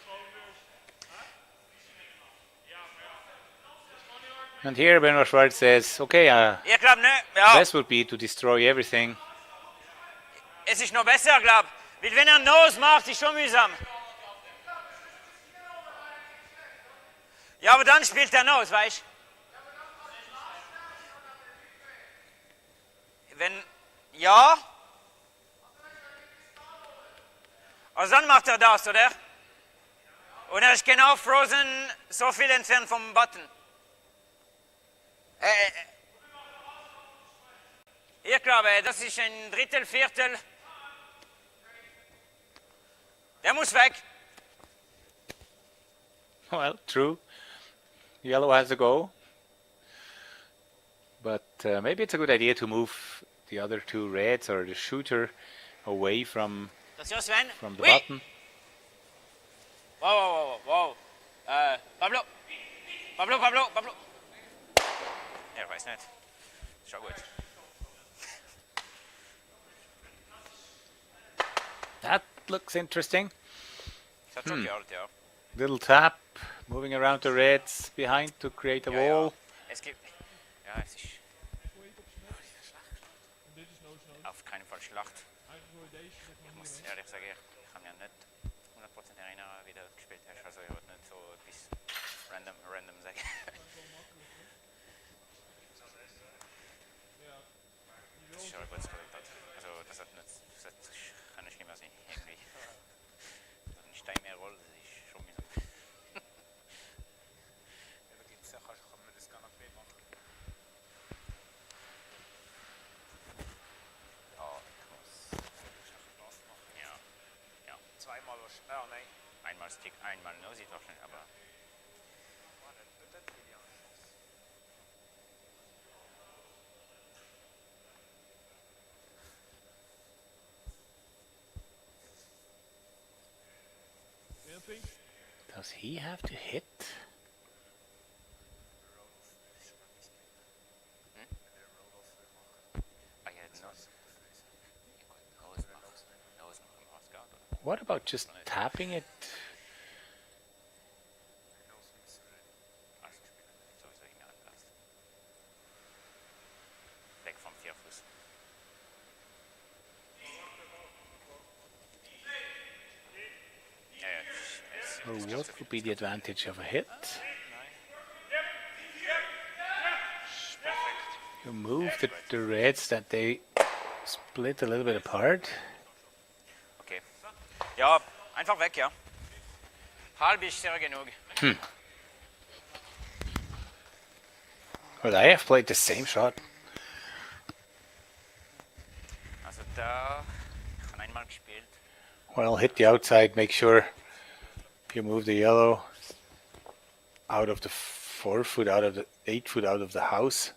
And here Benoit Whyte says, okay, Ich glaube nicht. Ja, best would be to destroy everything. es ist noch besser, glaube ich. Weil wenn er Nose macht, ist schon mühsam. Ja, aber dann spielt er Nose, weißt du? Wenn, ja. Also dann macht er das, oder? Und er ist genau frozen, so viel entfernt vom Button. Ich glaube, das ist ein Drittel, Viertel. Der muss weg. Well, true. Yellow has a go. But maybe it's a good idea to move the other two reds or the shooter away from Attention Sven. the Oui. button. Wow. Pablo. Ich weiß nicht. Schau gut. That looks interesting. Das hat schon gehalten, ja. Little tap, moving around the reds behind to create a wall. Es gibt. Ja, es ist. Auf keinen Fall Schlacht. Ich muss ehrlich sagen, ich kann mich nicht 100% erinnern, wie du gespielt hast. Also ich würde nicht so etwas random sagen. Das ist schon ein gutes Resultat. Also das kann nicht schlimmer sein, irgendwie. Wenn ein Stein mehr rollt, das ist schon mühsam. Kann man das gar nicht mehr machen. Ja. Zweimal was. Ah, nein. Einmal Stick, einmal Nosy doch nicht, aber. Does he have to hit? What about just tapping it? Weg vom Vierfuß. Or what would be the advantage of a hit? You move the reds that they split a little bit apart. Okay. Ja, einfach weg, ja. Halb ist sehr genug. Well, I have played the same shot. Also da schon einmal gespielt. Well, hit the outside, make sure you move the yellow out of the 4 foot, out of the 8 foot out of the house.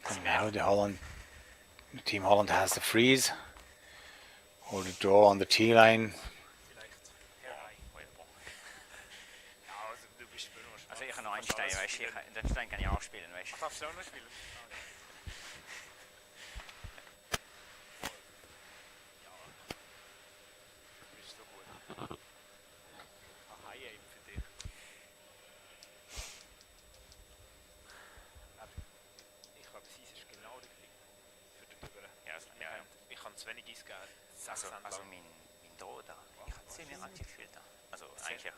And now the Team Holland has the freeze or the draw on the T line. Also ich kann noch einsteigen, weißt du, den Stein kann ich auch spielen, weißt du. Darfst du auch noch spielen? Bist du gut? Aha, eben für dich. Ich glaube, sie ist genau richtig für den Drüber. Ja, Ich kann zu wenig eingeben. also mein Draw da, ich habe ziemlich aktiv gespielt da. Also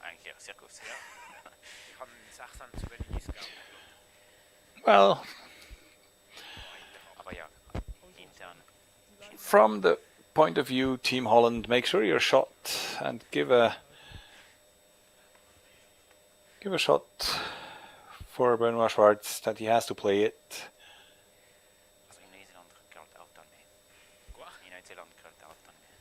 eigentlich sehr gut. Ja. Ich habe 16 zu wenig eingegeben. Well, from the point of view, Team Holland, make sure you're shot and give a shot for Benoit Schwartz that he has to play it. Also in Neuseeland krult auch dann mehr. In Neuseeland krult auch dann mehr.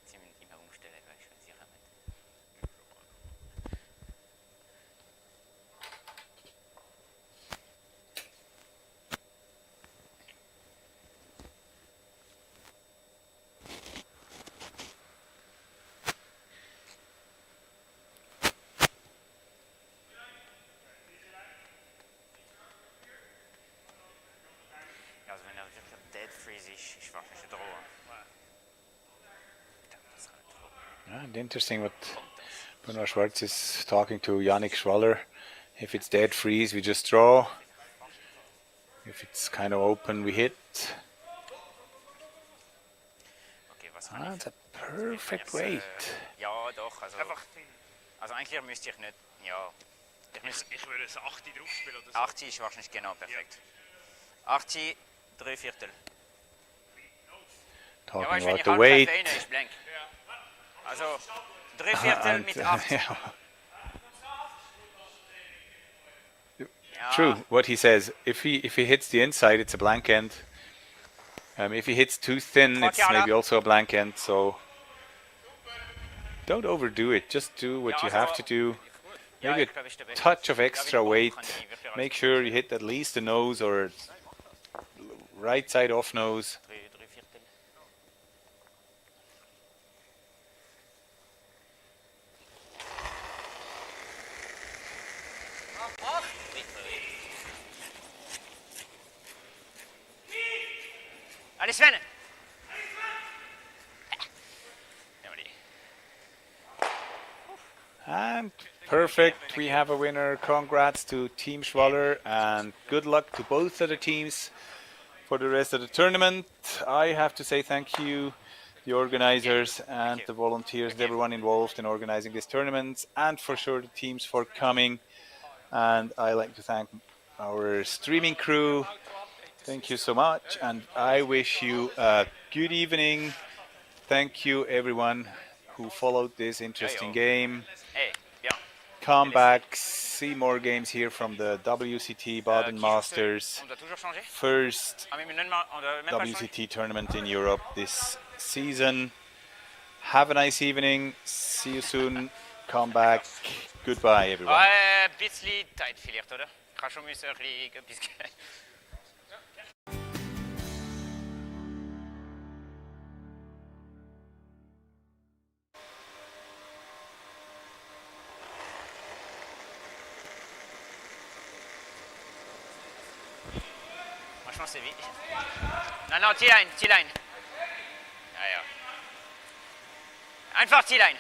Sie müssen immer umstellen, weil ich schon sicher mit. Ja, also wenn er wirklich dead freeze ist, ist wahrscheinlich ein Droh. Das kann nicht drohen. And interesting what Benoit Schwartz is talking to Yannick Schwaller. If it's dead freeze, we just draw. If it's kind of open, we hit. Okay, was kann ich? That's a perfect weight. Ja, doch. Also, Einfach hin. also eigentlich müsste ich nicht. Ja. Ich würde es 8 drauf spielen oder so. 80 ist wahrscheinlich genau perfekt. 80, 3 Viertel. Ja, Talking weißt du, wenn about ich the halb weight. treffe, ist blank. Also 3 Viertel mit 8. Yeah. Ja. True, what he says. If he hits the inside, it's a blank end. If he hits too thin, it's maybe also a blank end. So don't overdo it. Just do what you have to do. Ja, Maybe ich glaube, ist der a Beste. touch of Ja, extra wie weight. kann ich wirklich alles Make sure you hit at least the nose or right side off nose. 3 Viertel. Allez Sven! Ja, maar die. And perfect, we have a winner. Congrats to Team Schwaller and good luck to both of the teams for the rest of the tournament. I have to say thank you, the organizers and the volunteers, and everyone involved in organizing this tournament, and for sure the teams for coming. And I like to thank our streaming crew. Thank you so much, and I wish you a good evening. Thank you everyone who followed this interesting game. Hey, bien. Come back, see more games here from the WCT Baden Masters. On doit toujours changer? First Ah, mais on doit même pas changer? WCT tournament in Europe this season. Have a nice evening. See you soon. Come back. Goodbye, everyone. Ouais, bisschen tight vielleicht, oder? Ich kann schon müssen ein bisschen etwas. Franchement, c'est vite. Non, T-line. Ja, ja. Einfach T-line.